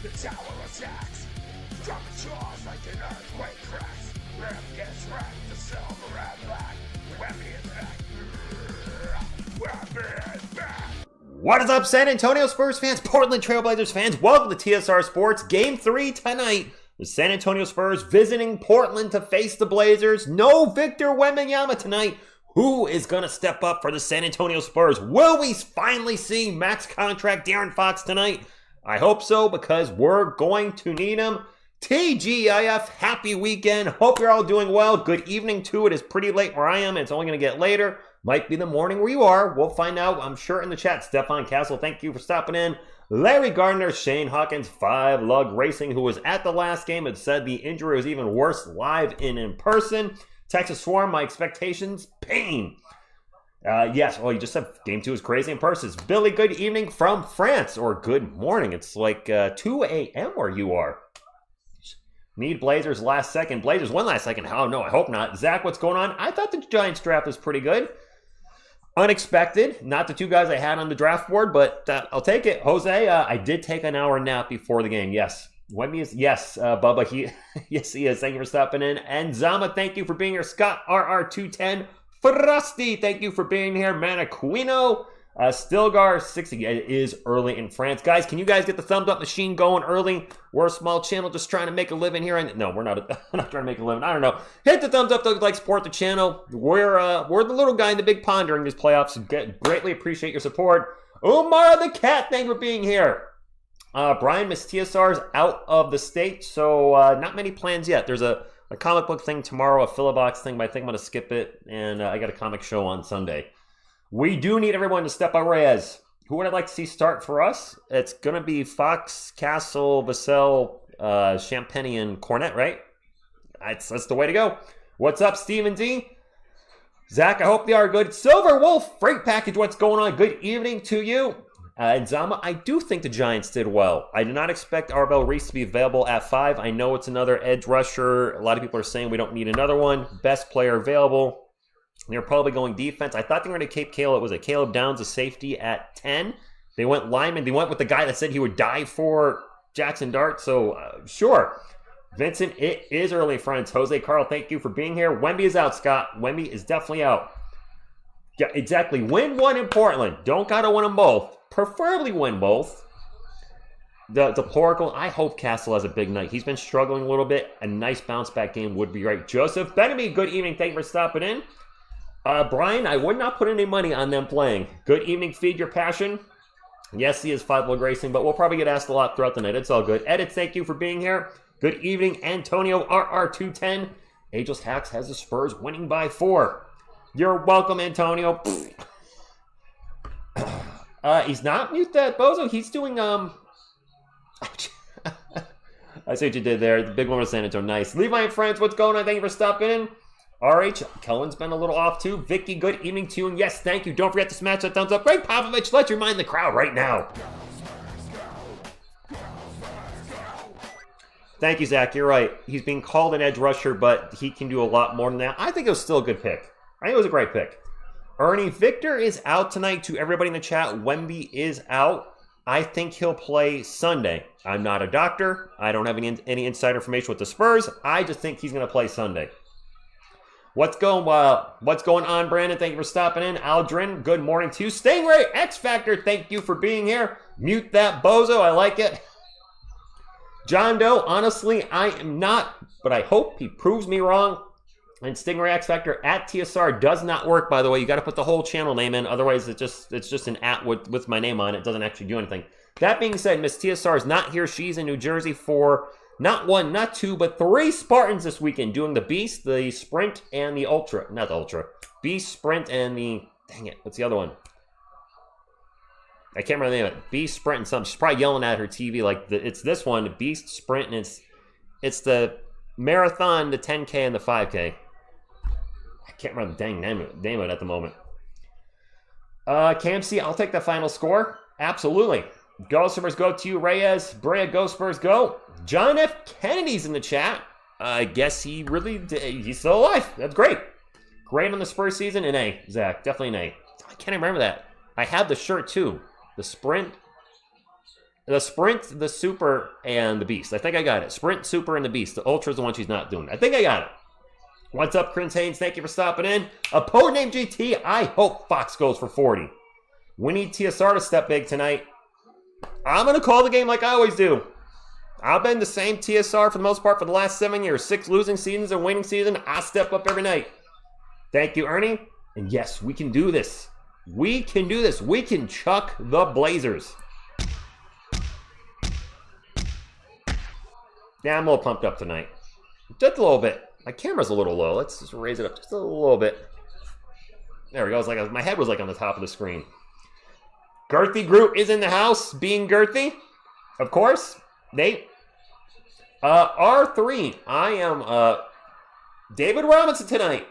The tower attacks. Dropping jaws like an earthquake cracks. Ram gets wrecked, the silver and black. Webby is back. Webby is back. What is up, San Antonio Spurs fans, Portland Trail Blazers fans? Welcome to TSR Sports. Game 3 tonight. The San Antonio Spurs visiting Portland to face the Blazers. No Victor Wembanyama tonight. Who is going to step up for the San Antonio Spurs? Will we finally see max contract De'Aaron Fox tonight? I hope so, because we're going to need him. TGIF, happy weekend. Hope you're all doing well. Good evening, too. It is pretty late where I am. It's only going to get later. Might be the morning where you are. We'll find out, I'm sure, in the chat. Stefon Castle, thank you for stopping in. Larry Gardner, Shane Hawkins, 5 Lug Racing, who was at the last game, had said the injury was even worse live and in person. Texas Swarm, my expectations, pain. Yes, well, you just said game 2 is crazy in person. Billy, good evening from France, or good morning. It's like 2 a.m. where you are. Need Blazers last second. Blazers won last second. Oh, no, I hope not. Zach, what's going on? I thought the Giants draft was pretty good. Unexpected. Not the 2 guys I had on the draft board, but I'll take it. Jose, I did take an hour nap before the game. Yes. Wemby is, yes, Bubba, yes, he is. Thank you for stopping in. And Zama, thank you for being here. Scott, RR210. Frosty, thank you for being here. Manaquino, Stilgar, 60. It is early in France. Guys, can you guys get the thumbs up machine going early? We're a small channel just trying to make a living here. No, we're not. I'm not trying to make a living. I don't know. Hit the thumbs up to like support the channel. We're the little guy in the big pond during these playoffs. Greatly appreciate your support. Omar the Cat, thank you for being here. Brian, Miss TSR's out of the state, so not many plans yet. There's a comic book thing tomorrow, a Philobox thing, but I think I'm going to skip it, and I got a comic show on Sunday. We do need everyone to step up. Reyes. Who would I like to see start for us? It's going to be Fox, Castle, Vassell, Champagne, and Cornette, right? That's the way to go. What's up, Steven D? Zach, I hope they are good. Silver Wolf, Freight Package, what's going on? Good evening to you. And Zama, I do think the Giants did well. I did not expect Arbel Reese to be available at 5. I know it's another edge rusher. A lot of people are saying we don't need another one. Best player available. They're probably going defense. I thought they were going to keep Caleb Downs, a safety, at 10. They went lineman. They went with the guy that said he would die for Jackson Dart. So, sure. Vincent, it is early, friends. Jose Carl, thank you for being here. Wemby is out, Scott. Wemby is definitely out. Yeah, exactly. Win one in Portland. Don't got to win them both. Preferably win both. The Poracle, I hope Castle has a big night. He's been struggling a little bit. A nice bounce back game would be great. Joseph Benamy, good evening. Thank you for stopping in. Brian, I would not put any money on them playing. Good evening, Feed Your Passion. Yes, he is 5 Lug Racing, but we'll probably get asked a lot throughout the night. It's all good. Edits, thank you for being here. Good evening, Antonio RR210. Ageless Hacks has the Spurs winning by 4. You're welcome, Antonio. He's not mute that bozo. He's doing I see what you did there. The big one was San Antonio. Nice. Levi and friends, what's going on? Thank you for stopping in. RH, Kellen's been a little off too. Vicky, good evening to you. And yes, thank you. Don't forget to smash that thumbs up. Greg Popovich, let's remind the crowd right now. Thank you, Zach. You're right. He's being called an edge rusher, but he can do a lot more than that. I think it was still a good pick. I think it was a great pick. Ernie, Victor is out tonight. To everybody in the chat, Wemby is out. I think he'll play Sunday. I'm not a doctor. I don't have any inside information with the Spurs. I just think he's going to play Sunday. What's going on, Brandon? Thank you for stopping in. Aldrin, good morning to you. Stingray X Factor, thank you for being here. Mute that bozo. I like it. John Doe, honestly, I am not, but I hope he proves me wrong. And Stingray X Factor at TSR does not work, by the way. You got to put the whole channel name in. Otherwise, it's just an at with my name on it. It doesn't actually do anything. That being said, Miss TSR is not here. She's in New Jersey for not 1, not 2, but 3 Spartans this weekend, doing the Beast, the Sprint, and the Ultra. Not the Ultra. Beast, Sprint, and the... Dang it, what's the other one? I can't remember the name of it. Beast, Sprint, and something. She's probably yelling at her TV like, it's this one, Beast, Sprint, and it's the Marathon, the 10K, and the 5K. I can't remember the dang name of it at the moment. KMC, I'll take the final score. Absolutely. Go Spurs, go to you. Reyes, Brea, go Spurs, go. John F. Kennedy's in the chat. I guess he's still alive. That's great. Great on the Spurs season. An A, Zach. Definitely an A. I can't remember that. I have the shirt too. The Sprint. The Sprint, the Super, and the Beast. I think I got it. Sprint, Super, and the Beast. The Ultra is the one she's not doing. I think I got it. What's up, Chris Haynes? Thank you for stopping in. A poet named GT. I hope Fox goes for 40. We need TSR to step big tonight. I'm going to call the game like I always do. I've been the same TSR for the most part for the last 7 years. 6 losing seasons and winning season. I step up every night. Thank you, Ernie. And yes, we can do this. We can do this. We can chuck the Blazers. Yeah, I'm a little pumped up tonight. Just a little bit. My camera's a little low. Let's just raise it up just a little bit. There we go. It's like my head was like on the top of the screen. Girthy Groot is in the house, being girthy. Of course. Nate. R3. I am David Robinson tonight.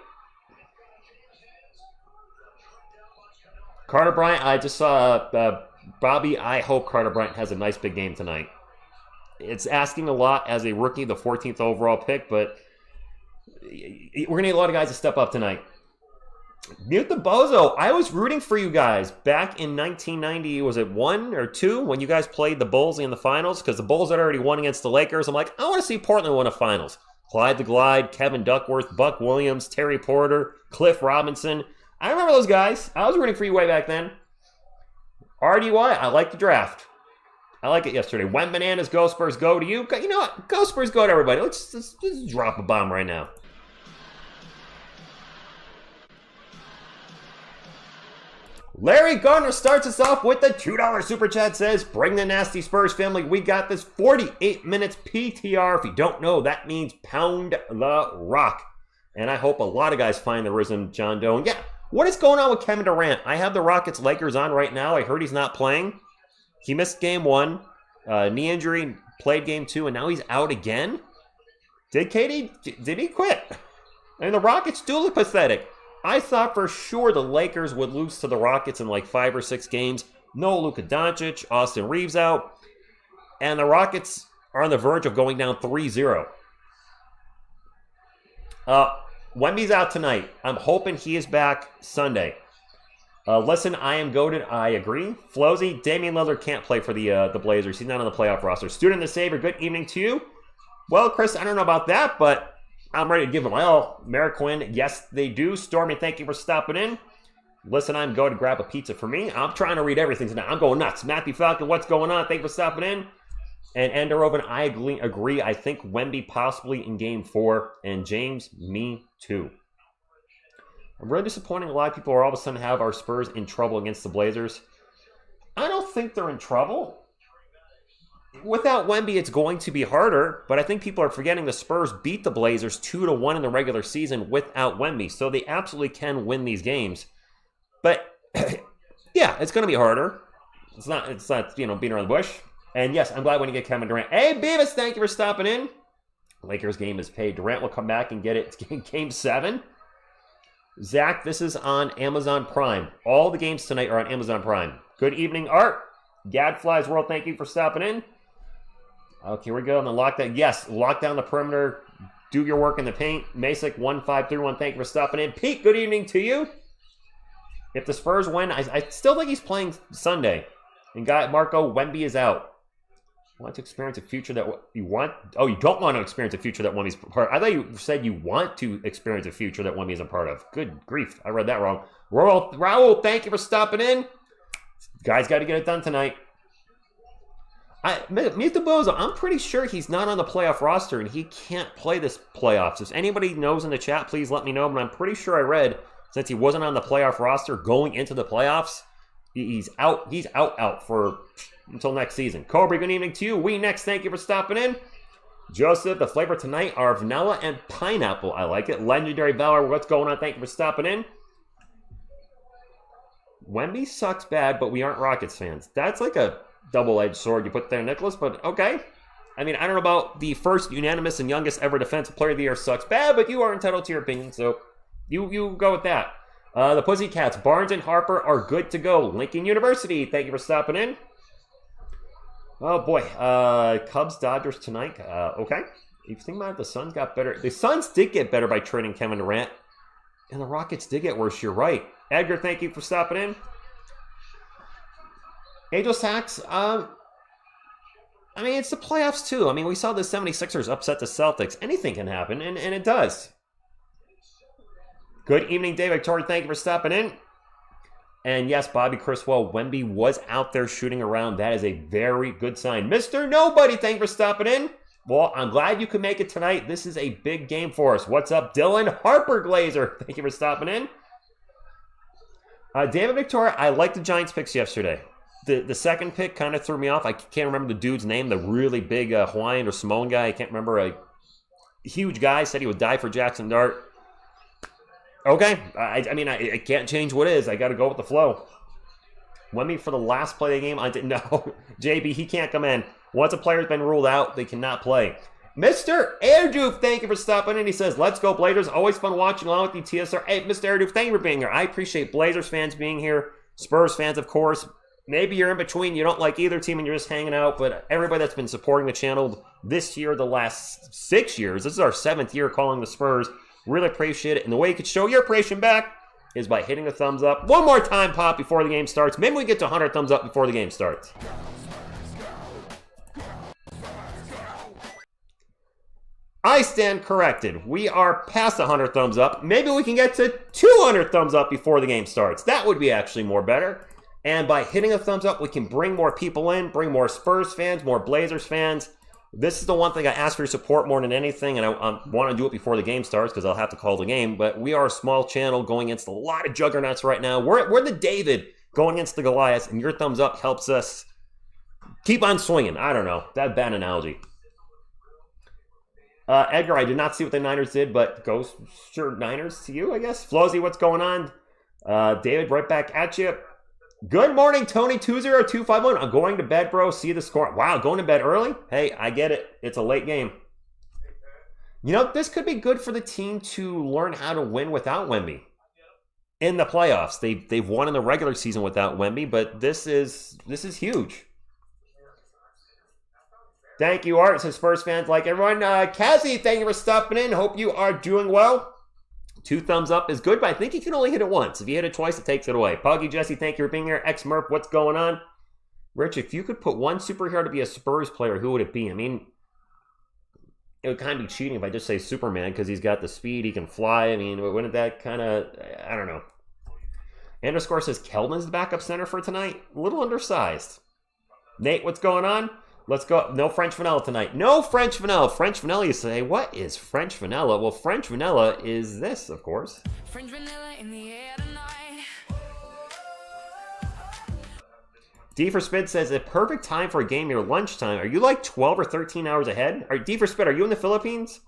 Carter Bryant. I just saw Bobby. I hope Carter Bryant has a nice big game tonight. It's asking a lot as a rookie, the 14th overall pick, but we're going to need a lot of guys to step up tonight. Mute the Bozo. I was rooting for you guys back in 1990. Was it 1 or 2 when you guys played the Bulls in the finals? Because the Bulls had already won against the Lakers. I'm like, I want to see Portland win a finals. Clyde the Glide, Kevin Duckworth, Buck Williams, Terry Porter, Cliff Robinson. I remember those guys. I was rooting for you way back then. RDY, I like the draft. I like it yesterday. When Bananas, Go Spurs, go to you. You know what? Go Spurs, go to everybody. Let's drop a bomb right now. Larry Gardner starts us off with the $2 super chat. Says, bring the nasty Spurs family. We got this 48 minutes PTR. If you don't know, that means pound the rock. And I hope a lot of guys find the rhythm, John Doe. And yeah, what is going on with Kevin Durant? I have the Rockets Lakers on right now. I heard he's not playing. He missed game 1, knee injury, played game 2, and now he's out again? Did he quit? I mean, the Rockets do look pathetic. I thought for sure the Lakers would lose to the Rockets in like 5 or 6 games. No Luka Doncic, Austin Reeves out, and the Rockets are on the verge of going down 3-0. Wemby's out tonight. I'm hoping he is back Sunday. Listen, I am goated. I agree. Flozy, Damian Lillard can't play for the Blazers. He's not on the playoff roster. Student the Savior, good evening to you. Well, Chris, I don't know about that, but I'm ready to give him my all. Merrick Quinn, yes, they do. Stormy, thank you for stopping in. Listen, I'm going to grab a pizza for me. I'm trying to read everything tonight. I'm going nuts. Matthew Falcon, what's going on? Thank you for stopping in. And Enderoven, I agree. I think Wemby possibly in game 4. And James, me too. I'm really disappointed a lot of people are all of a sudden have our Spurs in trouble against the Blazers. I don't think they're in trouble. Without Wemby, it's going to be harder, but I think people are forgetting the Spurs beat the Blazers 2-1 in the regular season without Wemby, so they absolutely can win these games. But, yeah, it's going to be harder. It's not, beating around the bush. And yes, I'm glad when you get Kevin Durant. Hey, Beavis, thank you for stopping in. Lakers game is paid. Durant will come back and get it. It's game 7. Zach, this is on Amazon Prime. All the games tonight are on Amazon Prime. Good evening, Art. Gadflies World, thank you for stopping in. Okay, here we go. And then lock that. Yes, lock down the perimeter. Do your work in the paint. Masick 1531, thank you for stopping in. Pete, good evening to you. If the Spurs win, I still think he's playing Sunday. And Marco, Wemby is out. Want to experience a future that you want? Oh, you don't want to experience a future that Wemby's part of. I thought you said you want to experience a future that Wemby isn't part of. Good grief, I read that wrong. Raul, thank you for stopping in. Guys got to get it done tonight. Meet the Bozo, I'm pretty sure he's not on the playoff roster and he can't play this playoffs. If anybody knows in the chat, please let me know. But I'm pretty sure I read, since he wasn't on the playoff roster going into the playoffs, he's out. He's out for until next season. Cobra, good evening to you. We next, thank you for stopping in. Joseph, the flavor tonight are vanilla and pineapple. I like it. Legendary Valor, what's going on? Thank you for stopping in. Wemby sucks bad, but we aren't Rockets fans. That's like a double-edged sword you put there, Nicholas, but okay. I mean, I don't know about the first unanimous and youngest ever defensive player of the year sucks bad, but you are entitled to your opinion, so you go with that. The Pussycats, Barnes and Harper are good to go. Lincoln University, thank you for stopping in. Oh boy, Cubs, Dodgers tonight. Okay. If you think about it, the Suns got better. The Suns did get better by trading Kevin Durant, and the Rockets did get worse. You're right. Edgar, thank you for stopping in. Angel Sacks, I mean, it's the playoffs too. I mean, we saw the 76ers upset the Celtics. Anything can happen, and it does. Good evening, Dave Victoria. Thank you for stopping in. And yes, Bobby Criswell, Wemby was out there shooting around. That is a very good sign. Mr. Nobody, thank you for stopping in. Well, I'm glad you could make it tonight. This is a big game for us. What's up, Dylan? Harper Glazer, thank you for stopping in. David Victoria, I liked the Giants picks yesterday. The second pick kind of threw me off. I can't remember the dude's name, the really big Hawaiian or Samoan guy. I can't remember. A huge guy said he would die for Jackson Dart. Okay, I mean, I can't change what is. I got to go with the flow. Wemby for the last play of the game, I didn't know. JB, he can't come in. Once a player's been ruled out, they cannot play. Mr. Airdoof, thank you for stopping in. He says, let's go Blazers. Always fun watching along with the TSR. Hey, Mr. Airdoof, thank you for being here. I appreciate Blazers fans being here. Spurs fans, of course. Maybe you're in between. You don't like either team and you're just hanging out. But everybody that's been supporting the channel this year, the last 6 years, this is our 7th year calling the Spurs. Really appreciate it. And the way you can show your appreciation back is by hitting a thumbs up. One more time, Pop, before the game starts. Maybe we get to 100 thumbs up before the game starts. I stand corrected. We are past 100 thumbs up. Maybe we can get to 200 thumbs up before the game starts. That would be actually more better. And by hitting a thumbs up, we can bring more people in, bring more Spurs fans, more Blazers fans. This is the one thing I ask for your support more than anything, and I want to do it before the game starts because I'll have to call the game. But we are a small channel going against a lot of juggernauts right now. We're the David going against the Goliath, and your thumbs up helps us keep on swinging. I don't know. That's a bad analogy. Edgar, I did not see what the Niners did, but go sure Niners to you, I guess. Flowsy, what's going on? David, right back at you. Good morning, Tony 20251. I'm going to bed, bro. See the score. Wow, going to bed early? Hey, I get it. It's a late game. You know, this could be good for the team to learn how to win without Wemby in the playoffs. They've won in the regular season without Wemby, but this is huge. Thank you, Art. Says Spurs fans like everyone. Cassie, thank you for stopping in. Hope you are doing well. 2 thumbs up is good, but I think you can only hit it once. If you hit it twice, it takes it away. Puggy Jesse, thank you for being here. X-Murph, what's going on? Rich, if you could put one superhero to be a Spurs player, who would it be? I mean, it would kind of be cheating if I just say Superman because he's got the speed, he can fly. I mean, wouldn't that kind of, I don't know. Underscore says Keldon's the backup center for tonight. A little undersized. Nate, what's going on? Let's go. No French vanilla tonight. No French vanilla. French vanilla, you say, what is French vanilla? Well, French vanilla is this, of course. French vanilla in the air tonight. D for Spid says, a perfect time for a game near lunchtime. Are you like 12 or 13 hours ahead? D for Spid, are you in the Philippines?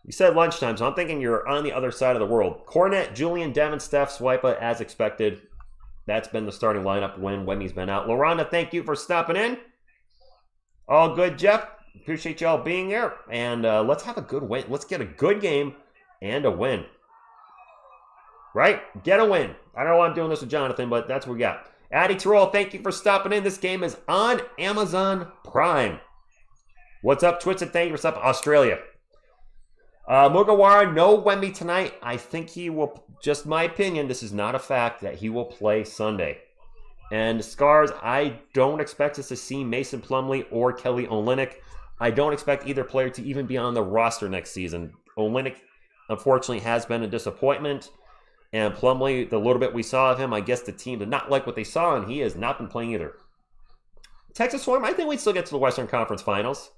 You said lunchtime, so I'm thinking you're on the other side of the world. Cornet, Julian, Devin, Steph, Swipa, as expected. That's been the starting lineup when Wemmy's been out. Lorana, thank you for stopping in. All good, Jeff. Appreciate y'all being here. And let's have a good win. Let's get a good game and a win. Right? Get a win. I don't know why I'm doing this with Jonathan, but that's what we got. Addy Terrell, thank you for stopping in. This game is on Amazon Prime. What's up, Twitson? Thank you for stopping. Australia. Mugawara, no Wemby tonight. I think he will, just my opinion, this is not a fact, that he will play Sunday. And Scars, I don't expect us to see Mason Plumlee or Kelly Olynyk. I don't expect either player to even be on the roster next season. Olynyk, unfortunately, has been a disappointment. And Plumlee, the little bit we saw of him, I guess the team did not like what they saw, and he has not been playing either. Texas Swarm, I think we'd still get to the Western Conference Finals.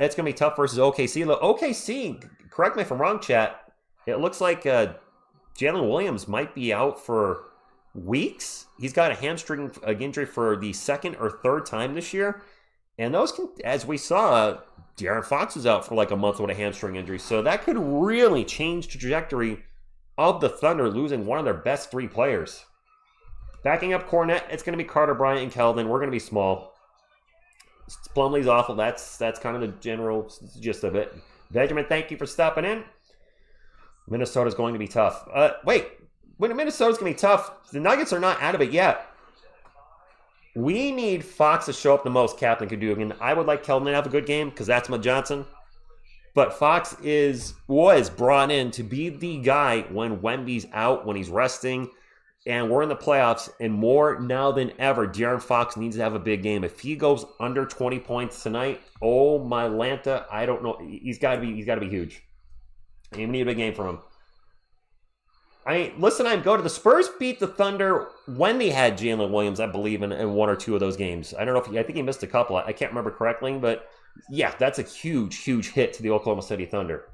It's going to be tough versus OKC. Look, OKC, correct me if I'm wrong, chat, it looks like Jalen Williams might be out for weeks. He's got a hamstring injury for the 2nd or 3rd time this year. And those can, as we saw, De'Aaron Fox was out for like a month with a hamstring injury. So that could really change the trajectory of the Thunder losing one of their best 3 players. Backing up Cornet, it's going to be Carter Bryant and Keldon. We're going to be small. Plumlee's awful. That's kind of the general gist of it. Benjamin, thank you for stopping in. Minnesota's going to be tough. Wait. When Minnesota's going to be tough, the Nuggets are not out of it yet. We need Fox to show up the most Captain could do. Again, I would like Keldon to have a good game because that's my Johnson. But Fox was brought in to be the guy when Wemby's out, when he's resting. And we're in the playoffs, and more now than ever, De'Aaron Fox needs to have a big game. If he goes under 20 points tonight, oh my Lanta, I don't know. He's got to be huge. You need a big game from him. I mean, listen, the Spurs beat the Thunder when they had Jalen Williams, I believe, in one or two of those games. I don't know I think he missed a couple. I can't remember correctly, but yeah, that's a huge hit to the Oklahoma City Thunder.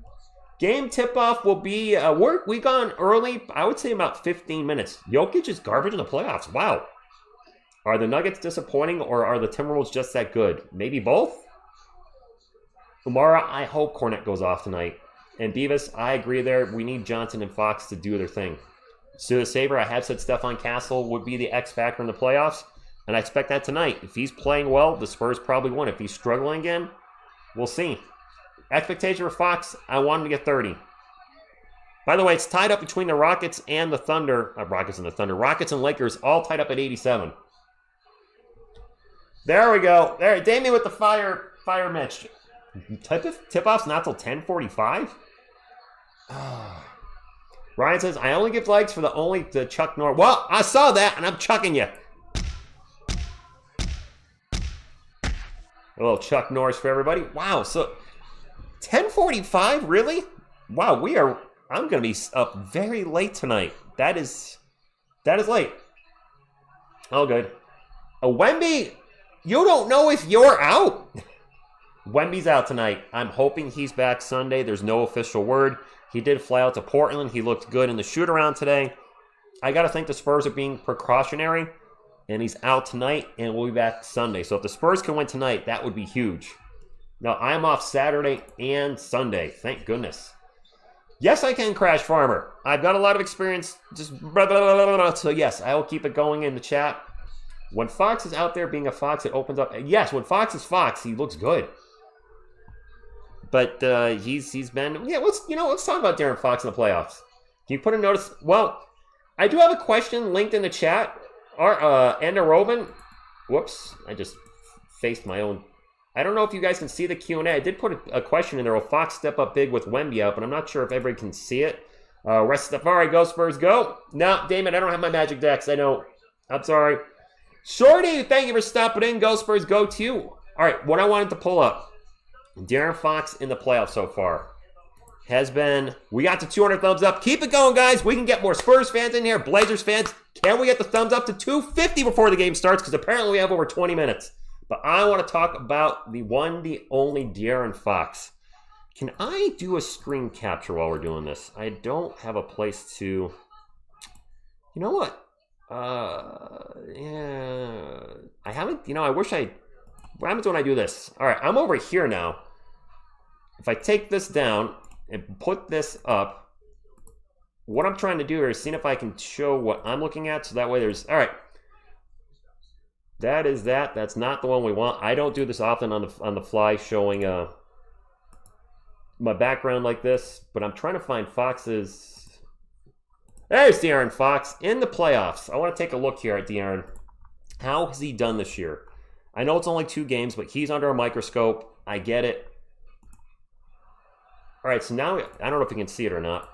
Game tip-off will be, we gone early, I would say about 15 minutes. Jokic is garbage in the playoffs. Wow. Are the Nuggets disappointing, or are the Timberwolves just that good? Maybe both? Umara, I hope Cornette goes off tonight. And Beavis, I agree there. We need Johnson and Fox to do their thing. Sue the Saber, I have said Stefon Castle would be the X factor in the playoffs, and I expect that tonight. If he's playing well, the Spurs probably win. If he's struggling again, we'll see. Expectation for Fox, I want him to get 30. By the way, it's tied up between the Rockets and the Thunder. Rockets and Lakers, all tied up at 87. There we go. There, Damien with the fire Mitch. Tip-off's not till 10:45? Ryan says, I only give likes for the Chuck Norris. Well, I saw that, and I'm chucking you. A little Chuck Norris for everybody. Wow, so 10:45, really? Wow, I'm going to be up very late tonight. That is late. Oh, good. Wemby, you don't know if you're out. Wemby's out tonight. I'm hoping he's back Sunday. There's no official word. He did fly out to Portland. He looked good in the shoot-around today. I got to think the Spurs are being precautionary, and he's out tonight, and we'll be back Sunday. So if the Spurs can win tonight, that would be huge. Now, I'm off Saturday and Sunday. Thank goodness. Yes, I can, Crash Farmer. I've got a lot of experience. So yes, I will keep it going in the chat. When Fox is out there being a Fox, it opens up. Yes, when Fox is Fox, he looks good. But he's been. Yeah, let's talk about De'Aaron Fox in the playoffs. Can you put a notice? Well, I do have a question linked in the chat. Enda Robin. Whoops, I just faced my own. I don't know if you guys can see the Q&A. I did put a question in there. Will Fox step up big with Wemby out? But I'm not sure if everybody can see it. Restafari, go Spurs, go. No, Damon, I don't have my magic decks. I know. I'm sorry. Shorty, thank you for stopping in. Go Spurs, go to you. All right, what I wanted to pull up. De'Aaron Fox in the playoffs so far has been, we got to 200 thumbs up. Keep it going, guys. We can get more Spurs fans in here, Blazers fans. Can we get the thumbs up to 250 before the game starts? Because apparently we have over 20 minutes. But I want to talk about the one, the only De'Aaron Fox. Can I do a screen capture while we're doing this? I don't have a place to... You know what? Yeah... I haven't... I wish I... What happens when I do this? All right, I'm over here now. If I take this down and put this up, what I'm trying to do here is seeing if I can show what I'm looking at. So that way there's... All right. That is that. That's not the one we want. I don't do this often on the fly, showing my background like this. But I'm trying to find Fox's. There's De'Aaron Fox in the playoffs. I want to take a look here at De'Aaron. How has he done this year? I know it's only 2 games, but he's under a microscope. I get it. All right, so now I don't know if you can see it or not.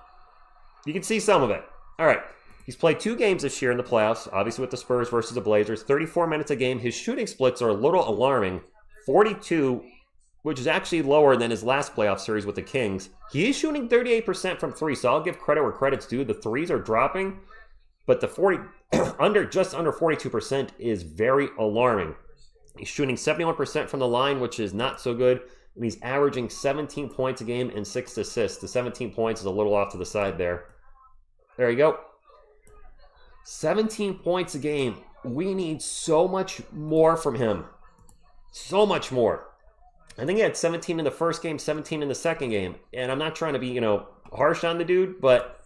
You can see some of it. All right. He's played 2 games this year in the playoffs, obviously with the Spurs versus the Blazers. 34 minutes a game. His shooting splits are a little alarming. 42, which is actually lower than his last playoff series with the Kings. He is shooting 38% from 3, so I'll give credit where credit's due. The 3s are dropping, but the 40 just under 42% is very alarming. He's shooting 71% from the line, which is not so good, and he's averaging 17 points a game and 6 assists. The 17 points is a little off to the side there. There you go. 17 points a game. We need so much more from him. So much more. I think he had 17 in the first game, 17 in the second game. And I'm not trying to be, harsh on the dude, but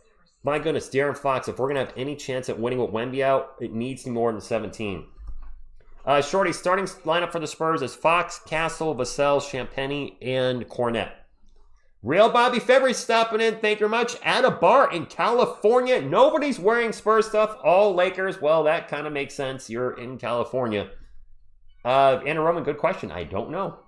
my goodness, De'Aaron Fox, if we're going to have any chance at winning with Wemby out, it needs to be more than 17. Shorty, starting lineup for the Spurs is Fox, Castle, Vassell, Champagny, and Cornette. Real Bobby February stopping in. Thank you very much. At a bar in California. Nobody's wearing Spurs stuff. All Lakers. Well, that kind of makes sense. You're in California. Anna Roman, good question. I don't know.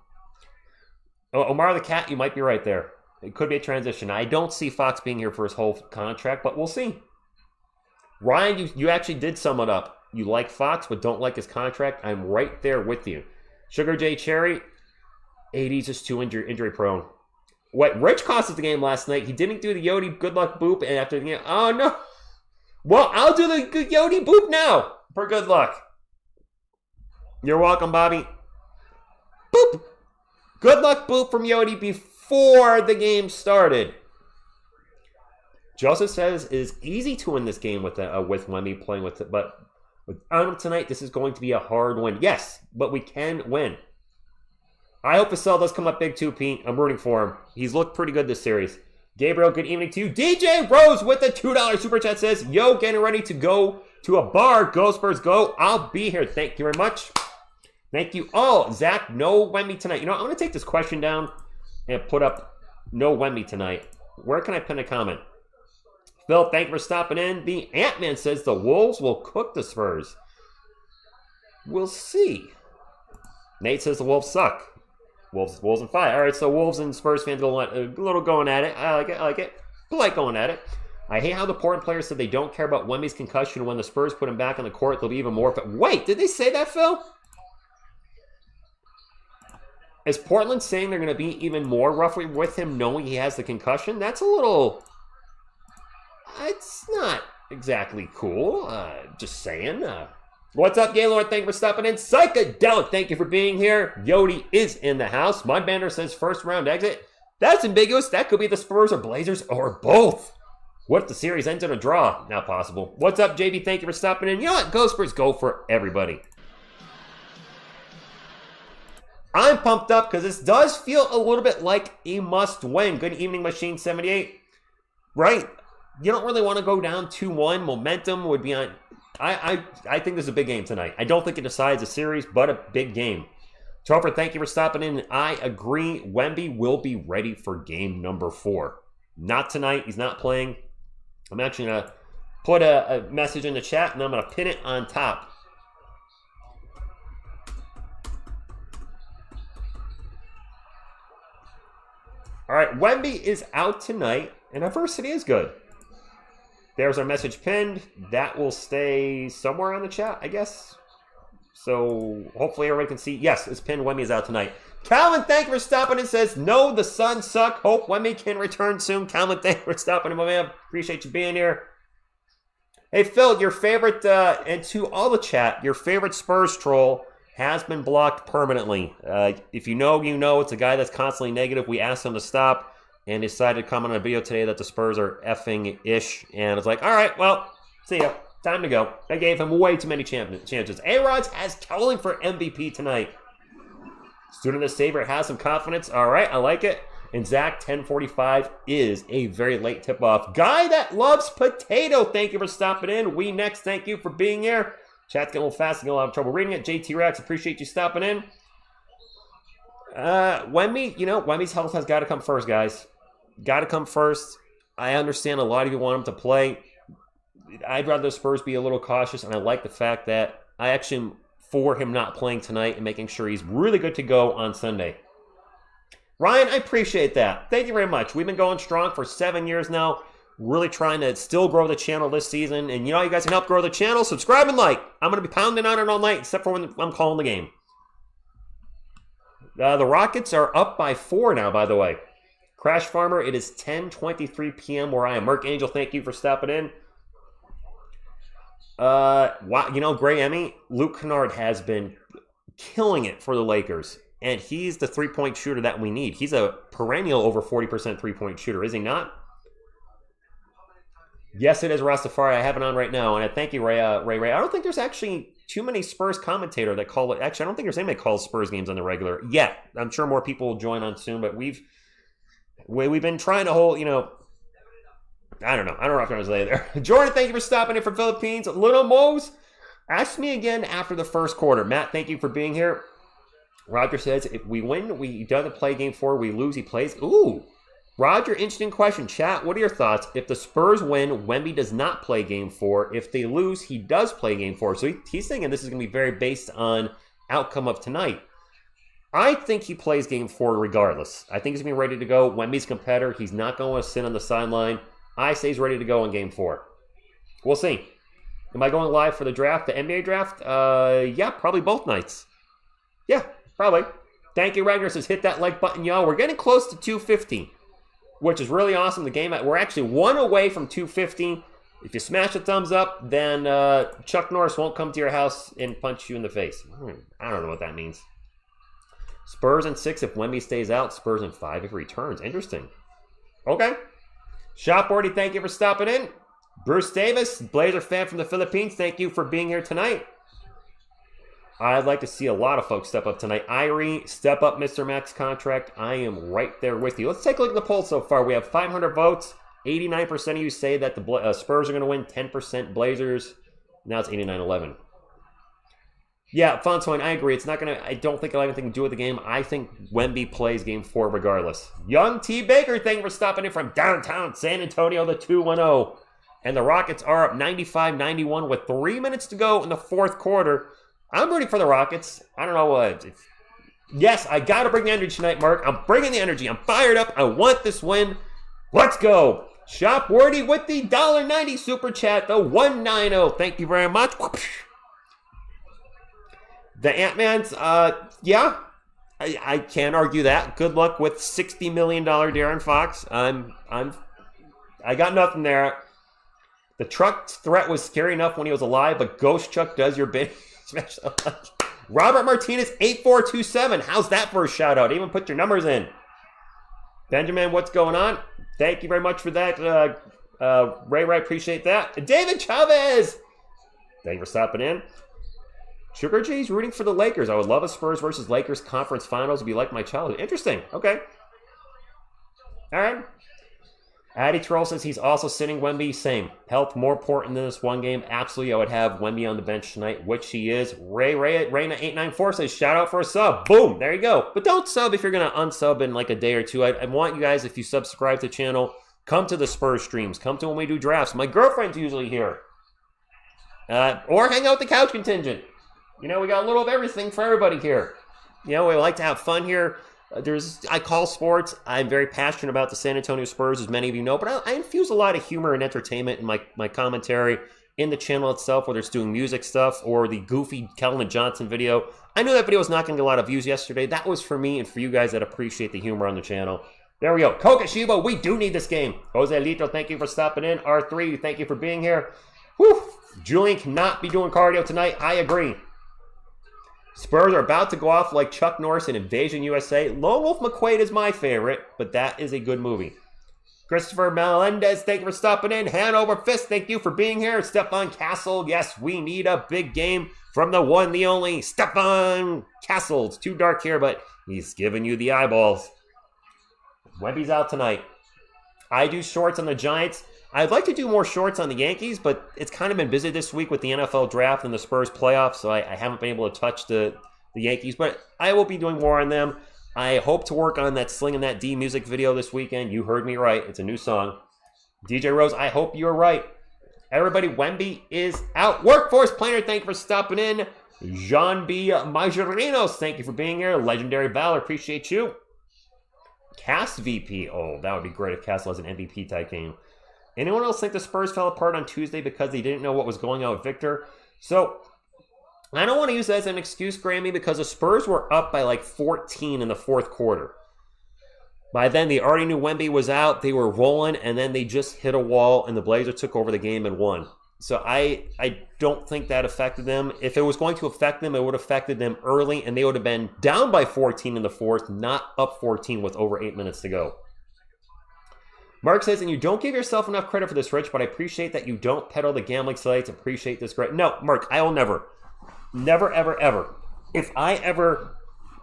Omar the Cat, you might be right there. It could be a transition. I don't see Fox being here for his whole contract, but we'll see. Ryan, you actually did sum it up. You like Fox, but don't like his contract. I'm right there with you. Sugar J Cherry, AD's just too injury prone. What Rich cost us the game last night. He didn't do the Yodi good luck boop, and after the game, oh no. Well, I'll do the Yodi boop now for good luck. You're welcome, Bobby. Boop. Good luck boop from Yodi before the game started. Joseph says it is easy to win this game with Wemby playing with it, but with Arnold tonight, this is going to be a hard win. Yes, but we can win. I hope Vassell does come up big too, Pete. I'm rooting for him. He's looked pretty good this series. Gabriel, good evening to you. DJ Rose with the $2 super chat says, yo, getting ready to go to a bar. Go Spurs, go. I'll be here. Thank you very much. Thank you all. Zach, no Wemby tonight. You know, I'm going to take this question down and put up no Wemby tonight. Where can I pin a comment? Phil, thank you for stopping in. The Ant-Man says the Wolves will cook the Spurs. We'll see. Nate says the Wolves suck. Wolves and 5. All right, so Wolves and Spurs fans go a little going at it. I like it. Polite going at it. I hate how the Portland players said they don't care about Wemby's concussion. When the Spurs put him back on the court, they'll be even more. Wait, did they say that, Phil? Is Portland saying they're going to be even more rough with him knowing he has the concussion? That's a little... It's not exactly cool. Just saying. What's up, Gaylord? Thank you for stopping in. Psychedelic, thank you for being here. Yodi is in the house. Mudbander says first round exit. That's ambiguous. That could be the Spurs or Blazers or both. What if the series ends in a draw? Not possible. What's up, JB? Thank you for stopping in. You know what? Go Spurs, go for everybody. I'm pumped up because this does feel a little bit like a must win. Good evening, Machine 78. Right? You don't really want to go down 2-1. Momentum would be on. I think this is a big game tonight. I don't think it decides a series, but a big game. Topher, thank you for stopping in. I agree. Wemby will be ready for game number 4. Not tonight. He's not playing. I'm actually going to put a message in the chat, and I'm going to pin it on top. All right, Wemby is out tonight, and adversity is good. There's our message pinned. That will stay somewhere on the chat, I guess. So hopefully everybody can see. Yes, it's pinned. Wemby is out tonight. Calvin, thank you for stopping and says, no, the Suns suck. Hope Wemby can return soon. Calvin, thank you for stopping in, my man. Appreciate you being here. Hey, Phil, your favorite, and to all the chat, your favorite Spurs troll has been blocked permanently. If you know, you know. It's a guy that's constantly negative. We asked him to stop. And decided to comment on a video today that the Spurs are effing-ish. And it's like, all right, well, see ya. Time to go. I gave him way too many chances. A-Rods has Tolling for MVP tonight. Student of the Savior has some confidence. All right, I like it. And Zach, 10:45 is a very late tip-off. Guy that loves potato, thank you for stopping in. We next, thank you for being here. Chat's getting a little fast and a little have trouble reading it. JT Rex, appreciate you stopping in. Wemby, you know, Wemby's health has got to come first, guys. Got to come first. I understand a lot of you want him to play. I'd rather the Spurs be a little cautious, and I like the fact that I actually am for him not playing tonight and making sure he's really good to go on Sunday. Ryan, I appreciate that. Thank you very much. We've been going strong for 7 years now. Really trying to still grow the channel this season. And you know, you guys can help grow the channel. Subscribe and like. I'm going to be pounding on it all night, except for when I'm calling the game. The Rockets are up by 4 now, by the way. Crash Farmer, it is 10:23 p.m. where I am. Merc Angel, thank you for stopping in. Wow, you know, Gray Emmy, Luke Kennard has been killing it for the Lakers. And he's the three-point shooter that we need. He's a perennial over 40% three-point shooter, is he not? Yes, it is Rastafari. I have it on right now. And I thank you, Ray. I don't think there's actually too many Spurs commentator that call it. Actually, I don't think there's anybody that calls Spurs games on the regular yet. I'm sure more people will join on soon, but we've been trying to hold, you know, I don't know. I don't know if I'm going to say there. Jordan, thank you for stopping in from Philippines. Little Mose, ask me again after the first quarter. Matt, thank you for being here. Roger says, if we win, he doesn't play game 4. We lose, he plays. Ooh. Roger, interesting question. Chat, what are your thoughts? If the Spurs win, Wemby does not play game 4. If they lose, he does play game 4. So he's thinking this is going to be very based on outcome of tonight. I think he plays game 4 regardless. I think he's going to be ready to go. Wemby's a competitor. He's not going to sit on the sideline. I say he's ready to go in game 4. We'll see. Am I going live for the draft, the NBA draft? Yeah, probably both nights. Yeah, probably. Thank you, Ragnar says, hit that like button, y'all. We're getting close to 250, which is really awesome. The game, we're actually one away from 250. If you smash a thumbs up, then Chuck Norris won't come to your house and punch you in the face. I don't know what that means. Spurs in 6 if Wemby stays out. Spurs in 5 if he returns. Interesting. Okay. Shopboardy, thank you for stopping in. Bruce Davis, Blazer fan from the Philippines, thank you for being here tonight. I'd like to see a lot of folks step up tonight. Irie, step up Mr. Max contract. I am right there with you. Let's take a look at the poll so far. We have 500 votes. 89% of you say that the Spurs are going to win. 10% Blazers. Now it's 89-11. Yeah, Fontoine, I agree. It's not going to. I don't think it'll have anything to do with the game. I think Wemby plays game 4 regardless. Young T. Baker, thank you for stopping in from downtown San Antonio, the 2-1-0. And the Rockets are up 95-91 with 3 minutes to go in the fourth quarter. I'm rooting for the Rockets. I don't know what. Yes, I got to bring the energy tonight, Mark. I'm bringing the energy. I'm fired up. I want this win. Let's go. Shopworthy with the $1.90 super chat, the 190. Thank you very much. The Ant-Man's, yeah, I can't argue that. Good luck with $60 million De'Aaron Fox. I got nothing there. The truck threat was scary enough when he was alive, but Ghost Chuck does your bidding. Robert Martinez, 8427. How's that for a shout out? Even put your numbers in. Benjamin, what's going on? Thank you very much for that. Ray, appreciate that. David Chavez, thank you for stopping in. Sugar G's rooting for the Lakers. I would love a Spurs versus Lakers conference finals. It'd be like my childhood. Interesting. Okay. All right. Addy Troll says he's also sitting Wemby. Same. Health more important than this one game. Absolutely, I would have Wemby on the bench tonight, which he is. Rayna894 says shout out for a sub. Boom. There you go. But don't sub if you're going to unsub in like a day or two. I want you guys, if you subscribe to the channel, come to the Spurs streams. Come to when we do drafts. My girlfriend's usually here. Or hang out with the couch contingent. You know, we got a little of everything for everybody here. You know, we like to have fun here. I call sports. I'm very passionate about the San Antonio Spurs, as many of you know, but I infuse a lot of humor and entertainment in my commentary in the channel itself, whether it's doing music stuff or the goofy Keldon Johnson video. I know that video was not going to get a lot of views yesterday. That was for me and for you guys that appreciate the humor on the channel. There we go. Kokashiba, we do need this game. Jose Lito, thank you for stopping in. R3, thank you for being here. Whew. Julian cannot be doing cardio tonight. I agree. Spurs are about to go off like Chuck Norris in Invasion USA. Lone Wolf McQuaid is my favorite, but that is a good movie. Christopher Melendez, thank you for stopping in. Hanover Fist, thank you for being here. Stefon Castle, yes, we need a big game from the one, the only Stefon Castle. It's too dark here, but he's giving you the eyeballs. Wemby's out tonight. I do shorts on the Giants. I'd like to do more shorts on the Yankees, but it's kind of been busy this week with the NFL draft and the Spurs playoffs, so I haven't been able to touch the Yankees, but I will be doing more on them. I hope to work on that Slinging That D music video this weekend. You heard me right. It's a new song. DJ Rose, I hope you're right. Everybody, Wemby is out. Workforce Planner, thank you for stopping in. Jean B. Majorinos, thank you for being here. Legendary Valor, appreciate you. Cast VP, oh, that would be great if Castle has an MVP type game. Anyone else think the Spurs fell apart on Tuesday because they didn't know what was going on with Victor? So, I don't want to use that as an excuse, Grammy, because the Spurs were up by like 14 in the fourth quarter. By then, they already knew Wemby was out. They were rolling, and then they just hit a wall, and the Blazers took over the game and won. So, I don't think that affected them. If it was going to affect them, it would have affected them early, and they would have been down by 14 in the fourth, not up 14 with over 8 minutes to go. Mark says, and you don't give yourself enough credit for this, Rich, but I appreciate that you don't peddle the gambling sites. Appreciate this great. No, Mark, I will never, ever, ever. If I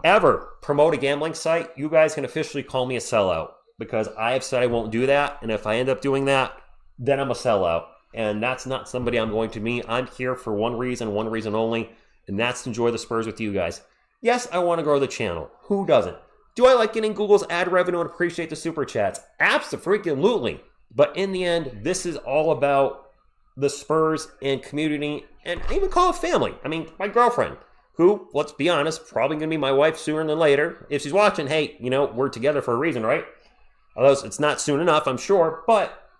ever promote a gambling site, you guys can officially call me a sellout because I have said I won't do that. And if I end up doing that, then I'm a sellout. And that's not somebody I'm going to be. I'm here for one reason only, and that's to enjoy the Spurs with you guys. Yes, I want to grow the channel. Who doesn't? Do I like getting Google's ad revenue and appreciate the super chats? Absolutely. But in the end, this is all about the Spurs and community, and I even call it family. I mean, my girlfriend, who, let's be honest, probably going to be my wife sooner than later. If she's watching, hey, you know, we're together for a reason, right? Although it's not soon enough, I'm sure, but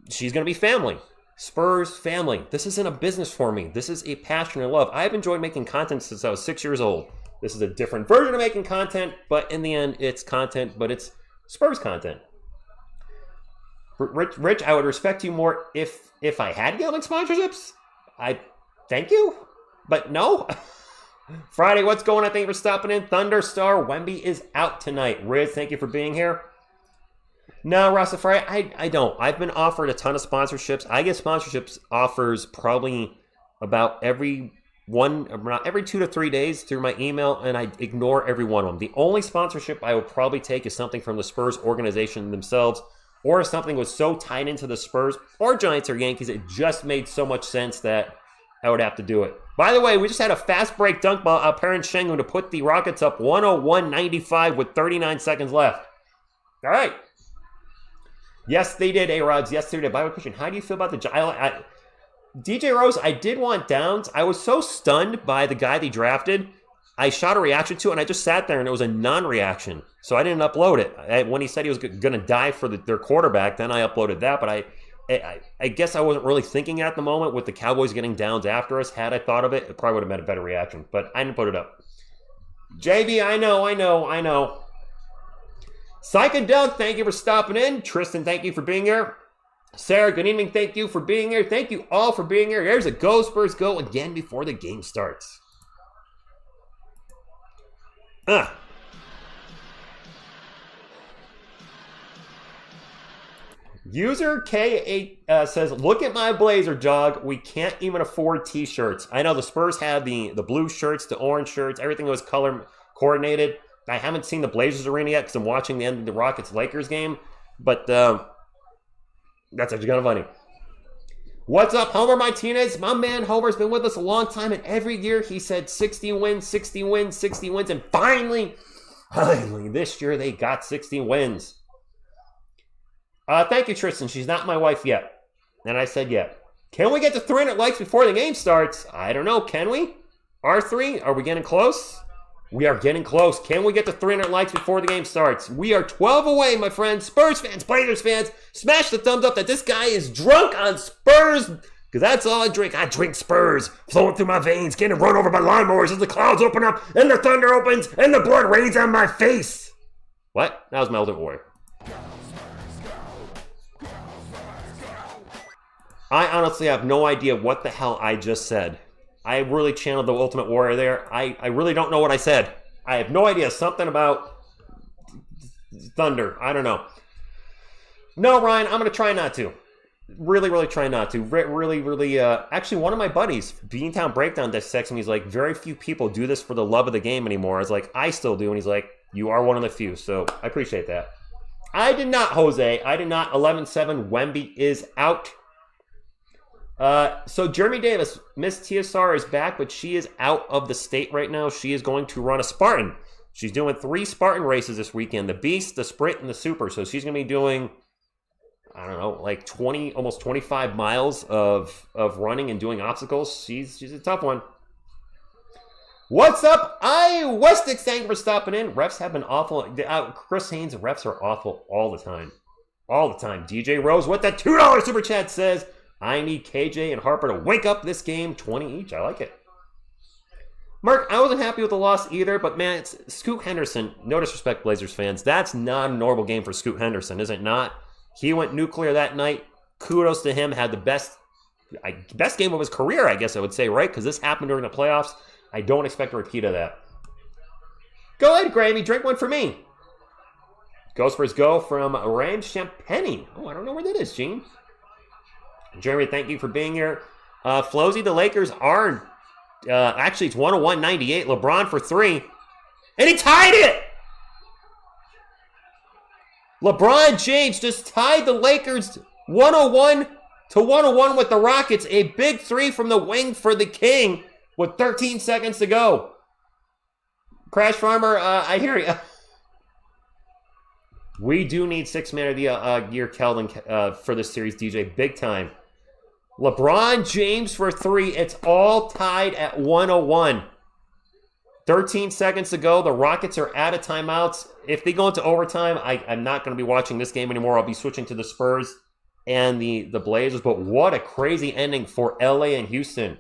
she's going to be family. Spurs family, this isn't a business for me. This is a passion I love. I've enjoyed making content since I was 6 years old. This is a different version of making content, but in the end, it's content, but it's Spurs content. Rich, I would respect you more if I had gambling sponsorships. I thank you, but no. Friday, what's going on? Thank you for stopping in. Thunderstar, Wemby is out tonight. Riz, thank you for being here. No, Rastafari, I don't. I've been offered a ton of sponsorships. I get sponsorships offers probably about every 2 to 3 days through my email, and I ignore every one of them. The only sponsorship I would probably take is something from the Spurs organization themselves, or if something was so tied into the Spurs or Giants or Yankees, it just made so much sense that I would have to do it. By the way, we just had a fast break dunk ball out Perrin Sengun to put the Rockets up 101-95 with 39 seconds left. All right. Yes, they did, A-Rods. Yes, they did. By the way, question, how do you feel about the DJ Rose? I did want downs. I was so stunned by the guy they drafted. I shot a reaction to it, and I just sat there, and it was a non-reaction. So I didn't upload it. When he said he was going to die for their quarterback, then I uploaded that. But I guess I wasn't really thinking at the moment with the Cowboys getting downs after us. Had I thought of it, it probably would have been a better reaction. But I didn't put it up. JB, I know. Psychedelic, thank you for stopping in. Tristan, thank you for being here. Sarah, good evening. Thank you for being here. Thank you all for being here. Here's a Go Spurs Go again before the game starts. User K8 says, look at my blazer, Jog. We can't even afford t-shirts. I know the Spurs had the blue shirts, the orange shirts. Everything was color coordinated. I haven't seen the Blazers arena yet because I'm watching the end of the Rockets-Lakers game. But that's actually kind of funny. What's up, Homer Martinez? My man Homer's been with us a long time, and every year he said 60 wins, 60 wins, 60 wins. And finally, this year they got 60 wins. Thank you, Tristan. She's not my wife yet. And I said, yeah. Can we get to 300 likes before the game starts? I don't know. Can we? R3, are we getting close? We are getting close. Can we get to 300 likes before the game starts? We are 12 away, my friends. Spurs fans, Blazers fans, smash the thumbs up that this guy is drunk on Spurs, because that's all I drink. I drink Spurs flowing through my veins, getting run over by lawnmowers as the clouds open up and the thunder opens and the blood rains on my face. What? That was my Elder Warrior. I honestly have no idea what the hell I just said. I really channeled the Ultimate Warrior there. I really don't know what I said. I have no idea. Something about thunder. I don't know. No, Ryan, I'm going to try not to. Really try not to. Really. Actually, one of my buddies, Beantown Breakdown, just texted me. He's like, very few people do this for the love of the game anymore. I was like, I still do. And he's like, you are one of the few. So I appreciate that. I did not, Jose. I did not. 11-7. Wemby is out. So Jeremy Davis, Miss TSR is back, but she is out of the state right now. She is going to run a Spartan. She's doing 3 Spartan races this weekend, the Beast, the Sprint, and the Super. So she's going to be doing, I don't know, like 20, almost 25 miles of running and doing obstacles. She's a tough one. What's up? Westix, thank you for stopping in. Refs have been awful. Chris Haynes, refs are awful all the time. All the time. DJ Rose with that $2 super chat says, I need KJ and Harper to wake up this game, 20 each. I like it. Mark, I wasn't happy with the loss either, but man, it's Scoot Henderson. No disrespect, Blazers fans. That's not a normal game for Scoot Henderson, is it not? He went nuclear that night. Kudos to him. Had the best game of his career, I guess I would say, right? Because this happened during the playoffs. I don't expect a repeat of that. Go ahead, Grammy. Drink one for me. Go Spurs Go from Ram Champagne. Oh, I don't know where that is, Gene. Jeremy, thank you for being here. Flozy, the Lakers are, actually it's 101-98. LeBron for 3. And he tied it! LeBron James just tied the Lakers 101-101 with the Rockets. A big 3 from the wing for the King with 13 seconds to go. Crash Farmer, I hear you. We do need 6 man of the year Kelvin for this series, DJ. Big time. LeBron James for 3. It's all tied at 101. 13 seconds to go. The Rockets are out of timeouts. If they go into overtime, I'm not going to be watching this game anymore. I'll be switching to the Spurs. and the Blazers. But what a crazy ending for LA and Houston.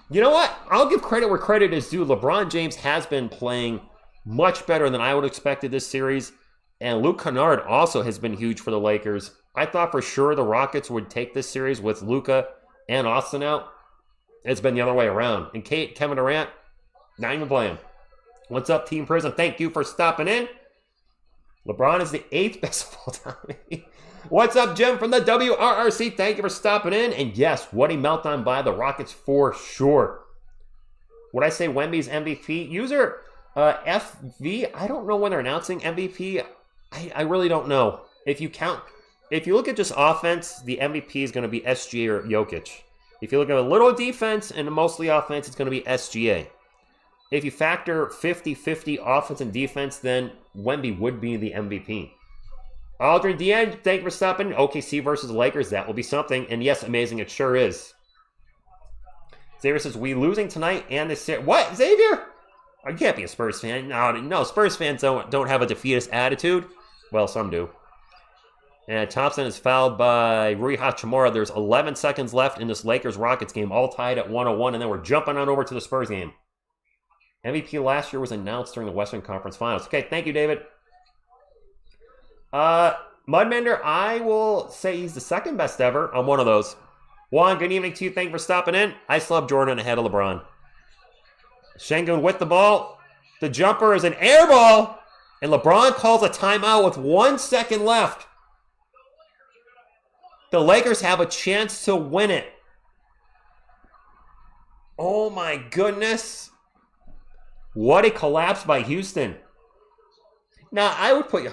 You know what? I'll give credit where credit is due. LeBron James has been playing much better than I would have expected this series. And Luke Kennard also has been huge for the Lakers. I thought for sure the Rockets would take this series with Luka and Austin out. It's been the other way around. And Kevin Durant, not even playing. What's up, Team Prism? Thank you for stopping in. LeBron is the 8th best of all time. What's up, Jim from the WRRC? Thank you for stopping in. And yes, what a meltdown by the Rockets for sure. Would I say Wemby's MVP? User FV, I don't know when they're announcing MVP. I really don't know. If you look at just offense, the MVP is going to be SGA or Jokic. If you look at a little defense and mostly offense, it's going to be SGA. If you factor 50-50 offense and defense, then Wemby would be the MVP. Aldrin Deanne, thank you for stopping. OKC versus Lakers, that will be something. And yes, amazing, it sure is. Xavier says, we losing tonight and this series. What, Xavier? You can't be a Spurs fan. No, Spurs fans don't have a defeatist attitude. Well, some do. And Thompson is fouled by Rui Hachimura. There's 11 seconds left in this Lakers-Rockets game, all tied at 101, and then we're jumping on over to the Spurs game. MVP last year was announced during the Western Conference Finals. Okay, thank you, David. Mudmender, I will say he's the second best ever on one of those. Juan, good evening to you. Thank you for stopping in. I still have Jordan ahead of LeBron. Şengün with the ball. The jumper is an air ball. And LeBron calls a timeout with 1 second left. The Lakers have a chance to win it. Oh my goodness. What a collapse by Houston. Now, I would put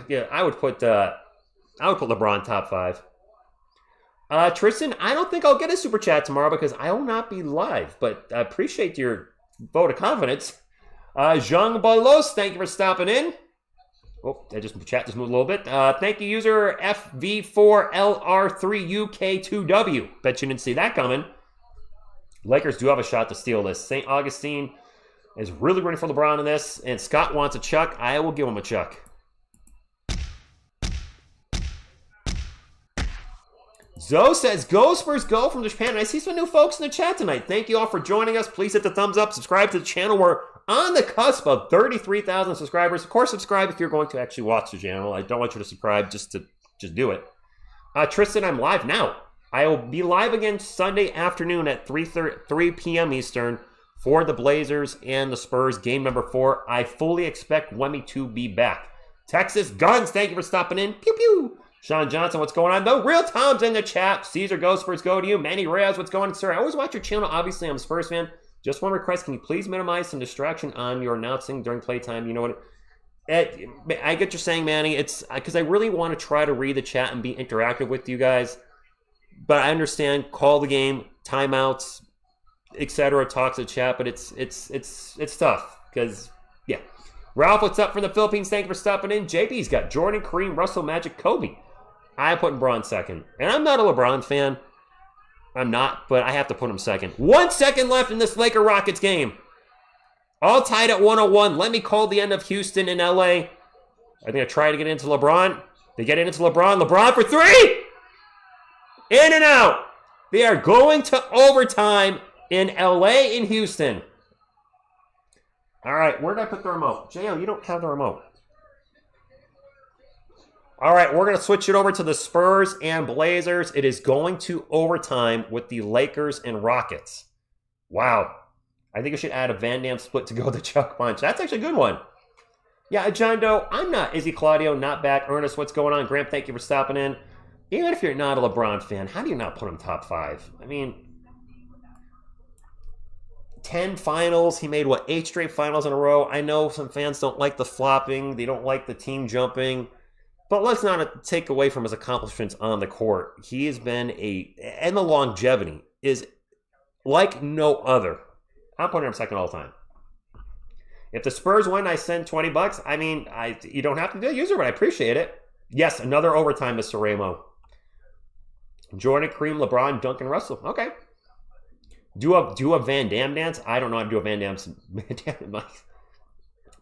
LeBron top 5. Tristan, I don't think I'll get a super chat tomorrow because I will not be live, but I appreciate your vote of confidence. Jean Balos, thank you for stopping in. Oh, chat just moved a little bit. Thank you, user FV4LR3UK2W. Bet you didn't see that coming. Lakers do have a shot to steal this. St. Augustine is really rooting for LeBron in this, and Scott wants a chuck. I will give him a chuck. Zoe says, go Spurs, go from Japan. And I see some new folks in the chat tonight. Thank you all for joining us. Please hit the thumbs up. Subscribe to the channel. We're on the cusp of 33,000 subscribers. Of course, subscribe if you're going to actually watch the channel. I don't want you to subscribe just do it. Tristan, I'm live now. I will be live again Sunday afternoon at 3 p.m. Eastern for the Blazers and the Spurs, game number 4. I fully expect Wemby to be back. Texas Guns, thank you for stopping in. Pew, pew. Sean Johnson, what's going on? The real Tom's in the chat. Caesar, go Spurs, go to you. Manny Reyes, what's going on, sir? I always watch your channel. Obviously, I'm a Spurs fan. Just one request. Can you please minimize some distraction on your announcing during playtime? You know what? I get what you're saying, Manny. It's because I really want to try to read the chat and be interactive with you guys. But I understand, call the game, timeouts, etc. Talk to the chat, but it's tough because, yeah. Ralph, what's up from the Philippines? Thank you for stopping in. JB's got Jordan, Kareem, Russell, Magic, Kobe. I put LeBron second. And I'm not a LeBron fan. I'm not, but I have to put him second. 1 second left in this Laker-Rockets game. All tied at 101. Let me call the end of Houston and LA. I think I try to get into LeBron. They get into LeBron. LeBron for 3! In and out. They are going to overtime in LA and Houston. All right, where did I put the remote? J.O., you don't have the remote. All right, we're going to switch it over to the Spurs and Blazers. It is going to overtime with the Lakers and Rockets. Wow. I think I should add a Van Damme split to go with the Chuck Punch. That's actually a good one. Yeah, John Doe, I'm not. Izzy Claudio, not back. Ernest, what's going on? Graham, thank you for stopping in. Even if you're not a LeBron fan, how do you not put him top 5? I mean, 10 finals. He made, 8 straight finals in a row. I know some fans don't like the flopping. They don't like the team jumping. But let's not take away from his accomplishments on the court. He has been and the longevity is like no other. I'm putting him second all the time. If the Spurs win, I send $20. I mean, you don't have to be a user, but I appreciate it. Yes, another overtime, Mr. Ramo. Jordan, Kareem, LeBron, Duncan, Russell. Okay. Do a Van Damme dance? I don't know how to do a Van Damme.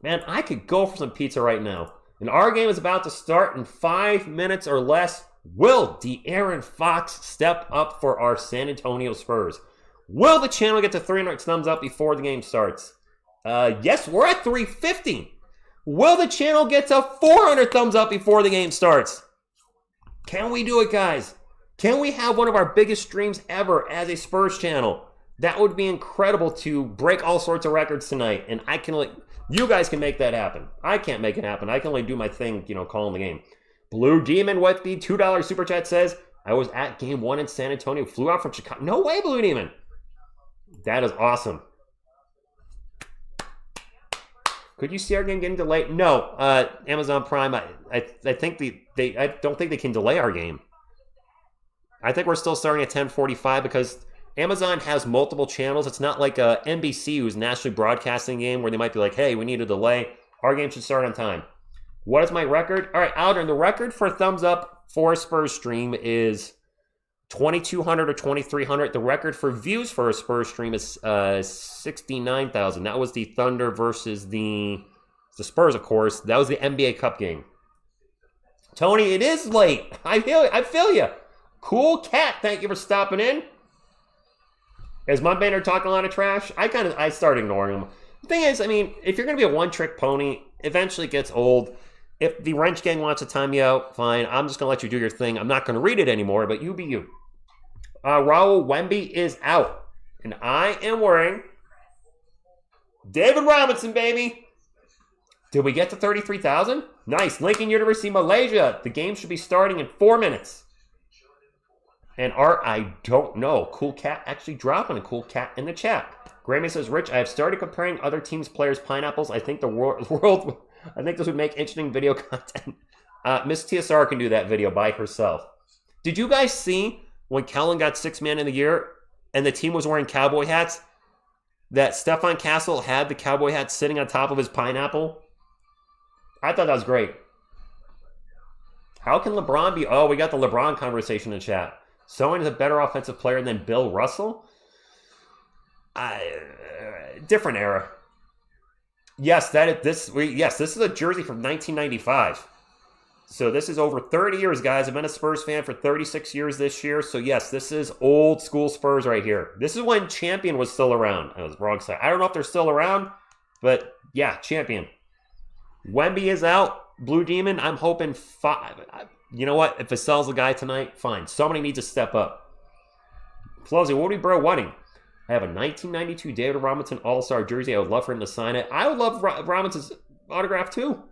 Man, I could go for some pizza right now. And our game is about to start in 5 minutes or less. Will De'Aaron Fox step up for our San Antonio Spurs? Will the channel get to 300 thumbs up before the game starts? Yes, we're at 350. Will the channel get to 400 thumbs up before the game starts? Can we do it, guys? Can we have one of our biggest streams ever as a Spurs channel? That would be incredible to break all sorts of records tonight. And you guys can make that happen. I can't make it happen. I can only do my thing, calling the game. Blue Demon with the $2 super chat says, I was at game 1 in San Antonio, flew out from Chicago. No way, Blue Demon. That is awesome. Could you see our game getting delayed? No, Amazon Prime. I think I don't think they can delay our game. I think we're still starting at 10:45 because Amazon has multiple channels. It's not like NBC, who's nationally broadcasting a game, where they might be like, "Hey, we need a delay. Our game should start on time." What is my record? All right, Aldrin, the record for thumbs up for a Spurs stream is 2,200 or 2,300. The record for views for a Spurs stream is 69,000. That was the Thunder versus the Spurs, of course. That was the NBA Cup game. Tony, it is late. I feel you. Cool Cat, thank you for stopping in. Is Mudbender talking a lot of trash? I started ignoring him. The thing is, if you're going to be a one-trick pony, eventually it gets old. If the Wrench Gang wants to time you out, fine. I'm just going to let you do your thing. I'm not going to read it anymore, but you be you. Raul Wemby is out. And I am wearing David Robinson, baby. Did we get to 33,000? Nice. Lincoln University, Malaysia. The game should be starting in 4 minutes. And Art, I don't know. Cool Cat actually dropping a Cool Cat in the chat. Grammy says, Rich, I have started comparing other teams' players' pineapples. I think the world I think this would make interesting video content. Miss TSR can do that video by herself. Did you guys see when Kellen got 6th man of the year and the team was wearing cowboy hats, that Stefon Castle had the cowboy hat sitting on top of his pineapple? I thought that was great. How can LeBron be... Oh, we got the LeBron conversation in the chat. Someone is a better offensive player than Bill Russell? Different era. Yes, this is a jersey from 1995. So this is over 30 years, guys. I've been a Spurs fan for 36 years this year. So yes, this is old school Spurs right here. This is when Champion was still around. I was wrong side. I don't know if they're still around, but yeah, Champion. Wemby is out. Blue Demon, I'm hoping 5. You know what? If it sells a guy tonight, fine. Somebody needs to step up. Flosy, what are we bro wanting? I have a 1992 David Robinson All-Star jersey. I would love for him to sign it. I would love Robinson's autograph too.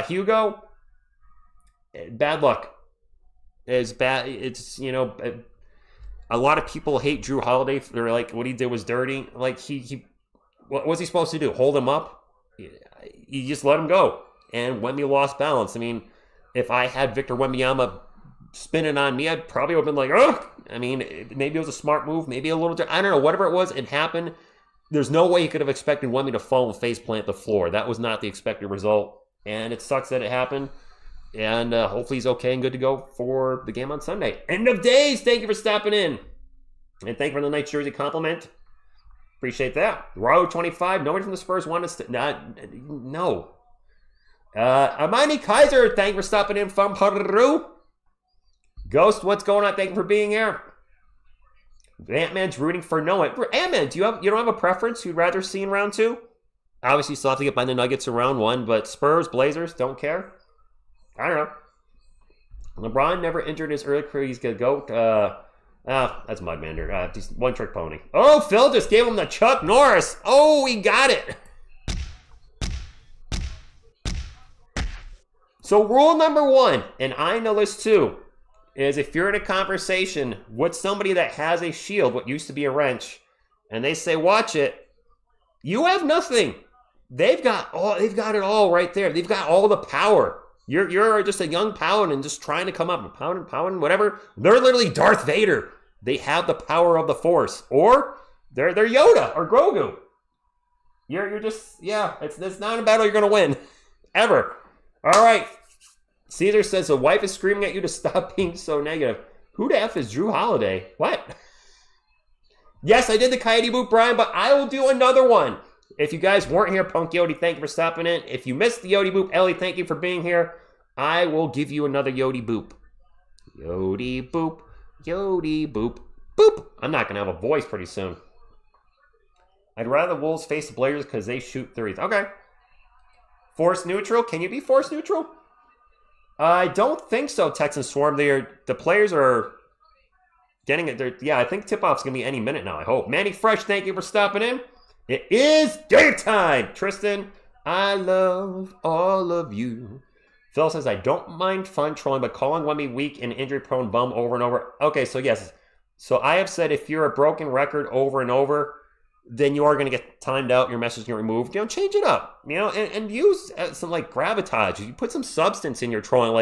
Hugo, bad luck. It's bad. It's, a lot of people hate Drew Holiday. They're like, what he did was dirty. Like, what was he supposed to do? Hold him up? You just let him go. And Wemby lost balance. If I had Victor Wembanyama spinning on me, I'd probably have been like, ugh. Maybe it was a smart move. Maybe a little, I don't know, whatever it was, it happened. There's no way you could have expected Wemby to fall and face plant the floor. That was not the expected result. And it sucks that it happened. And hopefully he's okay and good to go for the game on Sunday. End of days. Thank you for stopping in. And thank you for the nice jersey compliment. Appreciate that. Raw 25. Nobody from the Spurs wanted to... No. Amani Kaiser, thank you for stopping in from Peru. Ghost, what's going on? Thank you for being here. Ant-Man's rooting for no one. Ant-Man, you don't have a preference you'd rather see in round 2? Obviously, you still have to get by the Nuggets in round 1, but Spurs, Blazers, don't care. I don't know. LeBron never injured his early career. He's going to go. That's Mudmander. Just one-trick pony. Oh, Phil just gave him the Chuck Norris. Oh, he got it. So rule number 1, and I know this too, is if you're in a conversation with somebody that has a shield, what used to be a wrench, and they say, watch it, you have nothing. They've got it all right there. They've got all the power. You're just a young paladin just trying to come up. Paladin, whatever. They're literally Darth Vader. They have the power of the Force. Or they're Yoda or Grogu. You're just, it's not a battle you're going to win. Ever. All right. Caesar says the wife is screaming at you to stop being so negative. Who the F is Drew Holiday? What? Yes, I did the Coyote Boot, Brian, but I will do another one. If you guys weren't here, Punk Yodi, thank you for stopping in. If you missed the Yodi Boop, Ellie, thank you for being here. I will give you another Yodi Boop. Yodi boop. Yodi boop. Boop. I'm not going to have a voice pretty soon. I'd rather the Wolves face the Blazers because they shoot threes. Okay. Force neutral? Can you be force neutral? I don't think so, Texan Swarm. The players are getting it. Yeah, I think tip-off's going to be any minute now, I hope. Manny Fresh, thank you for stopping in. It is game time. Tristan, I love all of you. Phil says, I don't mind fun trolling, but calling Wemby weak and injury-prone bum over and over. Okay, so yes. So I have said if you're a broken record over and over, then you are going to get timed out, your message going to removed. Change it up, and use some, gravitage. You put some substance in your trolling,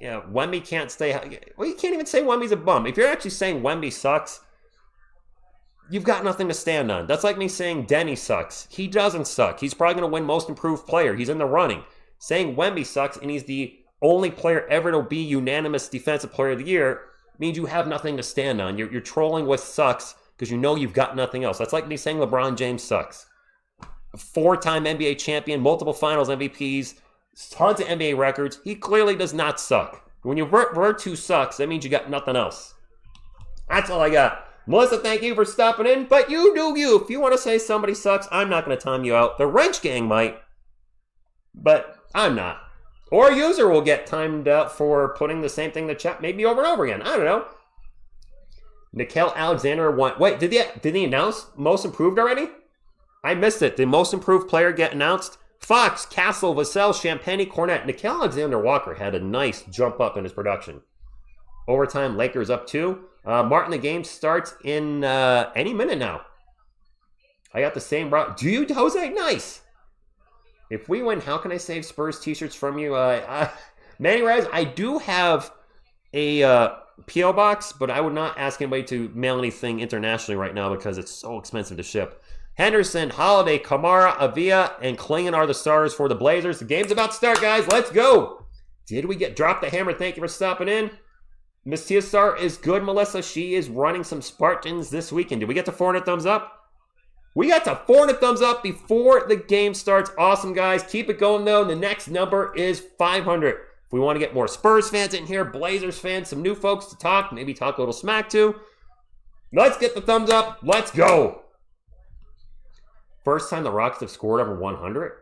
Wemby can't stay. Well, you can't even say Wemby's a bum. If you're actually saying Wemby sucks, you've got nothing to stand on. That's like me saying Deni sucks. He doesn't suck. He's probably going to win most improved player. He's in the running. Saying Wemby sucks and he's the only player ever to be unanimous defensive player of the year means you have nothing to stand on. You're trolling what sucks because you've got nothing else. That's like me saying LeBron James sucks. A 4-time NBA champion, multiple finals MVPs, tons of NBA records. He clearly does not suck. When you revert to sucks, that means you got nothing else. That's all I got. Melissa, thank you for stopping in, but you do you. If you want to say somebody sucks, I'm not going to time you out. The Wrench Gang might, but I'm not. Or a user will get timed out for putting the same thing in the chat maybe over and over again. I don't know. Nickel Alexander won. Wait, did he announce most improved already? I missed it. Did most improved player get announced? Fox, Castle, Vassell, Champagne, Cornette. Nickel Alexander-Walker had a nice jump up in his production. Overtime, Lakers up 2. Martin, the game starts in any minute now. I got the same route. Do you, Jose? Nice. If we win, how can I save Spurs t-shirts from you? Manny Raz, I do have a P.O. box, but I would not ask anybody to mail anything internationally right now because it's so expensive to ship. Henderson, Holiday, Kamara, Avia, and Klingon are the starters for the Blazers. The game's about to start, guys. Let's go. Did we drop the hammer? Thank you for stopping in. Miss TSR is good, Melissa. She is running some Spartans this weekend. Did we get to 400 thumbs up? We got to 400 thumbs up before the game starts. Awesome, guys. Keep it going, though. The next number is 500. If we want to get more Spurs fans in here, Blazers fans, some new folks to talk, maybe talk a little smack to, let's get the thumbs up. Let's go. First time the Rockets have scored over 100.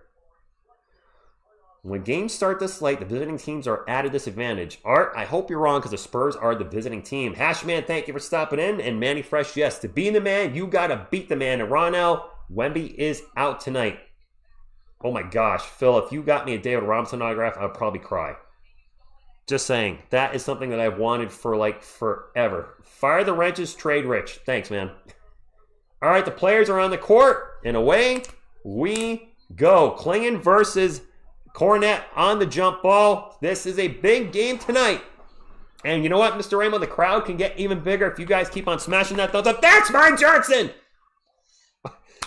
When games start this late, the visiting teams are at a disadvantage. Art, I hope you're wrong because the Spurs are the visiting team. Hashman, thank you for stopping in. And Manny Fresh, yes, to be the man, you got to beat the man. And Ronell, Wemby is out tonight. Oh my gosh, Phil, if you got me a David Robinson autograph, I would probably cry. Just saying, that is something that I've wanted for forever. Fire the wrenches, trade Rich. Thanks, man. All right, the players are on the court, and away we go. Klingon versus Cornette on the jump ball. This is a big game tonight. And you know what, Mr. Raymond? The crowd can get even bigger if you guys keep on smashing that thumbs up. That's Mike Johnson,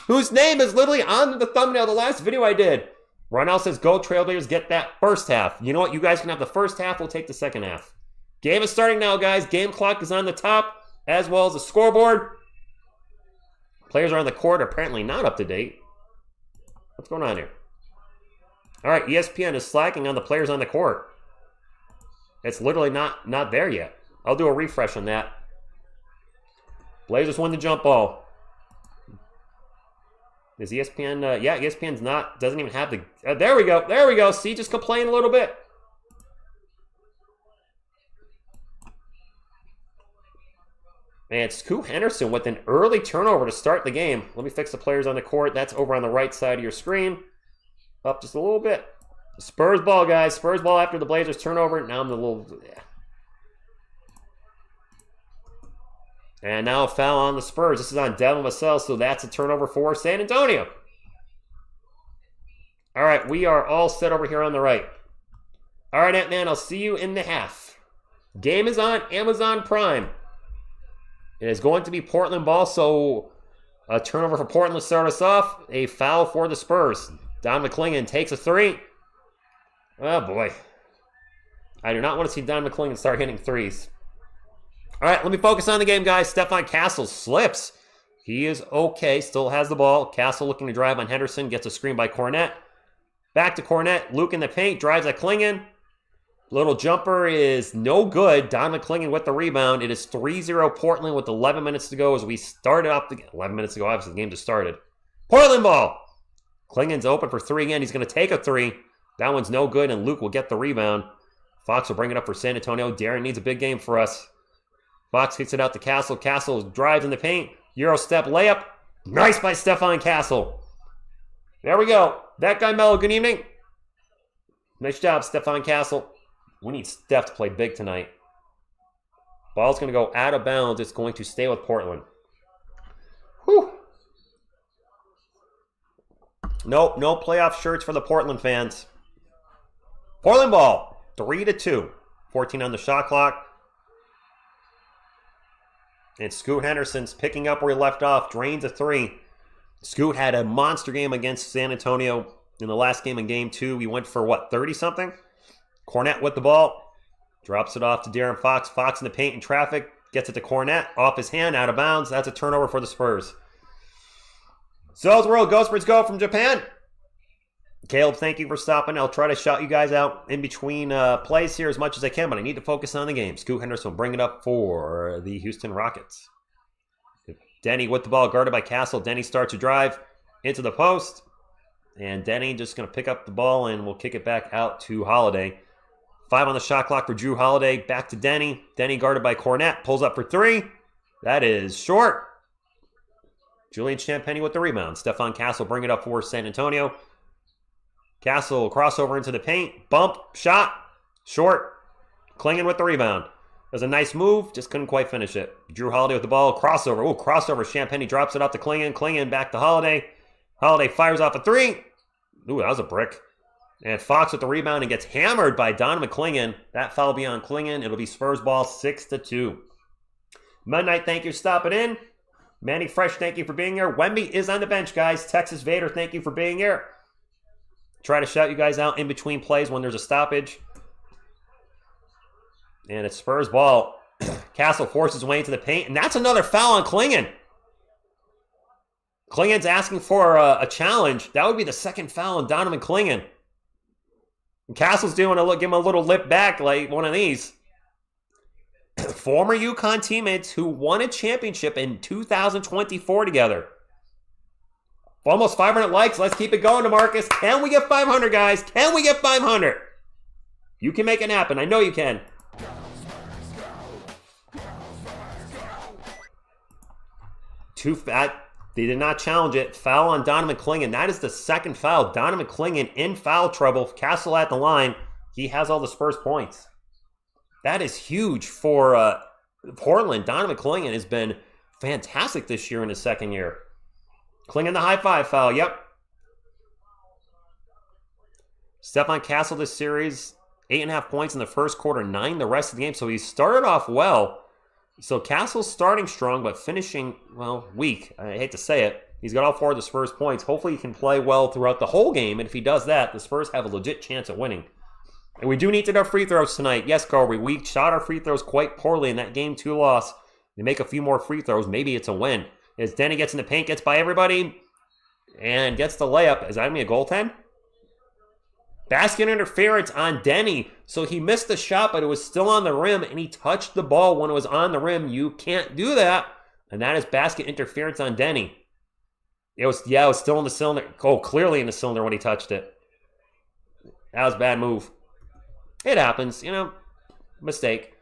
whose name is literally on the thumbnail of the last video I did. Ronell says, go Trailblazers, get that first half. You know what? You guys can have the first half. We'll take the second half. Game is starting now, guys. Game clock is on the top, as well as the scoreboard. Players are on the court, apparently not up to date. What's going on here? All right, ESPN is slacking on the players on the court. It's literally not there yet. I'll do a refresh on that. Blazers win the jump ball. Is ESPN? Yeah, ESPN's doesn't even have the. There we go. There we go. See, just complain a little bit. Man, it's Scoot Henderson with an early turnover to start the game. Let me fix the players on the court. That's over on the right side of your screen. Up just a little bit. Spurs ball, guys. Spurs ball after the Blazers turnover. Now I'm the little... Yeah. And now a foul on the Spurs. This is on Devin Vassell, so that's a turnover for San Antonio. All right, we are all set over here on the right. All right, Ant-Man, I'll see you in the half. Game is on Amazon Prime. It is going to be Portland ball, so a turnover for Portland to start us off. A foul for the Spurs. Don McClingan takes a three. Oh, boy. I do not want to see Don McClingan start hitting threes. All right, let me focus on the game, guys. Stefon Castle slips. He is okay, still has the ball. Castle looking to drive on Henderson, gets a screen by Cornette. Back to Cornette. Luke in the paint, drives at Klingon. Little jumper is no good. Don McClingan with the rebound. It is 3-0 Portland with 11 minutes to go as we started off 11 minutes ago. Obviously, the game just started. Portland ball. Klingan's open for three again. He's going to take a three. That one's no good, and Luke will get the rebound. Fox will bring it up for San Antonio. Darren needs a big game for us. Fox kicks it out to Castle. Castle drives in the paint. Euro step layup. Nice by Stefon Castle. There we go. That guy Mello, good evening. Nice job, Stefon Castle. We need Steph to play big tonight. Ball's going to go out of bounds. It's going to stay with Portland. Whew. Nope, no playoff shirts for the Portland fans. Portland ball, 3-2. 14 on the shot clock. And Scoot Henderson's picking up where he left off. Drains a three. Scoot had a monster game against San Antonio in the last game in game 2. He went for, 30-something? Cornette with the ball. Drops it off to De'Aaron Fox. Fox in the paint in traffic. Gets it to Cornette. Off his hand, out of bounds. That's a turnover for the Spurs. So's World Ghostbirds go from Japan. Caleb, thank you for stopping. I'll try to shout you guys out in between plays here as much as I can, but I need to focus on the game. Scoot Henderson will bring it up for the Houston Rockets. Deni with the ball, guarded by Castle. Deni starts to drive into the post. And Deni just going to pick up the ball and we'll kick it back out to Holiday. 5 on the shot clock for Drew Holiday. Back to Deni. Deni guarded by Cornette. Pulls up for 3. That is short. Julian Champagny with the rebound. Stefon Castle bring it up for San Antonio. Castle crossover into the paint. Bump. Shot. Short. Klingan with the rebound. It was a nice move. Just couldn't quite finish it. Drew Holiday with the ball. Crossover. Ooh, crossover. Champagny drops it off to Klingan. Klingan back to Holiday. Holiday fires off a 3. Ooh, that was a brick. And Fox with the rebound and gets hammered by Donovan Klingan. That foul be on Klingan. It'll be Spurs ball 6-2. Midnight, thank you for stopping in. Manny Fresh, thank you for being here. Wemby is on the bench, guys. Texas Vader, thank you for being here. Try to shout you guys out in between plays when there's a stoppage. And it's Spurs ball. Castle forces his way into the paint. And that's another foul on Klingan. Klingan's asking for a challenge. That would be the second foul on Donovan Klingan. And Castle's give him a little lip back like one of these. Former UConn teammates who won a championship in 2024 together. Almost 500 likes. Let's keep it going, DeMarcus. Can we get 500, guys? Can we get 500? You can make it happen. I know you can. They did not challenge it. Foul on Donovan Klingan. That is the second foul. Donovan Klingan in foul trouble. Castle at the line. He has all the Spurs points. That is huge for Portland. Donovan Klingan has been fantastic this year in his second year. Klingan the high five foul. Yep. Stefon Castle this series, 8.5 points in the first quarter, 9 the rest of the game. So he started off well. So Castle's starting strong, but finishing, weak. I hate to say it. He's got all 4 of the Spurs points. Hopefully he can play well throughout the whole game. And if he does that, the Spurs have a legit chance at winning. And we do need to do free throws tonight. Yes, Corby, we shot our free throws quite poorly in that game 2 loss. They make a few more free throws. Maybe it's a win. As Deni gets in the paint, gets by everybody, and gets the layup. Is that going to be a goaltend? Basket interference on Deni. So he missed the shot, but it was still on the rim, and he touched the ball when it was on the rim. You can't do that. And that is basket interference on Deni. It was still in the cylinder. Oh, clearly in the cylinder when he touched it. That was a bad move. It happens, mistake.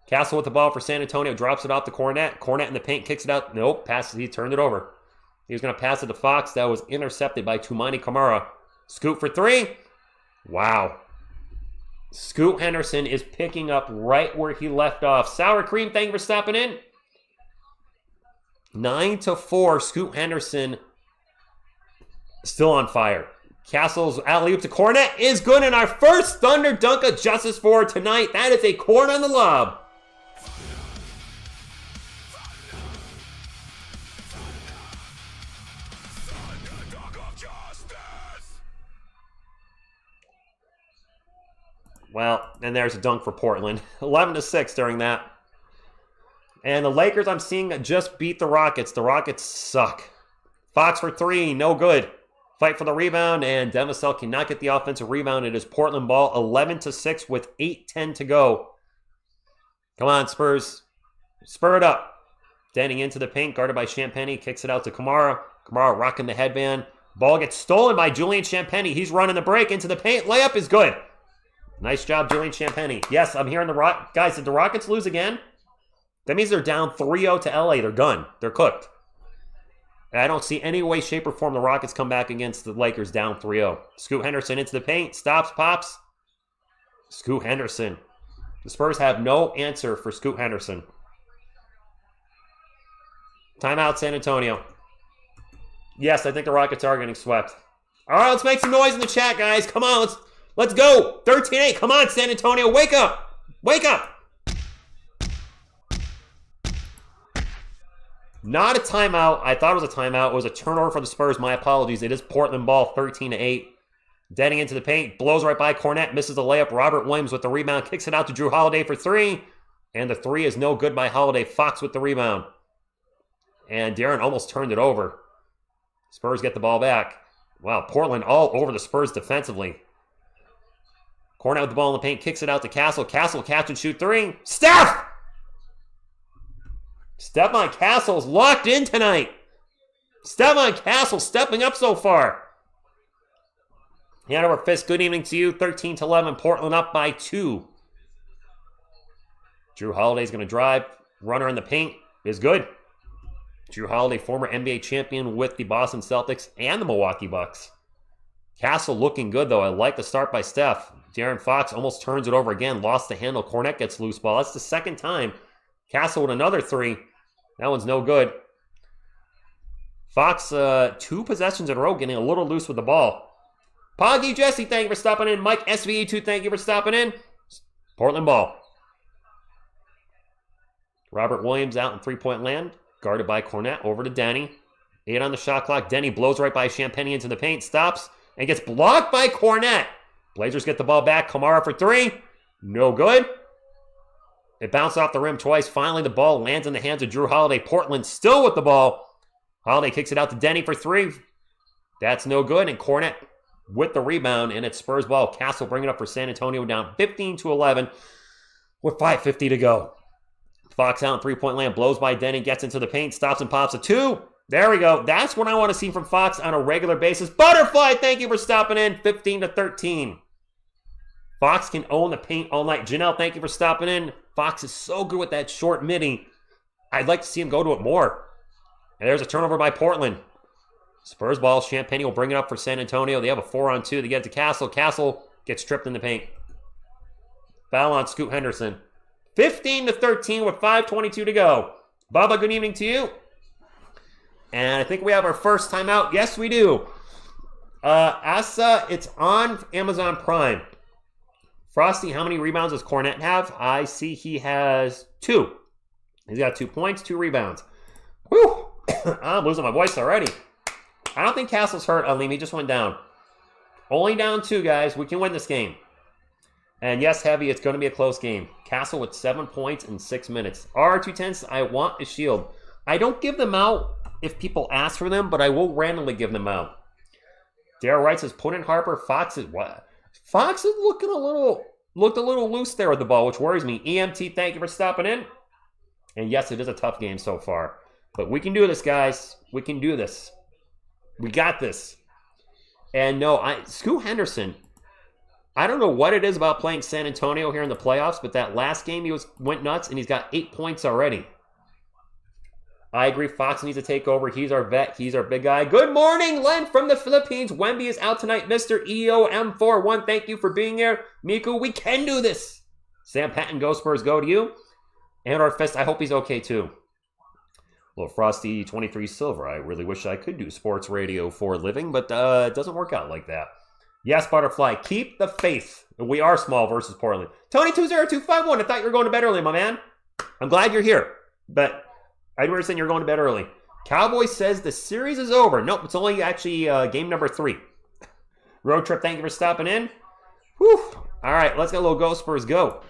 Castle with the ball for San Antonio, drops it off to Cornette. Cornette in the paint, kicks it out. Nope, passes, he turned it over. He was going to pass it to Fox. That was intercepted by Toumani Camara. Scoop for 3. Wow. Scoot Henderson is picking up right where he left off. Sour Cream, thank you for stopping in. 9-4, Scoot Henderson still on fire. Castle's alley-oop to Cornette is good, and our first Thunder Dunk of Justice for tonight. That is a corner on the lob. Well, and there's a dunk for Portland. 11-6 during that. And the Lakers, I'm seeing, just beat the Rockets. The Rockets suck. Fox for 3, no good. Fight for the rebound, and Devasel cannot get the offensive rebound. It is Portland ball, 11-6 with 8:10 to go. Come on, Spurs. Spur it up. Deni into the paint, guarded by Champagny. Kicks it out to Kamara. Kamara rocking the headband. Ball gets stolen by Julian Champagny. He's running the break into the paint. Layup is good. Nice job, Julian Champagny. Yes, I'm hearing guys, did the Rockets lose again? That means they're down 3-0 to LA. They're done. They're cooked. I don't see any way, shape, or form the Rockets come back against the Lakers down 3-0. Scoot Henderson into the paint. Stops, pops. Scoot Henderson. The Spurs have no answer for Scoot Henderson. Timeout, San Antonio. Yes, I think the Rockets are getting swept. All right, let's make some noise in the chat, guys. Come on, let's go. 13-8. Come on, San Antonio. Wake up. Wake up. Not a timeout. I thought it was a timeout. It was a turnover for the Spurs. My apologies. It is Portland ball, 13-8. Deni into the paint. Blows right by Cornette. Misses the layup. Robert Williams with the rebound. Kicks it out to Drew Holiday for three. And the three is no good by Holiday. Fox with the rebound. And Darren almost turned it over. Spurs get the ball back. Wow, Portland all over the Spurs defensively. Cornette with the ball in the paint. Kicks it out to Castle. Castle catch and shoot three. Steph! Stefon Castle's locked in tonight. Stefon Castle stepping up so far. Hand over fist. Good evening to you. 13-11. Portland up by 2. Drew Holiday's going to drive. Runner in the paint is good. Drew Holiday, former NBA champion with the Boston Celtics and the Milwaukee Bucks. Castle looking good, though. I like the start by Steph. De'Aaron Fox almost turns it over again. Lost the handle. Cornette gets loose ball. That's the second time. Castle with another three. That one's no good. Fox, 2 possessions in a row, getting a little loose with the ball. Poggy Jesse, thank you for stopping in. Mike SVE2, thank you for stopping in. Portland ball. Robert Williams out in three-point land. Guarded by Cornette. Over to Deni. 8 on the shot clock. Deni blows right by Champagny into the paint. Stops and gets blocked by Cornette. Blazers get the ball back. Kamara for 3. No good. It bounced off the rim twice. Finally, the ball lands in the hands of Drew Holiday. Portland still with the ball. Holiday kicks it out to Deni for 3. That's no good. And Cornette with the rebound. And it's Spurs ball. Castle bringing it up for San Antonio, down 15-11 with 5:50 to go. Fox out in three-point land. Blows by Deni. Gets into the paint. Stops and pops a 2. There we go. That's what I want to see from Fox on a regular basis. Butterfly, thank you for stopping in. 15-13. Fox can own the paint all night. Janelle, thank you for stopping in. Fox is so good with that short midi. I'd like to see him go to it more. And there's a turnover by Portland. Spurs ball. Champagny will bring it up for San Antonio. They have a 4-on-2. They get it to Castle. Castle gets tripped in the paint. Foul on Scoot Henderson. 15-13 with 5:22 to go. Bubba, good evening to you. And I think we have our first timeout. Yes, we do. Asa, it's on Amazon Prime. Frosty, how many rebounds does Cornette have? I see he has 2. He's got 2 points, 2 rebounds. Whew! I'm losing my voice already. I don't think Castle's hurt, Alim. He just went down. Only down 2, guys. We can win this game. And yes, Heavy, it's going to be a close game. Castle with 7 points in 6 minutes. R210s, I want a shield. I don't give them out if people ask for them, but I will randomly give them out. Daryl Wright says, put in Harper. Fox is what? Fox is looked a little loose there with the ball, which worries me. EMT, thank you for stopping in. And yes, it is a tough game so far. But we can do this, guys. We can do this. We got this. And no, Scoot Henderson, I don't know what it is about playing San Antonio here in the playoffs, but that last game he went nuts, and he's got 8 points already. I agree. Fox needs to take over. He's our vet. He's our big guy. Good morning, Len from the Philippines. Wemby is out tonight. Mr. EOM41, thank you for being here. Miku, we can do this. Sam Patton, go Spurs, go to you. And our Fist, I hope he's okay too. Well, Frosty 23 Silver, I really wish I could do sports radio for a living, but it doesn't work out like that. Yes, Butterfly, keep the faith. We are small versus Portland. Tony20251, I thought you were going to bed early, my man. I'm glad you're here, but I didn't understand you're going to bed early. Cowboy says the series is over. Nope, it's only actually game number 3. Road Trip, thank you for stopping in. Whew. All right, let's get a little Go Spurs go.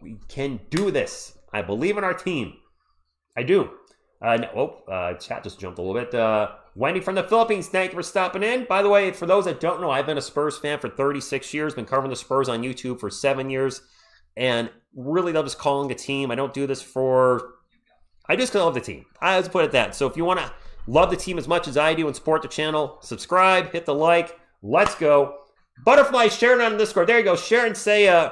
We can do this. I believe in our team. I do. Chat just jumped a little bit. Wendy from the Philippines, thank you for stopping in. By the way, for those that don't know, I've been a Spurs fan for 36 years, been covering the Spurs on YouTube for 7 years, and really love just calling the team. I don't do this I just love the team. I just put it that. So if you want to love the team as much as I do and support the channel, subscribe, hit the like. Let's go. Butterfly, Sharon on Discord. There you go. Sharon, say,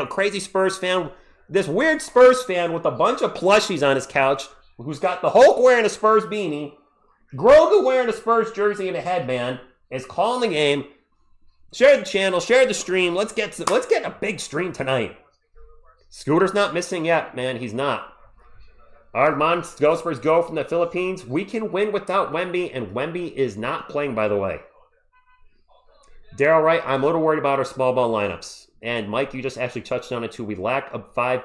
crazy Spurs fan. This weird Spurs fan with a bunch of plushies on his couch, who's got the Hulk wearing a Spurs beanie, Grogu wearing a Spurs jersey and a headband, is calling the game. Share the channel, share the stream. Let's get a big stream tonight. Scooter's not missing yet, man. He's not. Armand, go Spurs, go from the Philippines. We can win without Wemby, and Wemby is not playing, by the way. Daryl Wright, I'm a little worried about our small ball lineups. And Mike, you just actually touched on it too. We lack a 5.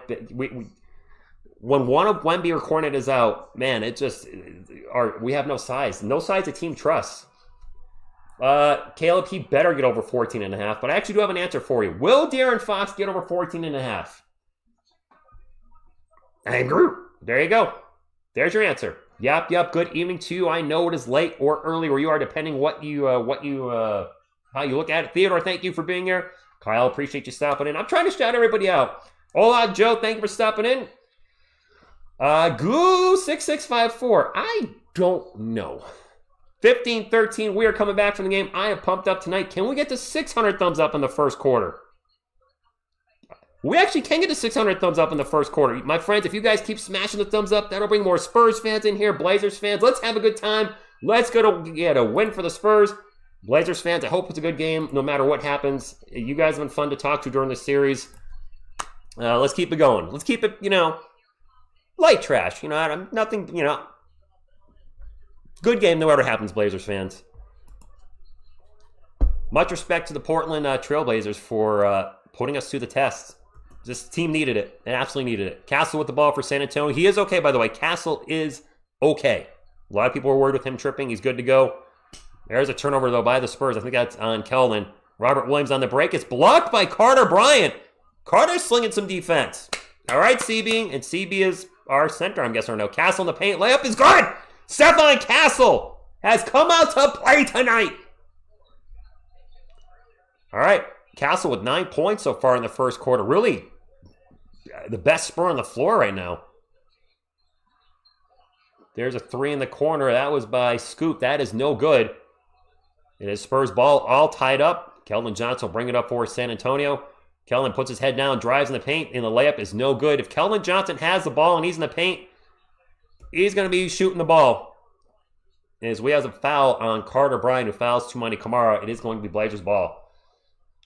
When one of Wemby or Cornet is out, man, we have no size. No size the team trusts. Caleb, he better get over 14.5. But I actually do have an answer for you. Will De'Aaron Fox get over 14.5? I agree. There you go. There's your answer. Yep. Good evening to you. I know it is late or early where you are, depending how you look at it. Theodore, thank you for being here. Kyle, appreciate you stopping in. I'm trying to shout everybody out. Hola, Joe, thank you for stopping in. Goo6654. I don't know. 15-13, we are coming back from the game. I am pumped up tonight. Can we get to 600 thumbs up in the first quarter? We actually can get to 600 thumbs up in the first quarter. My friends, if you guys keep smashing the thumbs up, that'll bring more Spurs fans in here, Blazers fans. Let's have a good time. Let's go to get a win for the Spurs. Blazers fans, I hope it's a good game no matter what happens. You guys have been fun to talk to during the series. Let's keep it going. Let's keep it, light trash. Nothing, good game no matter what happens, Blazers fans. Much respect to the Portland Trailblazers for putting us to the test. This team needed it. It absolutely needed it. Castle with the ball for San Antonio. He is okay, by the way. Castle is okay. A lot of people were worried with him tripping. He's good to go. There's a turnover, though, by the Spurs. I think that's on Keldon. Robert Williams on the break. It's blocked by Carter Bryant. Carter's slinging some defense. All right, CB. And CB is our center, I'm guessing, or no. Castle in the paint. Layup is good. Stefon Castle has come out to play tonight. All right. Castle with 9 points so far in the first quarter. Really the best Spur on the floor right now. There's a 3 in the corner. That was by Scoop. That is no good. It is Spurs ball all tied up. Keldon Johnson will bring it up for San Antonio. Keldon puts his head down, drives in the paint, and the layup is no good. If Keldon Johnson has the ball and he's in the paint, he's going to be shooting the ball. As we have a foul on Carter Bryant, who fouls Toumani Camara, it is going to be Blazers ball.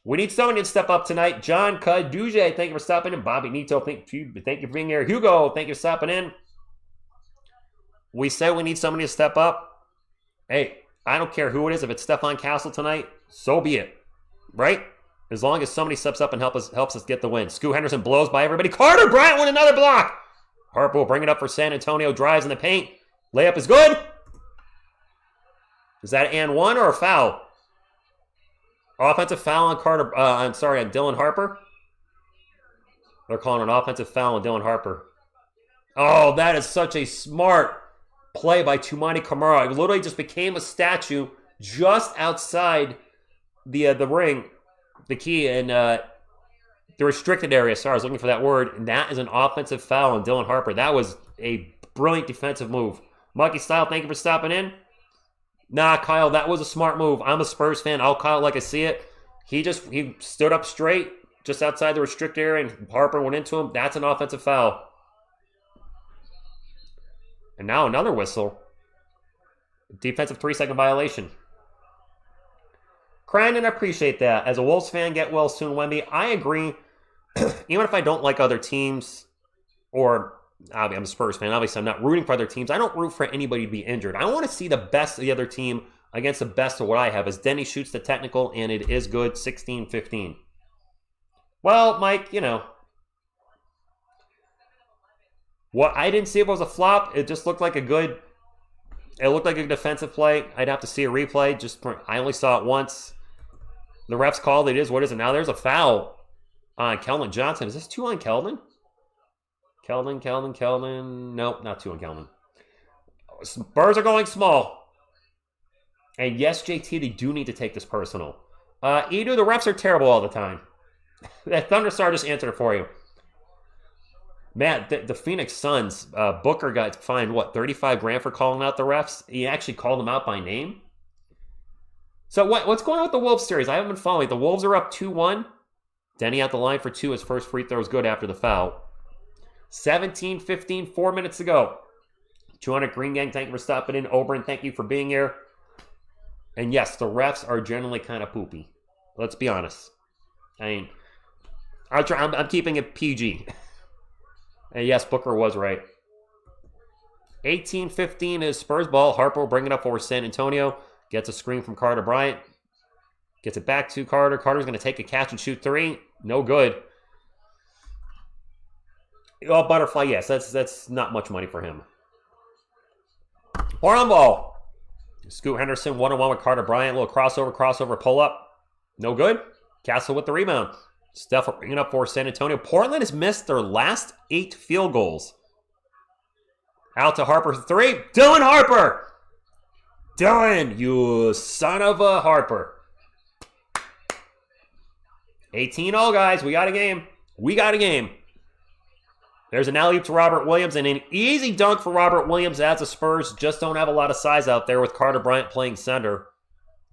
We need someone to step up tonight. John Kaduje, thank you for stopping in. Bobby Nito, thank you for being here. Hugo, thank you for stopping in. We said we need somebody to step up. Hey, I don't care who it is. If it's Stefon Castle tonight, so be it. Right? As long as somebody steps up and helps us get the win. Scoot Henderson blows by everybody. Carter Bryant with another block. Harper will bring it up for San Antonio. Drives in the paint. Layup is good. Is that an and one or a foul? Offensive foul on on Dylan Harper. They're calling an offensive foul on Dylan Harper. Oh, that is such a smart play by Toumani Camara. It literally just became a statue just outside the ring, the key, and the restricted area. Sorry, I was looking for that word. And that is an offensive foul on Dylan Harper. That was a brilliant defensive move. Monkey Style, thank you for stopping in. Nah, Kyle, that was a smart move. I'm a Spurs fan. I'll call it like I see it. He stood up straight just outside the restricted area, and Harper went into him. That's an offensive foul. And now another whistle. Defensive 3-second violation. Crandon, I appreciate that. As a Wolves fan, get well soon, Wemby. I agree. Even if I don't like other teams, or I'm a Spurs fan, obviously I'm not rooting for other teams. I don't root for anybody to be injured. I want to see the best of the other team against the best of what I have. As Deni shoots the technical, and it is good, 16-15. Well, Mike, what I didn't see if it was a flop. It just looked like a good defensive play. I'd have to see a replay. I only saw it once. The refs called it is what is it now. There's a foul on Keldon Johnson. Is this 2 on Keldon? Keldon. Nope, not 2 on Keldon. Spurs are going small. And yes, JT, they do need to take this personal. Edu, the refs are terrible all the time. That Thunderstar just answered it for you. Matt, the Phoenix Suns, Booker got fined, what, 35 grand for calling out the refs? He actually called them out by name? So what's going on with the Wolves series? I haven't been following. The Wolves are up 2-1. Deni at the line for 2. His first free throw is good after the foul. 17-15, 4 minutes to go. 200 Green Gang, thank you for stopping in. Oberon, thank you for being here. And yes, the refs are generally kind of poopy. Let's be honest. I mean, I'm keeping it PG. And yes, Booker was right. 18-15 is Spurs ball. Harper will bring it up over San Antonio. Gets a screen from Carter Bryant. Gets it back to Carter. Carter's going to take a catch and shoot 3. No good. Oh, Butterfly, yes. That's not much money for him. Portland ball. Scoot Henderson, one-on-one with Carter Bryant. Little crossover, pull-up. No good. Castle with the rebound. Steph bringing up for San Antonio. Portland has missed their last 8 field goals. Out to Harper for 3. Dylan Harper! Dylan, you son of a Harper. 18-0, guys. We got a game. There's an alley-oop to Robert Williams and an easy dunk for Robert Williams as the Spurs just don't have a lot of size out there with Carter Bryant playing center.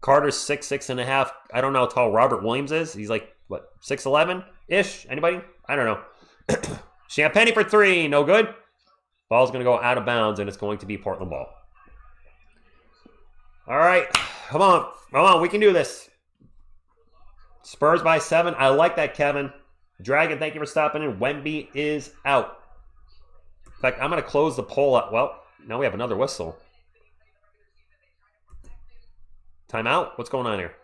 Carter's 6'6.5". I don't know how tall Robert Williams is. He's like, what, 6'11"-ish? Anybody? I don't know. Champagne for 3. No good. Ball's going to go out of bounds, and it's going to be Portland ball. All right. Come on. We can do this. Spurs by 7. I like that, Kevin. Dragon, thank you for stopping in. Wemby is out. In fact, I'm going to close the poll up. Well, now we have another whistle. Timeout? What's going on here?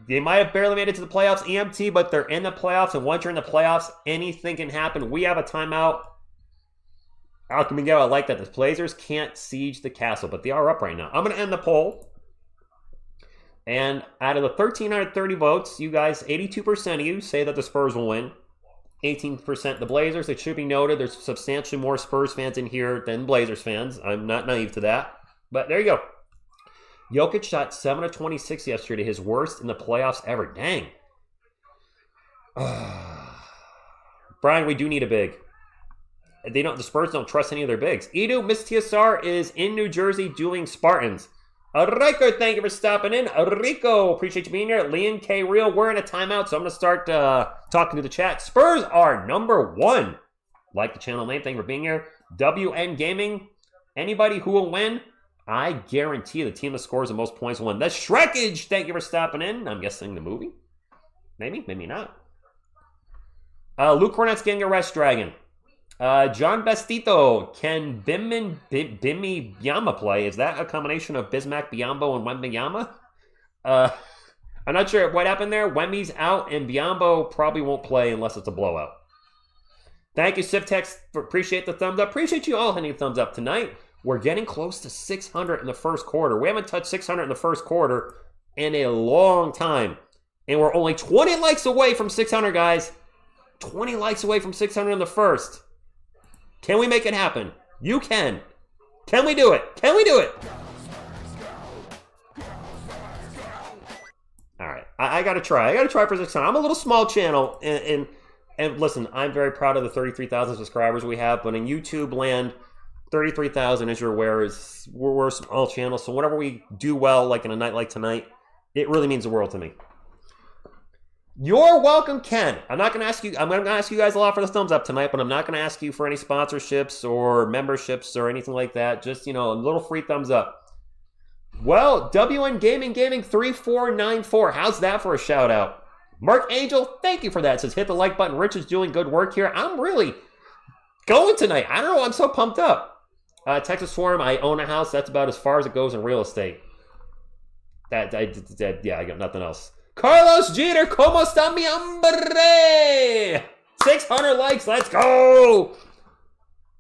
They might have barely made it to the playoffs, EMT, but they're in the playoffs, and once you're in the playoffs, anything can happen. We have a timeout. Alchemy Miguel, I like that. The Blazers can't siege the castle, but they are up right now. I'm going to end the poll. And out of the 1,330 votes, you guys, 82% of you say that the Spurs will win. 18% the Blazers. It should be noted there's substantially more Spurs fans in here than Blazers fans. I'm not naive to that. But there you go. Jokic shot 7 of 26 yesterday, his worst in the playoffs ever. Dang. Brian, we do need a big. The Spurs don't trust any of their bigs. Edu, Miss TSR is in New Jersey doing Spartans. Rico, thank you for stopping in. Rico, appreciate you being here. Leon K. Real, we're in a timeout, so I'm going to start talking to the chat. Spurs are number 1. Like the channel name, thank you for being here. WN Gaming, anybody who will win, I guarantee the team that scores the most points will win. The Shrekage, thank you for stopping in. I'm guessing the movie. Maybe not. Luke Cornett's getting a rest, Dragon. John Bestito, can Bimmy Biamba play? Is that a combination of Bismack Biombo and Wembanyama? I'm not sure what happened there. Wemby's out, and Biombo probably won't play unless it's a blowout. Thank you, Siftex. Appreciate the thumbs up. Appreciate you all hitting a thumbs up tonight. We're getting close to 600 in the first quarter. We haven't touched 600 in the first quarter in a long time. And we're only 20 likes away from 600, guys. 20 likes away from 600 in the first. Can we make it happen? You can. Can we do it? Can we do it? All right. I got to try. I got to try for 600. I'm a little small channel. And listen, I'm very proud of the 33,000 subscribers we have. But in YouTube land, 33,000, as you're aware, we're a small channel. So whenever we do well, like in a night like tonight, it really means the world to me. You're welcome, Ken. I'm going to ask you guys a lot for the thumbs up tonight, but I'm not going to ask you for any sponsorships or memberships or anything like that. Just, a little free thumbs up. Well, WN Gaming 3494. How's that for a shout out? Mark Angel, thank you for that. Says hit the like button. Rich is doing good work here. I'm really going tonight. I don't know. I'm so pumped up. Texas Forum, I own a house. That's about as far as it goes in real estate. I got nothing else. Carlos Jeter, ¿cómo está mi hombre? 600 likes, let's go!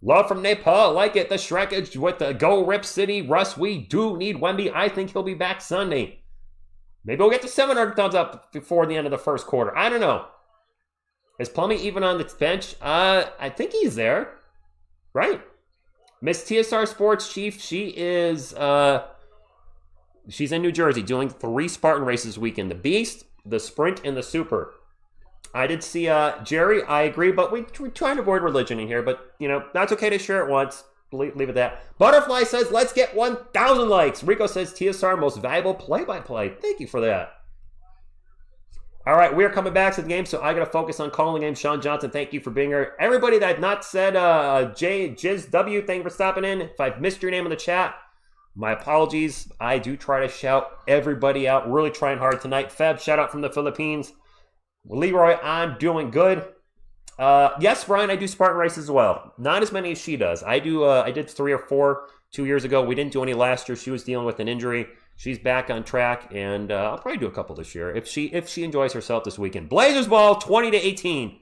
Love from Nepal, like it. The Shrekage with the Go Rip City. Russ, we do need Wemby. I think he'll be back Sunday. Maybe we'll get to 700 thumbs up before the end of the first quarter. I don't know. Is Plumlee even on the bench? I think he's there. Right? Miss TSR Sports Chief, she is she's in New Jersey doing 3 Spartan races this weekend. The Beast, the Sprint, and the Super. I did see Jerry, I agree, but we're trying to avoid religion in here, but that's okay to share it once. Leave it at that. Butterfly says, let's get 1,000 likes. Rico says, TSR most valuable play-by-play. Thank you for that. All right, we are coming back to the game, so I got to focus on calling the game. Sean Johnson, thank you for being here. Everybody that I've not said, Jiz W, thank you for stopping in. If I've missed your name in the chat, my apologies. I do try to shout everybody out. Really trying hard tonight. Feb, shout out from the Philippines. Leroy, I'm doing good. Yes, Brian, I do Spartan races as well. Not as many as she does. I do. I did 3 or 4 2 years ago. We didn't do any last year. She was dealing with an injury. She's back on track, and I'll probably do a couple this year if she enjoys herself this weekend. Blazers ball, 20-18.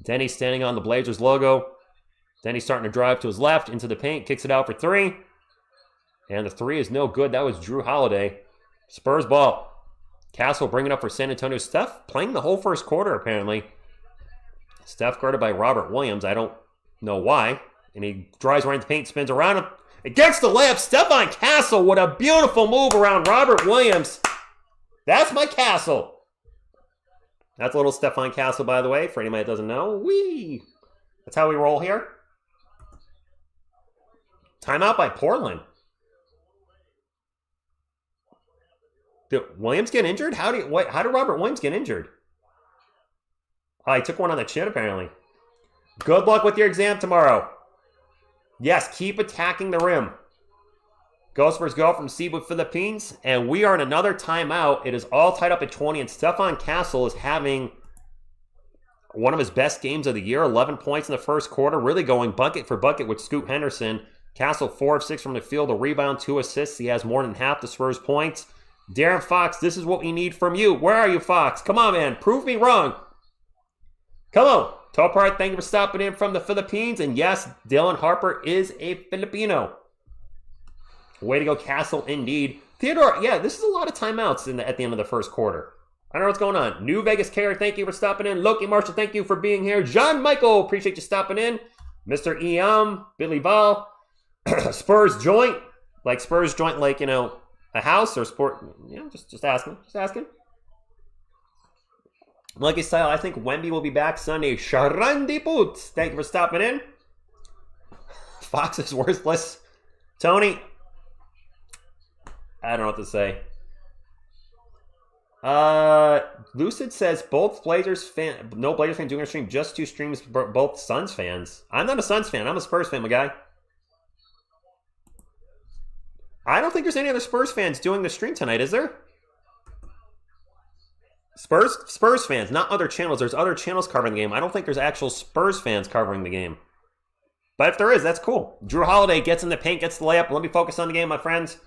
Deni standing on the Blazers logo. Deni starting to drive to his left into the paint, kicks it out for 3, and the 3 is no good. That was Drew Holiday. Spurs ball. Castle bringing up for San Antonio. Steph playing the whole first quarter apparently. Steph guarded by Robert Williams. I don't know why. And he drives right into the paint, spins around him. It gets the layup. Stefon Castle, what a beautiful move around Robert Williams. That's my Castle. That's a little Stefon Castle, by the way, for anybody that doesn't know. Whee! That's how we roll here. Timeout by Portland. Did Williams get injured? How did Robert Williams get injured? Oh, he took one on the chin, apparently. Good luck with your exam tomorrow. Yes, keep attacking the rim. Go Spurs go from Cebu, Philippines. And we are in another timeout. It is all tied up at 20. And Stefon Castle is having one of his best games of the year. 11 points in the first quarter. Really going bucket for bucket with Scoot Henderson. Castle 4 of 6 from the field. A rebound, 2 assists. He has more than half the Spurs points. Darren Fox, this is what we need from you. Where are you, Fox? Come on, man. Prove me wrong. Come on. Topart, thank you for stopping in from the Philippines. And yes, Dylan Harper is a Filipino. Way to go, Castle, indeed. Theodore, yeah, this is a lot of timeouts at the end of the first quarter. I don't know what's going on. New Vegas Carrier, thank you for stopping in. Loki Marshall, thank you for being here. John Michael, appreciate you stopping in. Mr. Iam, Billy Val. Spurs joint. Like Spurs joint, like, a house or sport. Just asking. Just asking. Lucky Style, I think Wemby will be back Sunday. Sharandi Poots, thank you for stopping in. Fox is worthless. Tony, I don't know what to say. Lucid says both Blazers fan, no Blazers fan doing a stream, just 2 streams, both Suns fans. I'm not a Suns fan. I'm a Spurs fan, my guy. I don't think there's any other Spurs fans doing the stream tonight, is there? Spurs fans, not other channels. There's other channels covering the game. I don't think there's actual Spurs fans covering the game. But if there is, that's cool. Drew Holiday gets in the paint, gets the layup. Let me focus on the game, my friends.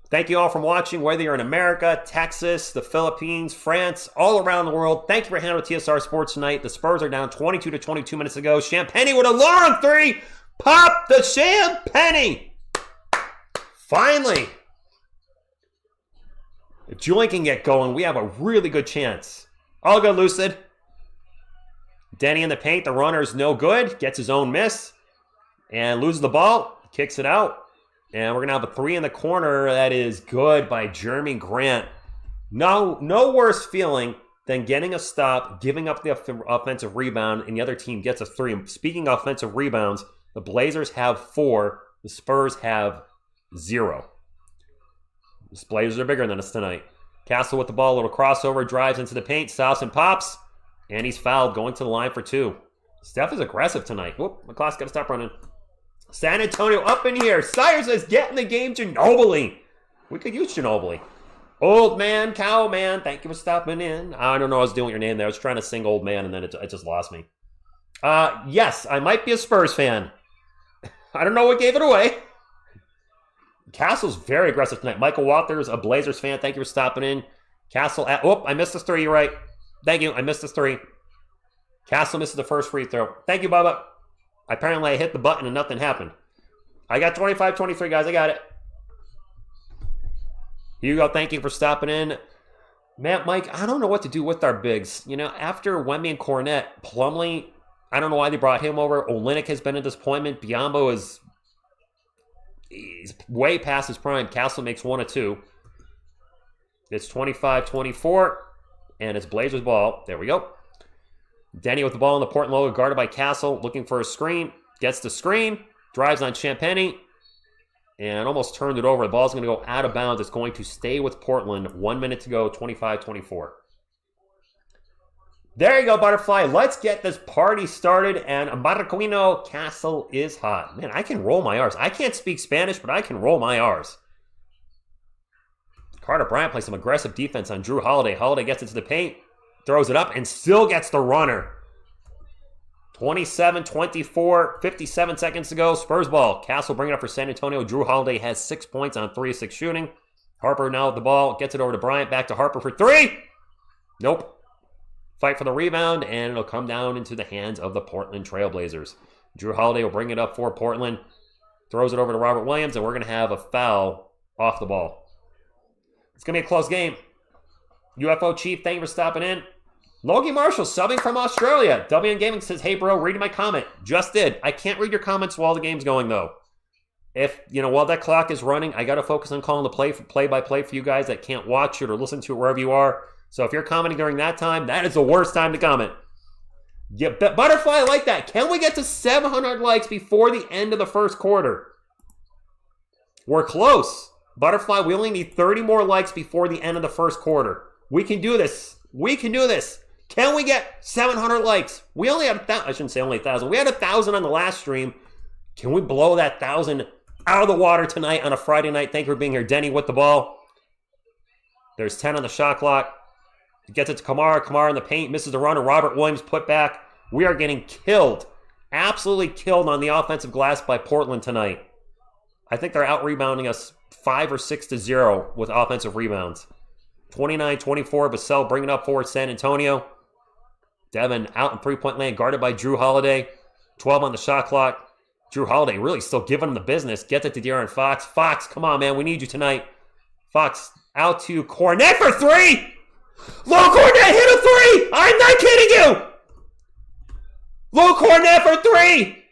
Thank you all for watching, whether you're in America, Texas, the Philippines, France, all around the world. Thank you for hanging out with TSR Sports tonight. The Spurs are down 22 minutes ago. Champagny with a long 3. Pop the Champagny. Finally. If Julian can get going, we have a really good chance. All good, Lucid. Deni in the paint. The runner is no good. Gets his own miss. And loses the ball. Kicks it out. And we're going to have a 3 in the corner. That is good by Jeremy Grant. No worse feeling than getting a stop, giving up the offensive rebound, and the other team gets a 3. Speaking of offensive rebounds, the Blazers have 4. The Spurs have 0. The Blazers are bigger than us tonight. Castle with the ball, a little crossover, drives into the paint, stops and pops, and he's fouled, going to the line for 2. Steph is aggressive tonight. Whoop, my clock's got to stop running. San Antonio up in here. Sire says, get in the game, Ginobili. We could use Ginobili. Old man, cow man, thank you for stopping in. I don't know what I was doing with your name there. I was trying to sing old man, and then it just lost me. Yes, I might be a Spurs fan. I don't know what gave it away. Castle's very aggressive tonight. Michael Walters, a Blazers fan. Thank you for stopping in. Castle I missed this 3. You're right. Thank you. I missed this 3. Castle misses the first free throw. Thank you, Bubba. Apparently, I hit the button and nothing happened. I got 25-23, guys. I got it. Hugo, thank you for stopping in. Matt, Mike, I don't know what to do with our bigs. After Wemby and Cornette, Plumlee I don't know why they brought him over. Olynyk has been a disappointment. Biyombo he's way past his prime. Castle makes 1 of 2. It's 25-24, and it's Blazers ball. There we go. Deni with the ball in the Portland logo, guarded by Castle, looking for a screen. Gets the screen, drives on Champagny, and almost turned it over. The ball's going to go out of bounds. It's going to stay with Portland. 1 minute to go, 25-24. There you go, Butterfly. Let's get this party started. And Marquino Castle is hot. Man, I can roll my R's. I can't speak Spanish, but I can roll my R's. Carter Bryant plays some aggressive defense on Drew Holiday. Holiday gets it to the paint, throws it up, and still gets the runner. 27-24, 57 seconds to go. Spurs ball. Castle bringing it up for San Antonio. Drew Holiday has 6 points on 3 of 6 shooting. Harper now with the ball. Gets it over to Bryant. Back to Harper for 3. Nope. Fight for the rebound, and it'll come down into the hands of the Portland Trailblazers. Drew Holiday will bring it up for Portland. Throws it over to Robert Williams, and we're going to have a foul off the ball. It's going to be a close game. UFO Chief, thank you for stopping in. Logie Marshall, subbing from Australia. WN Gaming says, hey, bro, reading my comment. Just did. I can't read your comments while the game's going, though. If, while that clock is running, I got to focus on calling the play-by-play for you guys that can't watch it or listen to it wherever you are. So if you're commenting during that time, that is the worst time to comment. Yeah, Butterfly, I like that. Can we get to 700 likes before the end of the first quarter? We're close. Butterfly, we only need 30 more likes before the end of the first quarter. We can do this. We can do this. Can we get 700 likes? We only had 1,000. I shouldn't say only 1,000. We had 1,000 on the last stream. Can we blow that 1,000 out of the water tonight on a Friday night? Thank you for being here. Deni with the ball. There's 10 on the shot clock. Gets it to Kamara. Kamara in the paint. Misses the runner. Robert Williams put back. We are getting killed. Absolutely killed on the offensive glass by Portland tonight. I think they're out-rebounding us 5 or 6 to 0 with offensive rebounds. 29-24. Vassell bringing up for San Antonio. Devin out in three-point land, guarded by Drew Holiday. 12 on the shot clock. Drew Holiday really still giving him the business. Gets it to De'Aaron Fox. Fox, come on, man. We need you tonight. Fox out to Cornette for 3. Lou Cornette hit a 3! I'm not kidding you! Lou Cornette for 3!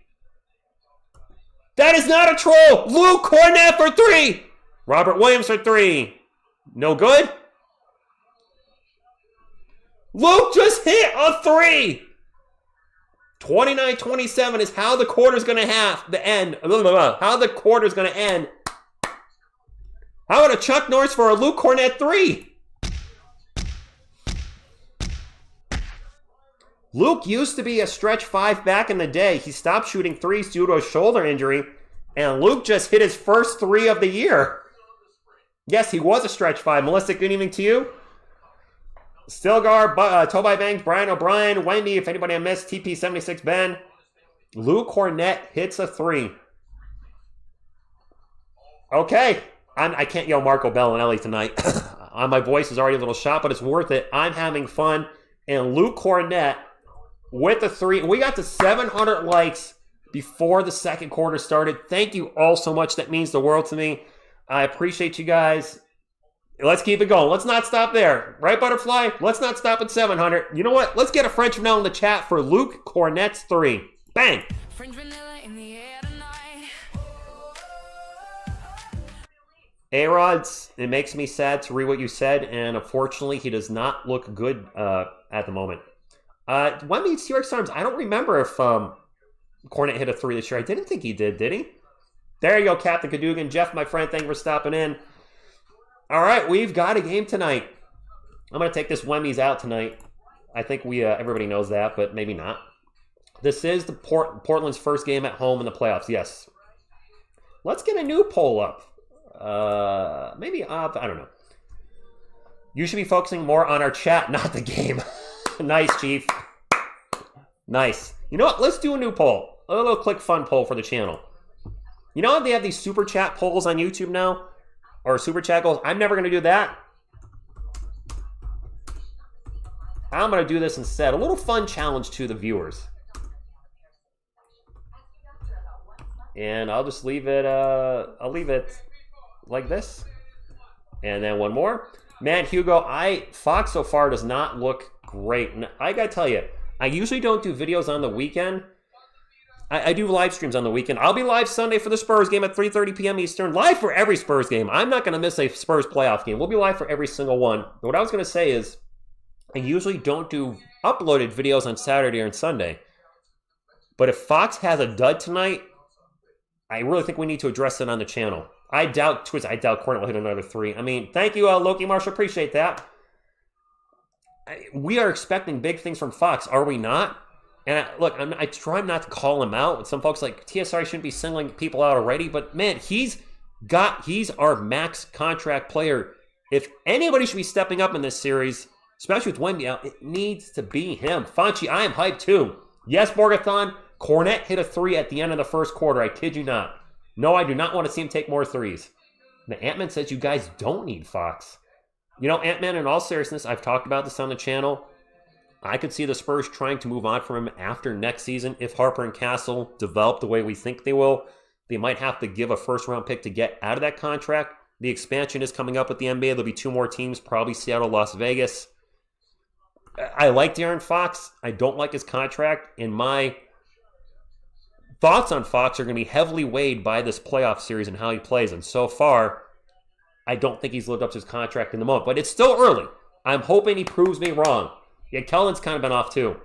That is not a troll! Lou Cornette for 3! Robert Williams for 3. No good? Luke just hit a 3! 29-27 is how the quarter's going to end. How the quarter's going to end. How about a Chuck Norris for a Luke Cornette 3? Luke used to be a stretch 5 back in the day. He stopped shooting threes due to a shoulder injury, and Luke just hit his first 3 of the year. Yes, he was a stretch 5. Melissa, good evening to you. Stilgar, Toby Banks, Brian O'Brien, Wendy, if anybody I missed, TP76 Ben. Luke Cornette hits a 3. Okay. I can't yell Marco Bellinelli tonight. My voice is already a little shot, but it's worth it. I'm having fun. And Luke Cornette with a 3. We got to 700 likes before the second quarter started. Thank you all so much. That means the world to me. I appreciate you guys. Let's keep it going. Let's not stop there. Right, Butterfly? Let's not stop at 700. You know what? Let's get a French vanilla in the chat for Luke Cornette's 3. Bang! French vanilla in the air tonight. A-Rods, it makes me sad to read what you said, and unfortunately, he does not look good at the moment. Wemby T-Rex Arms, I don't remember if Cornette hit a 3 this year. I didn't think he did he? There you go, Captain Cadogan. Jeff, my friend, thank you for stopping in. All right, we've got a game tonight. I'm going to take this Wemmy's out tonight. I think everybody knows that, but maybe not. This is the Portland's first game at home in the playoffs, yes. Let's get a new poll up. Maybe up, I don't know. You should be focusing more on our chat, not the game. Nice, Chief. Nice. You know what? Let's do a new poll. A little click fun poll for the channel. You know how they have these super chat polls on YouTube now? Or super chat goals? I'm never going to do that. I'm going to do this instead. A little fun challenge to the viewers. And I'll just leave it, I'll leave it like this. And then one more. Man, Hugo, Fox so far does not look great. And I got to tell you, I usually don't do videos on the weekend. I do live streams on the weekend. I'll be live Sunday for the Spurs game at 3:30 p.m. Eastern. Live for every Spurs game. I'm not going to miss a Spurs playoff game. We'll be live for every single one. But what I was going to say is I usually don't do uploaded videos on Saturday or on Sunday. But if Fox has a dud tonight, I really think we need to address it on the channel. I doubt Cornet will hit another 3. I mean, thank you, Loki Marshall. Appreciate that. We are expecting big things from Fox, are we not? And I try not to call him out. Some folks like TSR shouldn't be singling people out already, but man, he's our max contract player. If anybody should be stepping up in this series, especially with Wemby out, it needs to be him. Fonchi, I am hyped too. Yes, Borgathon, Cornet hit a 3 at the end of the first quarter. I kid you not. No, I do not want to see him take more threes. The Ant-Man says you guys don't need Fox. You know, Ant-Man, in all seriousness, I've talked about this on the channel. I could see the Spurs trying to move on from him after next season. If Harper and Castle develop the way we think they will, they might have to give a first-round pick to get out of that contract. The expansion is coming up with the NBA. There'll be 2 more teams, probably Seattle, Las Vegas. I like De'Aaron Fox. I don't like his contract. And my thoughts on Fox are going to be heavily weighed by this playoff series and how he plays. And so far, I don't think he's lived up to his contract in the moment. But it's still early. I'm hoping he proves me wrong. Yeah, Kellen's kind of been off too.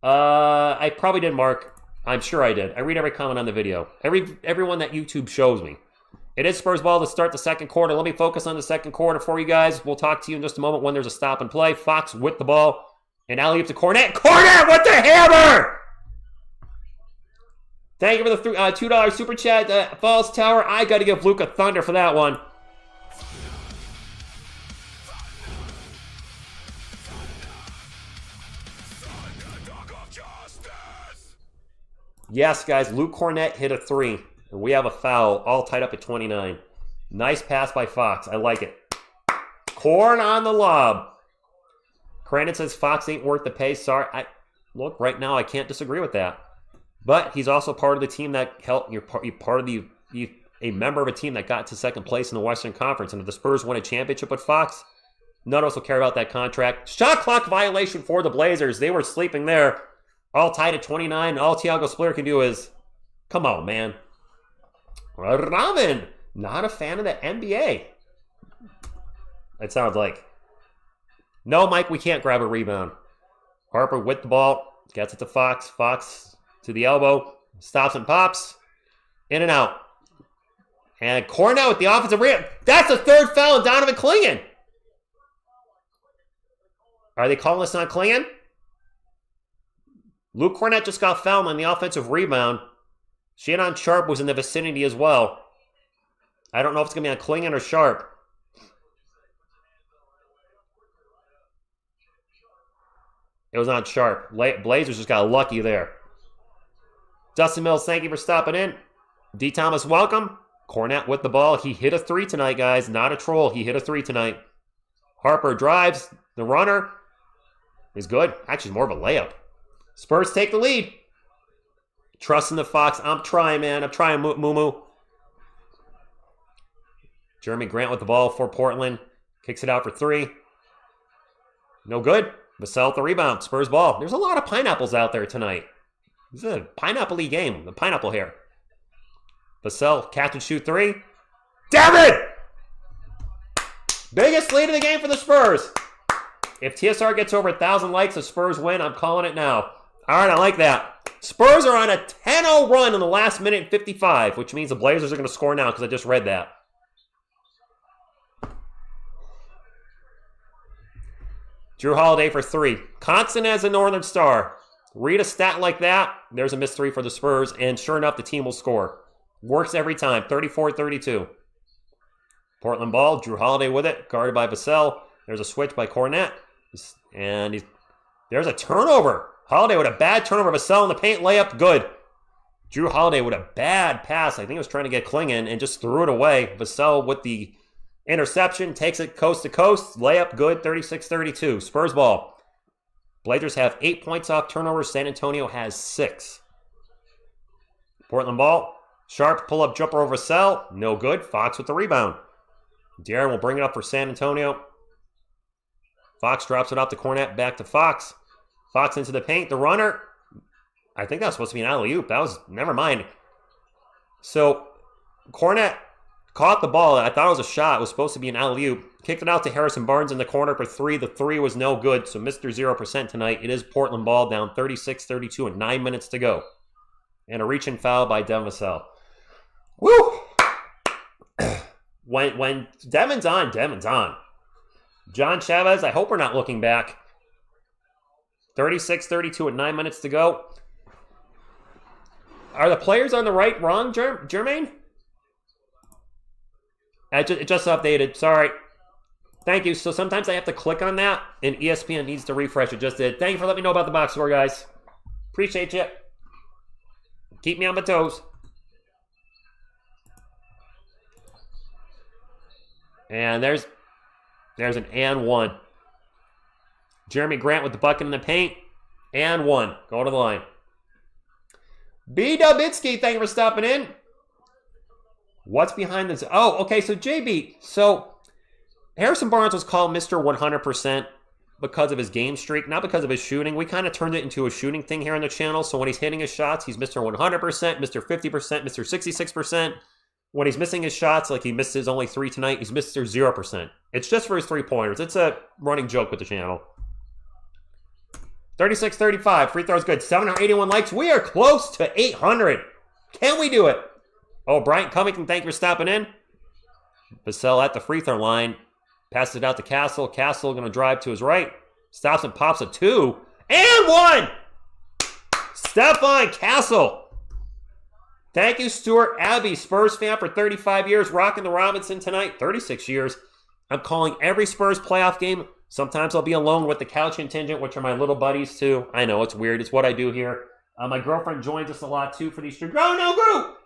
I probably did, Mark. I'm sure I did. I read every comment on the video. Everyone that YouTube shows me. It is Spurs ball to start the second quarter. Let me focus on the second quarter for you guys. We'll talk to you in just a moment when there's a stop and play. Fox with the ball. And alley-oop to Cornet. Cornet with the hammer! Thank you for the $2 super chat. Falls Tower. I got to give Luka thunder for that one. Yes, guys, Luke Cornet hit a 3. And we have a foul, all tied up at 29. Nice pass by Fox. I like it. Corn on the lob. Crandon says Fox ain't worth the pay. Sorry. Look, right now I can't disagree with that. But he's also part of the team that helped. You're part of a member of a team that got to second place in the Western Conference. And if the Spurs win a championship with Fox, none of us will care about that contract. Shot clock violation for the Blazers. They were sleeping there. All tied at 29. All Thiago Splitter can do is, come on, man. Ramen, not a fan of the NBA. It sounds like. No, Mike, we can't grab a rebound. Harper with the ball. Gets it to Fox. Fox to the elbow. Stops and pops. In and out. And Cornet with the offensive rebound. That's the third foul on Donovan Clingan. Are they calling this not Clingan? Luke Cornet just got fouled on the offensive rebound. Shannon Sharp was in the vicinity as well. I don't know if it's going to be on Clingan or Sharp. It was on Sharp. Blazers just got lucky there. Dustin Mills, thank you for stopping in. D. Thomas, welcome. Cornet with the ball. He hit a 3 tonight, guys. Not a troll. He hit a 3 tonight. Harper drives. The runner is good. Actually, more of a layup. Spurs take the lead. Trust in the Fox. I'm trying, man. I'm trying, Moo. Jeremy Grant with the ball for Portland. Kicks it out for 3. No good. Vassell at the rebound. Spurs ball. There's a lot of pineapples out there tonight. This is a pineapple-y game. The pineapple here. Vassell, catch and shoot 3. Damn it! Biggest lead of the game for the Spurs. If TSR gets over 1,000 likes, the Spurs win. I'm calling it now. All right, I like that. Spurs are on a 10-0 run in the last minute and 55, which means the Blazers are going to score now because I just read that. Drew Holiday for 3. Constant as a Northern Star. Read a stat like that, there's a missed 3 for the Spurs, and sure enough, the team will score. Works every time, 34-32. Portland ball, Drew Holiday with it, guarded by Vassell. There's a switch by Cornet, and there's a turnover. Holiday with a bad turnover. Vassell in the paint, layup, good. Drew Holiday with a bad pass. I think he was trying to get Clingan and just threw it away. Vassell with the interception, takes it coast to coast. Layup, good, 36-32. Spurs ball. Blazers have 8 points off turnovers. San Antonio has 6. Portland ball. Sharp pull-up jumper over Vassell. No good. Fox with the rebound. De'Aaron will bring it up for San Antonio. Fox drops it off to Cornet, back to Fox. Fox into the paint. The runner. I think that was supposed to be an alley-oop. That was, never mind. So, Cornette caught the ball. I thought it was a shot. It was supposed to be an alley-oop. Kicked it out to Harrison Barnes in the corner for 3. The 3 was no good, so Mr. 0% tonight. It is Portland ball down 36-32 and 9 minutes to go. And a reach-in foul by Devin Vassell. Woo! When Devin's on, Devin's on. John Chavez, I hope we're not looking back. 36-32 and 9 minutes to go. Are the players on the right wrong, Jermaine? It just updated. Sorry. Thank you. So sometimes I have to click on that, and ESPN needs to refresh. It just did. Thank you for letting me know about the box score, guys. Appreciate you. Keep me on my toes. And there's an and one. Jeremy Grant with the bucket in the paint. And one. Go to the line. B. Dubitsky, thank you for stopping in. What's behind this? Oh, okay, so JB. So Harrison Barnes was called Mr. 100% because of his game streak, not because of his shooting. We kind of turned it into a shooting thing here on the channel. So when he's hitting his shots, he's Mr. 100%, Mr. 50%, Mr. 66%. When he's missing his shots, like he missed his only 3 tonight, he's Mr. 0%. It's just for his 3-pointers. It's a running joke with the channel. 36-35. Free throw's good. 781 likes. We are close to 800. Can we do it? Oh, Bryant Covington, thank you for stopping in. Vassell at the free throw line. Passes it out to Castle. Castle going to drive to his right. Stops and pops a 2. And 1! Stefon Castle. Thank you, Stuart Abbey, Spurs fan for 35 years. Rocking the Robinson tonight. 36 years. I'm calling every Spurs playoff game. Sometimes I'll be alone with the couch contingent, which are my little buddies, too. I know, it's weird. It's what I do here. My girlfriend joins us a lot, too, for these streams. Oh, no, group!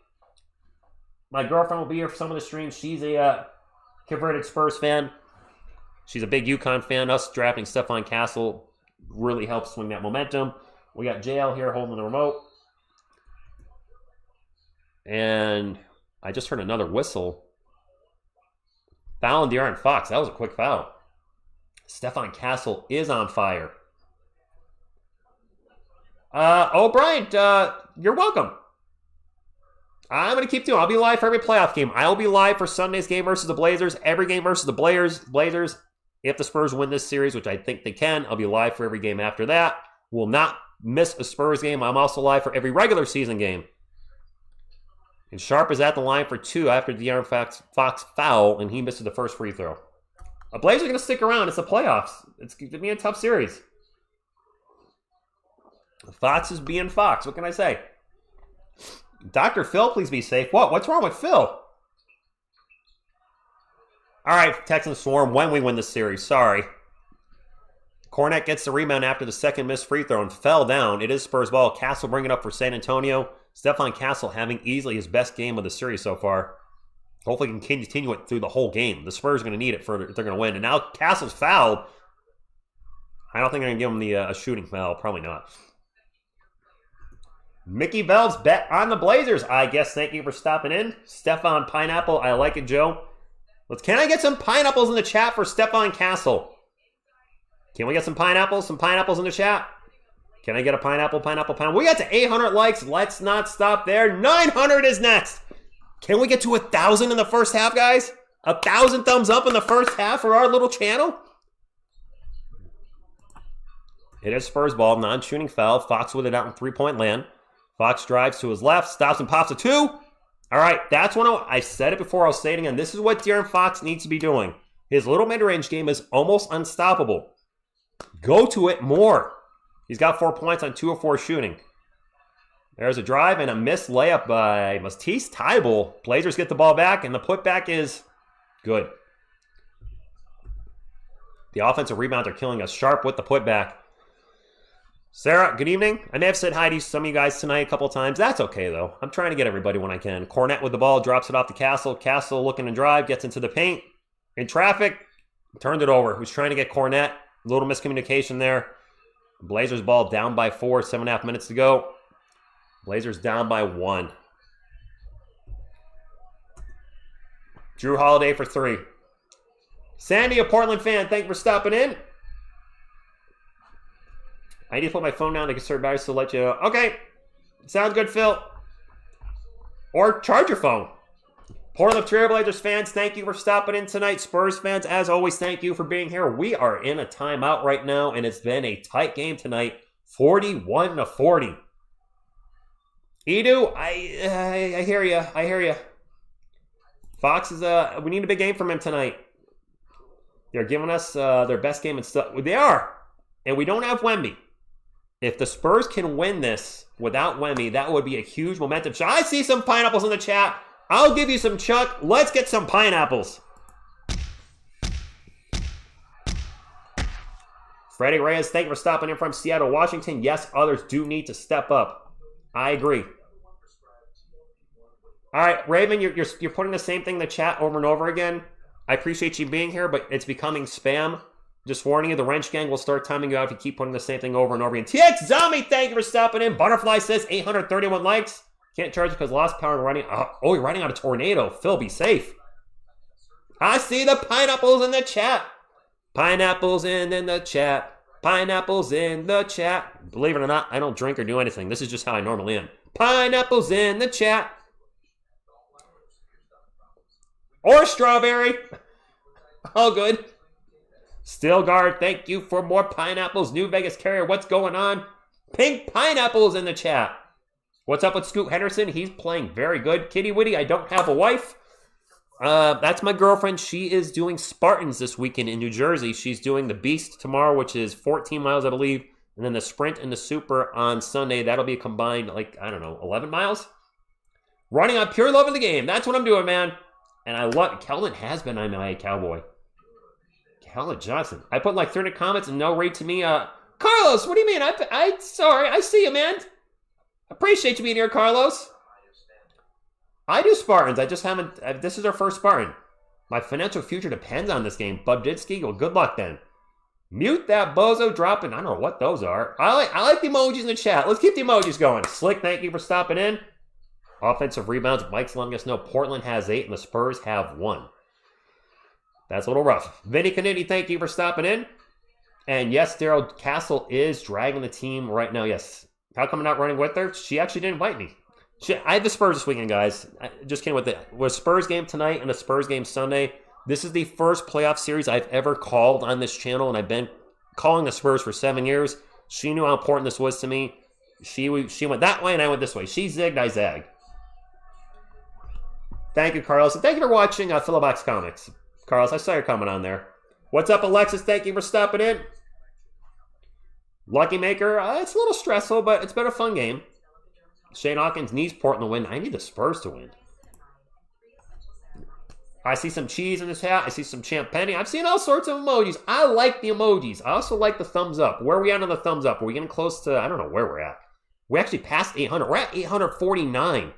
My girlfriend will be here for some of the streams. She's a converted Spurs fan. She's a big UConn fan. Us drafting Stefon Castle really helps swing that momentum. We got JL here holding the remote. And I just heard another whistle. Foul on De'Aaron Fox. That was a quick foul. Stefon Castle is on fire. Bryant, you're welcome. I'm going to keep doing it. I'll be live for every playoff game. I'll be live for Sunday's game versus the Blazers, every game versus the Blazers. If the Spurs win this series, which I think they can, I'll be live for every game after that. Will not miss a Spurs game. I'm also live for every regular season game. And Sharp is at the line for 2 after De'Aaron Fox foul, and he misses the first free throw. The Blazers are going to stick around. It's the playoffs. It's going to be a tough series. Fox is being Fox. What can I say? Dr. Phil, please be safe. What? What's wrong with Phil? All right, Texans Swarm, when we win this series. Sorry. Cornette gets the rebound after the second missed free throw and fell down. It is Spurs ball. Castle bringing it up for San Antonio. Stefon Castle having easily his best game of the series so far. Hopefully he can continue it through the whole game. The Spurs are going to need it if they're going to win. And now Castle's fouled. I don't think they're going to give him a shooting foul. Probably not. Mickey Velves bet on the Blazers. I guess thank you for stopping in. Stefon Pineapple, I like it, Joe. Can I get some pineapples in the chat for Stefon Castle? Can we get some pineapples? Some pineapples in the chat? Can I get a pineapple? We got to 800 likes. Let's not stop there. 900 is next. Can we get to 1,000 in the first half, guys? 1,000 thumbs up in the first half for our little channel? It is Spurs ball, non-shooting foul. Fox with it out in three-point land. Fox drives to his left, stops and pops a 2. All right, that's when I said it before. I'll say it again. This is what De'Aaron Fox needs to be doing. His little mid-range game is almost unstoppable. Go to it more. He's got 4 points on 2 of 4 shooting. There's a drive and a missed layup by Matisse Thybulle. Blazers get the ball back, and the putback is good. The offensive rebounds are killing us. Sharp with the putback. Sarah, good evening. I may have said hi to some of you guys tonight a couple times. That's okay, though. I'm trying to get everybody when I can. Cornette with the ball, drops it off to Castle. Castle looking to drive, gets into the paint. In traffic, turned it over. Who's trying to get Cornette. A little miscommunication there. Blazers ball down by 4, 7.5 minutes to go. Blazers down by 1. Drew Holiday for 3. Sandy, a Portland fan, thank you for stopping in. I need to put my phone down to conserve batteries to let you know. Okay. Sounds good, Phil. Or charge your phone. Portland Trail Blazers fans, thank you for stopping in tonight. Spurs fans, as always, thank you for being here. We are in a timeout right now, and it's been a tight game tonight. 41-40. Edu, I hear you. I hear you. Fox is we need a big game from him tonight. They're giving us their best game and stuff. They are, and we don't have Wemby. If the Spurs can win this without Wemby, that would be a huge momentum shot. I see some pineapples in the chat. I'll give you some, Chuck. Let's get some pineapples. Freddie Reyes, thank you for stopping in from Seattle, Washington. Yes, others do need to step up. I agree. All right, Raven, you're putting the same thing in the chat over and over again. I appreciate you being here, but it's becoming spam. Just warning you, the Wrench Gang will start timing you out if you keep putting the same thing over and over again. TX Zombie, thank you for stopping in. Butterfly says 831 likes. Can't charge because lost power and running. Oh, you're riding on a tornado. Phil, be safe. I see the pineapples in the chat. Pineapples in the chat. Pineapples in the chat. Believe it or not, I don't drink or do anything. This is just how I normally am. Pineapples in the chat. Or strawberry. All good. Stillguard, thank you for more pineapples. New Vegas Carrier, what's going on? Pink pineapples in the chat. What's up with Scoot Henderson? He's playing very good. Kitty Witty, I don't have a wife. That's my girlfriend. She is doing Spartans this weekend in New Jersey. She's doing the Beast tomorrow, which is 14 miles, I believe. And then the Sprint and the Super on Sunday. That'll be combined, 11 miles. Running on pure love of the game. That's what I'm doing, man. And I love Keldon has been my cowboy. Keldon Johnson. I put 300 comments and no rate to me. Carlos, what do you mean? Sorry, I see you, man. Appreciate you being here, Carlos. I do Spartans. I just haven't. This is our first Spartan. My financial future depends on this game. Bubditsky, well, good luck then. Mute that bozo dropping. I don't know what those are. I like the emojis in the chat. Let's keep the emojis going. Slick, thank you for stopping in. Offensive rebounds. Mike's letting us know Portland has 8 and the Spurs have 1. That's a little rough. Vinny Canetti, thank you for stopping in. And yes, Daryl Castle is dragging the team right now. Yes. How come I'm not running with her? She actually didn't invite me. I have the Spurs this weekend, guys. I just came with it. With a Spurs game tonight and a Spurs game Sunday. This is the first playoff series I've ever called on this channel, and I've been calling the Spurs for 7 years. She knew how important this was to me. She went that way, and I went this way. She zigged, I zagged. Thank you, Carlos. And thank you for watching Philobox Comics. Carlos, I saw your comment on there. What's up, Alexis? Thank you for stopping in. Lucky Maker, it's a little stressful, but it's been a fun game. Shane Hawkins needs Portland to win. I need the Spurs to win. I see some cheese in this hat. I see some Champ Penny. I've seen all sorts of emojis. I like the emojis. I also like the thumbs up. Where are we at on the thumbs up? Are we getting close to, I don't know where we're at. We actually passed 800. We're at 849.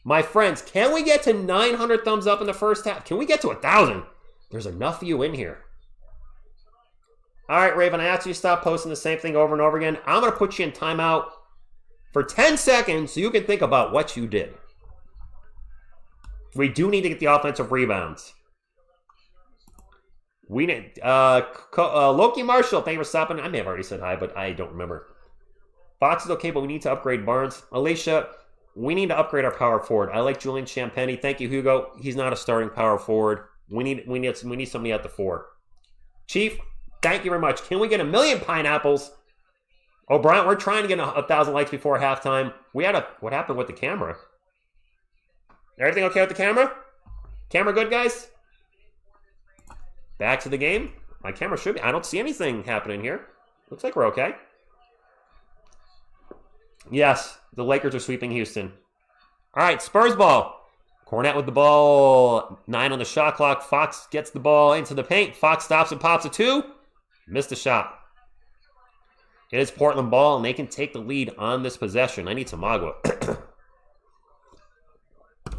My friends, can we get to 900 thumbs up in the first half? Can we get to 1,000? There's enough of you in here. All right, Raven, I asked you to stop posting the same thing over and over again. I'm going to put you in timeout for 10 seconds so you can think about what you did. We do need to get the offensive rebounds. We need Loki Marshall, thank you for stopping. I may have already said hi, but I don't remember. Fox is okay, but we need to upgrade Barnes. Alicia, we need to upgrade our power forward. I like Julian Champagny. Thank you, Hugo. He's not a starting power forward. We need somebody at the 4. Chief, thank you very much. Can we get 1 million pineapples? Oh, Brian, we're trying to get 1,000 likes before halftime. What happened with the camera? Everything okay with the camera? Camera good, guys? Back to the game. My camera should be. I don't see anything happening here. Looks like we're okay. Yes, the Lakers are sweeping Houston. All right, Spurs ball. Cornette with the ball. 9 on the shot clock. Fox gets the ball into the paint. Fox stops and pops a 2. Missed a shot. It is Portland ball, and they can take the lead on this possession. I need some agua.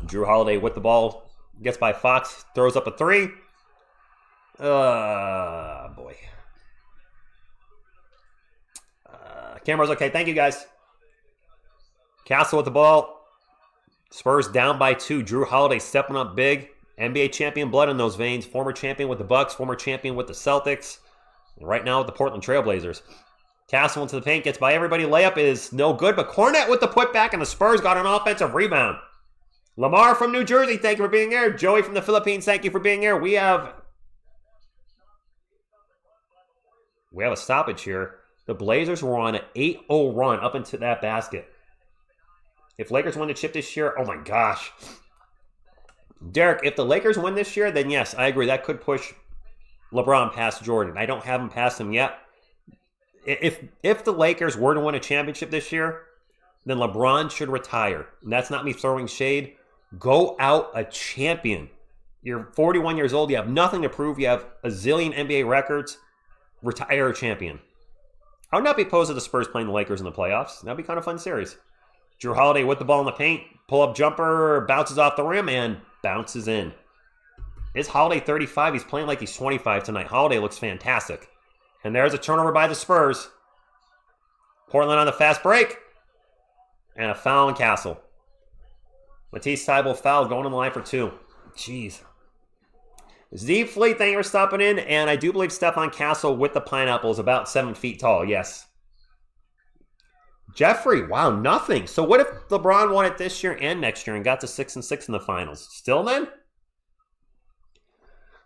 Drew Holiday with the ball. Gets by Fox. Throws up a 3. Boy. Camera's okay. Thank you, guys. Castle with the ball. Spurs down by 2. Drew Holiday stepping up big. NBA champion blood in those veins. Former champion with the Bucks. Former champion with the Celtics. And right now with the Portland Trailblazers. Castle into the paint, gets by everybody. Layup is no good, but Cornette with the putback, and the Spurs got an offensive rebound. Lamar from New Jersey, thank you for being here. Joey from the Philippines, thank you for being here. We have a stoppage here. The Blazers were on an 8-0 run up into that basket. If Lakers win the chip this year, oh my gosh. Derek, if the Lakers win this year, then yes, I agree. That could push LeBron past Jordan. I don't have him past him yet. If the Lakers were to win a championship this year, then LeBron should retire. And that's not me throwing shade. Go out a champion. You're 41 years old. You have nothing to prove. You have a zillion NBA records. Retire a champion. I would not be opposed to the Spurs playing the Lakers in the playoffs. That'd be kind of a fun series. Drew Holiday with the ball in the paint. Pull-up jumper. Bounces off the rim and bounces in. Is Holiday 35? He's playing like he's 25 tonight. Holiday looks fantastic. And there's a turnover by the Spurs. Portland on the fast break. And a foul on Castle. Matisse Thybulle fouled, going on the line for 2. Jeez. Z Fleet, thank you for stopping in. And I do believe Stefon Castle with the pineapple is about 7 feet tall. Yes. Jeffrey, wow, nothing. So what if LeBron won it this year and next year and got to 6-6 in the finals? Still then?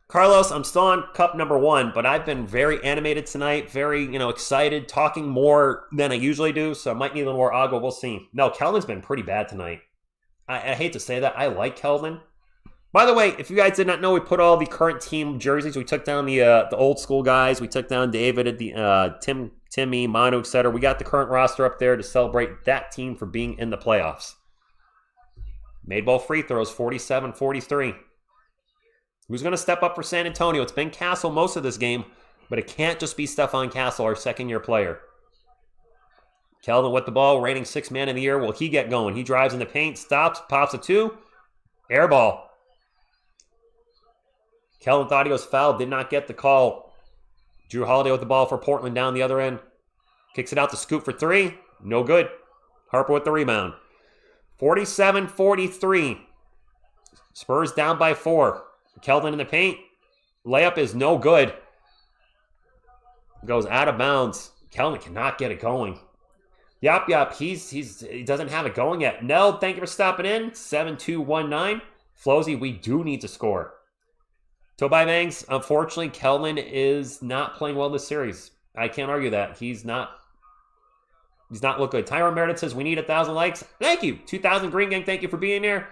Carlos, I'm still on cup number 1, but I've been very animated tonight, very, excited, talking more than I usually do, so I might need a little more agua. We'll see. No, Kelvin's been pretty bad tonight. I hate to say that. I like Kelvin. By the way, if you guys did not know, we put all the current team jerseys. We took down the old school guys. We took down David, Timmy, Manu, etc. We got the current roster up there to celebrate that team for being in the playoffs. Made ball free throws, 47-43. Who's going to step up for San Antonio? It's been Castle most of this game, but it can't just be Stefon Castle, our second-year player. Kelvin with the ball, reigning 6th man in the year. Will he get going? He drives in the paint, stops, pops a 2. Air ball. Kelvin thought he was fouled, did not get the call. Drew Holiday with the ball for Portland down the other end. Kicks it out to Scoop for 3. No good. Harper with the rebound. 47-43. Spurs down by 4. Kelvin in the paint. Layup is no good. Goes out of bounds. Kelvin cannot get it going. Yup. He doesn't have it going yet. Nell, thank you for stopping in. 7-2-1-9. Flowsy, we do need to score. Tobai Bangs, unfortunately, Kelvin is not playing well this series. I can't argue that. He's not look good. Tyron Meredith says we need 1,000 likes. Thank you. 2,000 Green Gang, thank you for being here.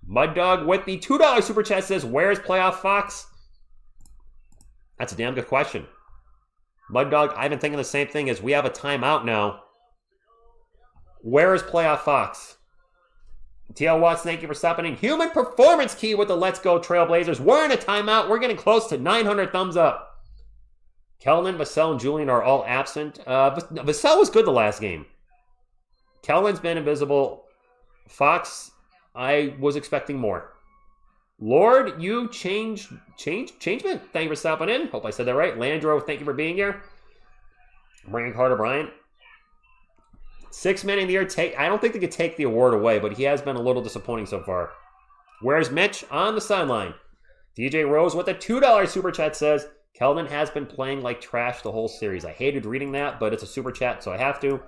Mud Dog with the $2 super chat says, where's Playoff Fox? That's a damn good question. Mud Dog, I've been thinking the same thing as we have a timeout now. Where is Playoff Fox? TL Watts, thank you for stopping in. Human Performance Key with the Let's Go Trailblazers. We're in a timeout. We're getting close to 900 thumbs up. Kelvin, Vassell, and Julian are all absent. Vassell was good the last game. Kelvin's been invisible. Fox, I was expecting more. Lord, you changement. Thank you for stopping in. Hope I said that right. Landro, thank you for being here. Bringing Carter Bryant. 6 men in the year. I don't think they could take the award away, but he has been a little disappointing so far. Where's Mitch? On the sideline. DJ Rose with a $2 super chat says, Kelvin has been playing like trash the whole series. I hated reading that, but it's a super chat, so I have to.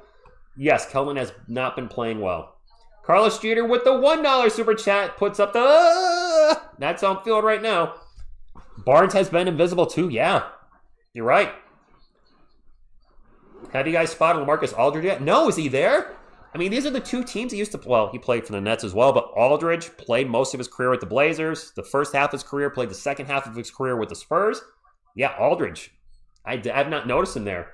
Yes, Kelvin has not been playing well. Carlos Jeter with the $1 super chat puts up the... That's on field right now. Barnes has been invisible too. Yeah, you're right. Have you guys spotted LaMarcus Aldridge yet? No, is he there? I mean, these are the two teams he used to... Well, he played for the Nets as well, but Aldridge played most of his career with the Blazers. The first half of his career, played the second half of his career with the Spurs. Yeah, Aldridge. I've not noticed him there.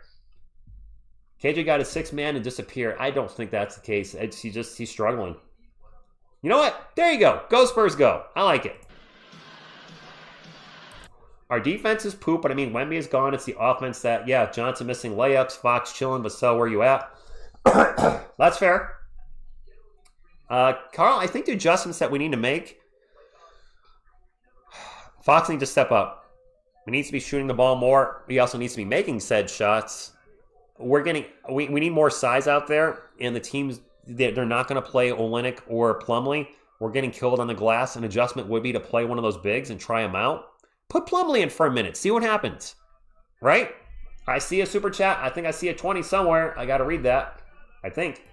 KJ got a 6-man and disappeared. I don't think that's the case. He's struggling. You know what? There you go. Go Spurs, go. I like it. Our defense is poop, but I mean, Wemby is gone. It's the offense that, yeah, Johnson missing layups, Fox chilling, Vassell, where you at? That's fair. Carl, I think the adjustments that we need to make, Fox needs to step up. We need to be shooting the ball more. He also needs to be making said shots. We need more size out there, and the teams, they're not going to play Olynyk or Plumlee. We're getting killed on the glass. An adjustment would be to play one of those bigs and try them out. Put Plumlee in for a minute. See what happens. Right? I see a super chat. I think I see a 20 somewhere. I got to read that. I think.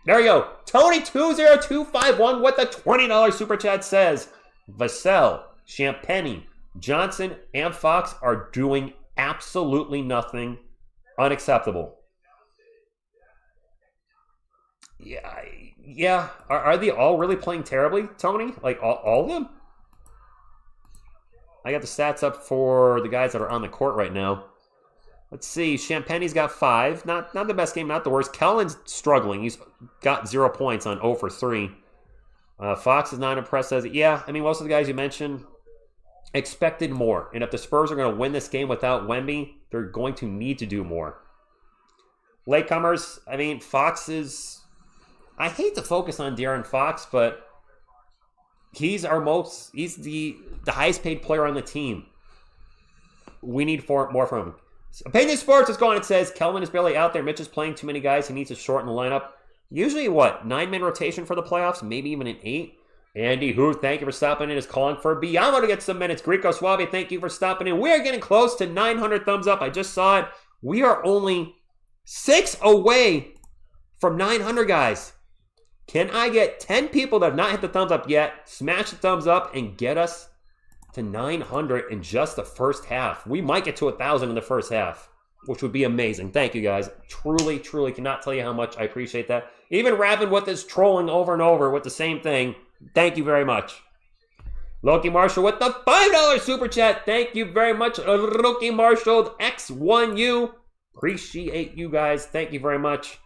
There we go. Tony20251 with the $20 super chat says, Vassell, Champagny, Johnson, and Fox are doing absolutely nothing. Unacceptable. Yeah. Are they all really playing terribly, Tony? Like all of them? I got the stats up for the guys that are on the court right now. Let's see. Champagny's got 5. Not the best game, not the worst. Kellen's struggling. He's got 0 points on 0 for 3. Fox is not impressed. Yeah, I mean, most of the guys you mentioned expected more. And if the Spurs are going to win this game without Wemby, they're going to need to do more. Latecomers, I mean, Fox is... I hate to focus on De'Aaron Fox, but he's the highest paid player on the team. We need more from him. Opinion Sports is going and says, Kelvin is barely out there. Mitch is playing too many guys. He needs to shorten the lineup. Usually, 9-man rotation for the playoffs? Maybe even an 8. Andy Hu, thank you for stopping in, is calling for Biamo to get some minutes. Greco Suave, thank you for stopping in. We are getting close to 900 thumbs up. I just saw it. We are only 6 away from 900, guys. Can I get 10 people that have not hit the thumbs up yet? Smash the thumbs up and get us to 900 in just the first half. We might get to 1,000 in the first half, which would be amazing. Thank you, guys. Truly, truly cannot tell you how much I appreciate that. Even Ravin with his trolling over and over with the same thing. Thank you very much. Loki Marshall with the $5 super chat. Thank you very much, Loki Marshall X1U. Appreciate you guys. Thank you very much.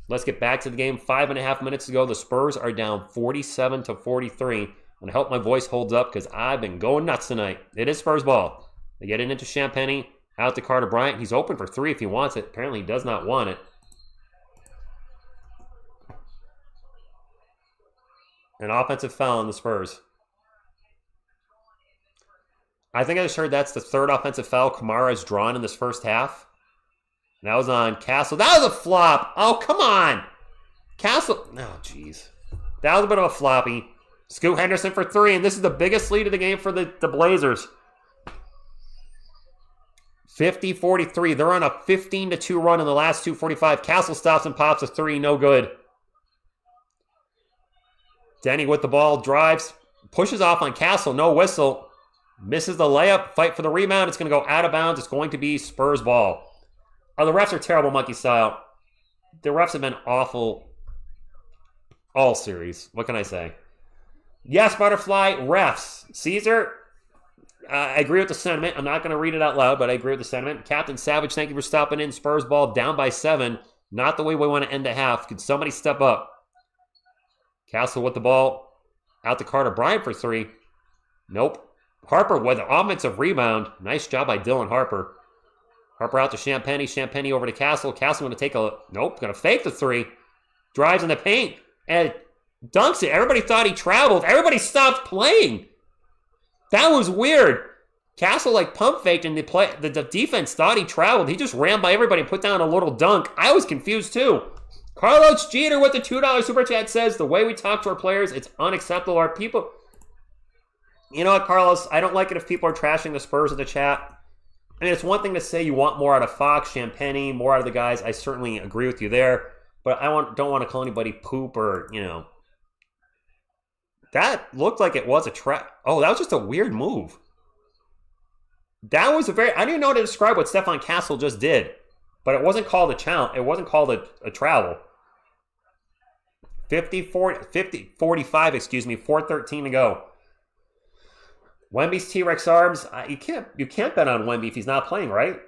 Let's get back to the game. 5.5 minutes ago, the Spurs are down 47-43. And I hope my voice holds up because I've been going nuts tonight. It is Spurs ball. They get it into Champagny. Out to Carter Bryant. He's open for 3 if he wants it. Apparently he does not want it. An offensive foul on the Spurs. I think I just heard that's the 3rd offensive foul Kamara has drawn in this first half. And that was on Castle. That was a flop. Oh, come on. Castle. Oh, jeez. That was a bit of a floppy. Scoot Henderson for 3, and this is the biggest lead of the game for the Blazers. 50-43. They're on a 15-2 run in the last 2:45. Castle stops and pops a 3. No good. Deni with the ball. Drives. Pushes off on Castle. No whistle. Misses the layup. Fight for the rebound. It's going to go out of bounds. It's going to be Spurs ball. Oh, the refs are terrible, monkey style. The refs have been awful all series. What can I say? Yes, Butterfly, refs. Caesar, I agree with the sentiment. I'm not going to read it out loud, but I agree with the sentiment. Captain Savage, thank you for stopping in. Spurs ball down by 7. Not the way we want to end the half. Could somebody step up? Castle with the ball. Out to Carter Bryant for 3. Nope. Harper with an offensive rebound. Nice job by Dylan Harper. Harper out to Champagny. Champagny over to Castle. Castle going to take a... Nope. Going to fake the 3. Drives in the paint. And dunks it. Everybody thought he traveled. Everybody stopped playing. That was weird. Castle pump faked and the defense thought he traveled. He just ran by everybody and put down a little dunk. I was confused too. Carlos Jeter with the $2 super chat says, the way we talk to our players, it's unacceptable. Our people... You know what, Carlos? I don't like it if people are trashing the Spurs in the chat. I mean, it's one thing to say you want more out of Fox, Champagny, more out of the guys. I certainly agree with you there. But I don't want to call anybody poop or, That looked like it was a trap. Oh, that was just a weird move. That was I didn't even know how to describe what Stefon Castle just did. But it wasn't called a challenge. It wasn't called a travel. 45, 4:13 to go. Wemby's T-Rex arms. You can't bet on Wemby if he's not playing, right?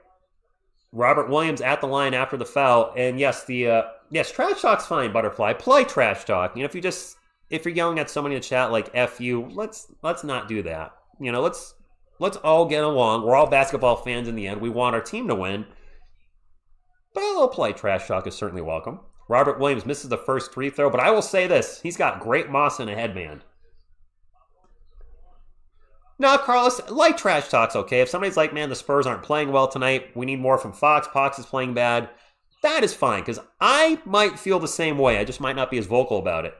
Robert Williams at the line after the foul. And yes, trash talk's fine, Butterfly. Play trash talk. If you're yelling at somebody in the chat like F you, let's not do that. Let's all get along. We're all basketball fans in the end. We want our team to win. But a little play trash talk is certainly welcome. Robert Williams misses the first free throw, but I will say this. He's got great moss and a headband. No, Carlos, light trash talk's okay. If somebody's like, man, the Spurs aren't playing well tonight, we need more from Fox, Fox is playing bad, that is fine, because I might feel the same way. I just might not be as vocal about it.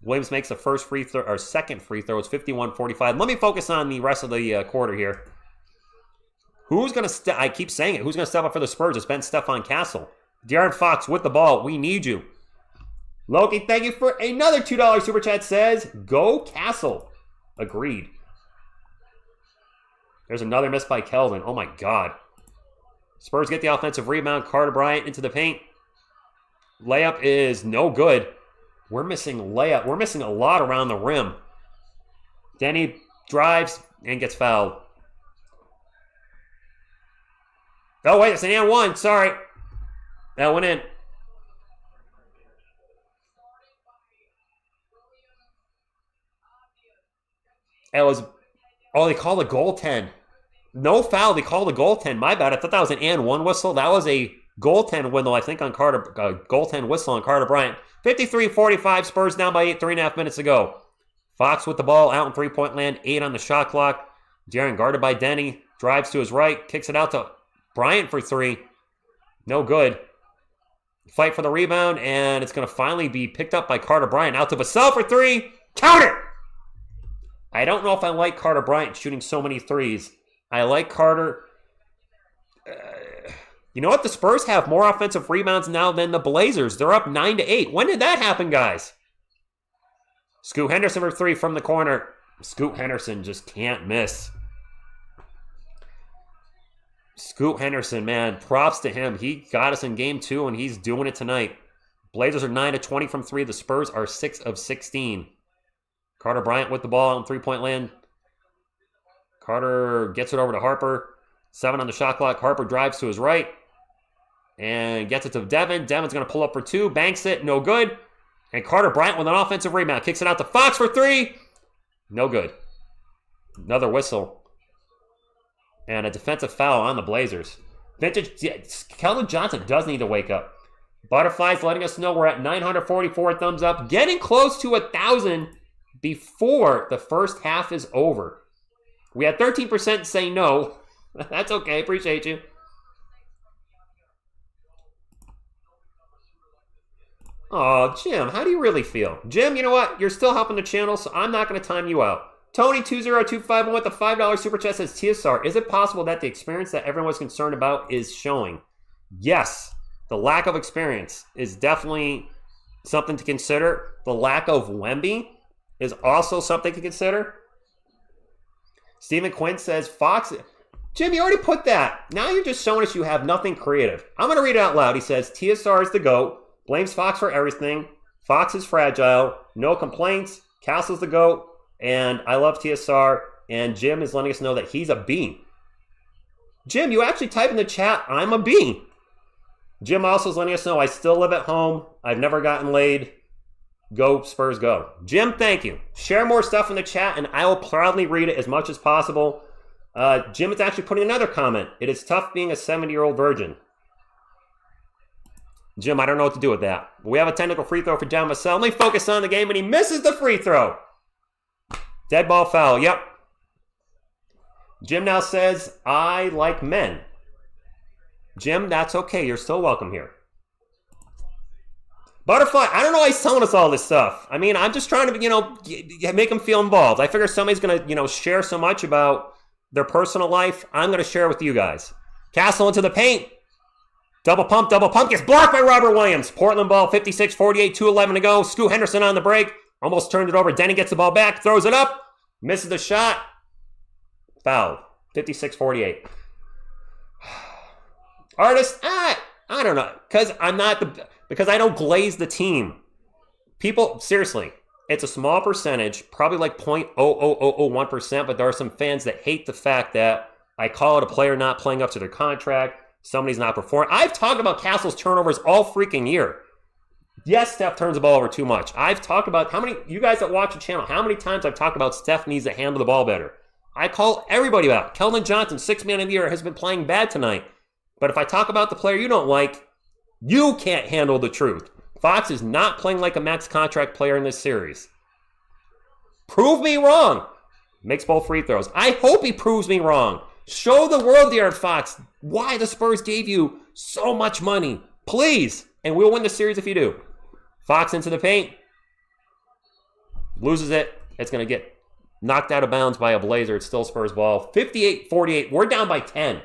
Williams makes the first free throw, or second free throw. It's 51-45. Let me focus on the rest of the quarter here. Who's going to I keep saying it. Who's going to step up for the Spurs? It's been Stefon Castle. De'Aaron Fox with the ball. We need you. Loki, thank you for another $2 super chat. Says, go Castle. Agreed. There's another miss by Kelvin. Oh my God. Spurs get the offensive rebound. Carter Bryant into the paint. Layup is no good. We're missing layup. We're missing a lot around the rim. Deni drives and gets fouled. Oh, wait, it's an and one. Sorry. That went in. It was, oh, they called a goaltend. No foul, they called a goaltend. My bad. I thought that was an and one whistle. That was a goaltend whistle, I think, on Carter. Goaltend whistle on Carter Bryant. 53-45, Spurs down by 8, 3.5 minutes to go. Fox with the ball out in three-point land, 8 on the shot clock. De'Aaron guarded by Deni, drives to his right, kicks it out to Bryant for 3. No good. Fight for the rebound, and it's going to finally be picked up by Carter Bryant. Out to Vassell for 3. Counter! I don't know if I like Carter Bryant shooting so many threes. I like Carter. You know what? The Spurs have more offensive rebounds now than the Blazers. They're up 9-8. When did that happen, guys? Scoot Henderson for 3 from the corner. Scoot Henderson just can't miss. Scoot Henderson, man, props to him. He got us in game 2, and he's doing it tonight. Blazers are 9-20 from 3. The Spurs are 6 of 16. Carter Bryant with the ball on three-point land. Carter gets it over to Harper. 7 on the shot clock. Harper drives to his right and gets it to Devin. Devin's going to pull up for 2. Banks it. No good. And Carter Bryant with an offensive rebound. Kicks it out to Fox for 3. No good. Another whistle. And a defensive foul on the Blazers. Keldon Johnson does need to wake up. Butterflies letting us know we're at 944 thumbs up. Getting close to 1,000 before the first half is over. We had 13% say no. That's okay. Appreciate you. Oh, Jim, how do you really feel? Jim, you know what? You're still helping the channel, so I'm not going to time you out. Tony20251 with the $5 super chat says, TSR, is it possible that the experience that everyone was concerned about is showing? Yes. The lack of experience is definitely something to consider. The lack of Wemby is also something to consider. Stephen Quinn says, Fox... Jim, you already put that. Now you're just showing us you have nothing creative. I'm going to read it out loud. He says, TSR is the GOAT. Blames Fox for everything. Fox is fragile. No complaints. Castle's the GOAT. And I love TSR. And Jim is letting us know that he's a B. Jim, you actually type in the chat, I'm a B. Jim also is letting us know I still live at home. I've never gotten laid. Go, Spurs, go. Jim, thank you. Share more stuff in the chat, and I will proudly read it as much as possible. Jim is actually putting another comment. It is tough being a 70-year-old virgin. Jim, I don't know what to do with that. We have a technical free throw for John Vassell. Let me focus on the game, and he misses the free throw. Dead ball foul, yep. Jim now says, I like men. Jim, that's okay. You're still welcome here. Butterfly, I don't know why he's telling us all this stuff. I mean, I'm just trying to, make him feel involved. I figure somebody's going to, share so much about their personal life. I'm going to share with you guys. Castle into the paint. Double pump, gets blocked by Robert Williams. Portland ball, 56-48, 2:11 to go. Scoot Henderson on the break. Almost turned it over. Deni gets the ball back, throws it up. Misses the shot. Fouled. 56-48. Artist, I don't know. Because I don't glaze the team. People, seriously, it's a small percentage, probably like 0.00001%, but there are some fans that hate the fact that I call it a player not playing up to their contract. Somebody's not performing. I've talked about Castle's turnovers all freaking year. Yes, Steph turns the ball over too much. I've talked about you guys that watch the channel, how many times I've talked about Steph needs to handle the ball better. I call everybody about it. Keldon Johnson, 6th man of the year, has been playing bad tonight. But if I talk about the player you don't like, you can't handle the truth. Fox is not playing like a max contract player in this series. Prove me wrong. Makes both free throws. I hope he proves me wrong. Show the world, De'Aaron Fox, why the Spurs gave you so much money. Please. And we'll win the series if you do. Fox into the paint. Loses it. It's going to get knocked out of bounds by a Blazer. It's still Spurs ball. 58-48. We're down by 10.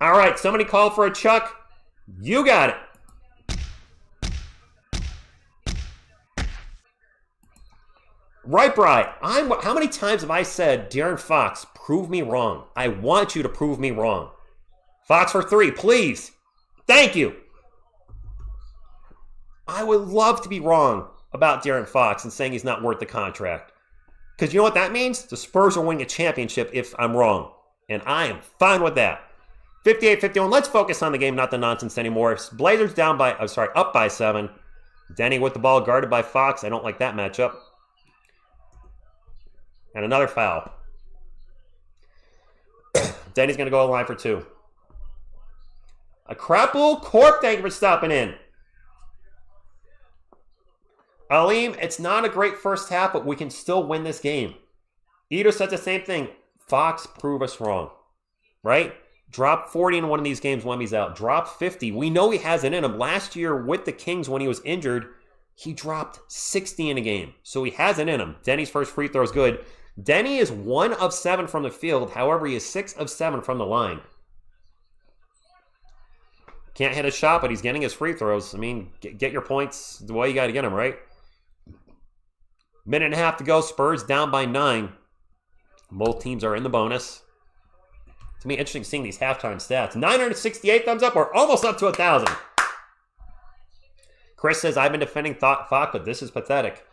All right, somebody called for a chuck. You got it. Right, Bri. How many times have I said, De'Aaron Fox, prove me wrong? I want you to prove me wrong. Fox for 3, please. Thank you. I would love to be wrong about De'Aaron Fox and saying he's not worth the contract. Because you know what that means? The Spurs are winning a championship if I'm wrong. And I am fine with that. 58-51. Let's focus on the game, not the nonsense anymore. Blazers up by 7. Deni with the ball, guarded by Fox. I don't like that matchup. And another foul. Deni's going to go to the line for 2. A crapple Corp, thank you for stopping in. Aleem, it's not a great first half, but we can still win this game. Ito said the same thing. Fox, prove us wrong. Right? Drop 40 in one of these games when he's out. Drop 50. We know he has it in him. Last year with the Kings when he was injured, he dropped 60 in a game. So he has it in him. Deni's first free throw is good. Deni is 1 of 7 from the field. However, he is 6 of 7 from the line. Can't hit a shot, but he's getting his free throws. I mean, get your points the way you got to get them, right? Minute and a half to go. Spurs down by 9. Both teams are in the bonus. To me, interesting seeing these halftime stats. 968 thumbs up. We're almost up to 1,000. Chris says, I've been defending Fox, but this is pathetic.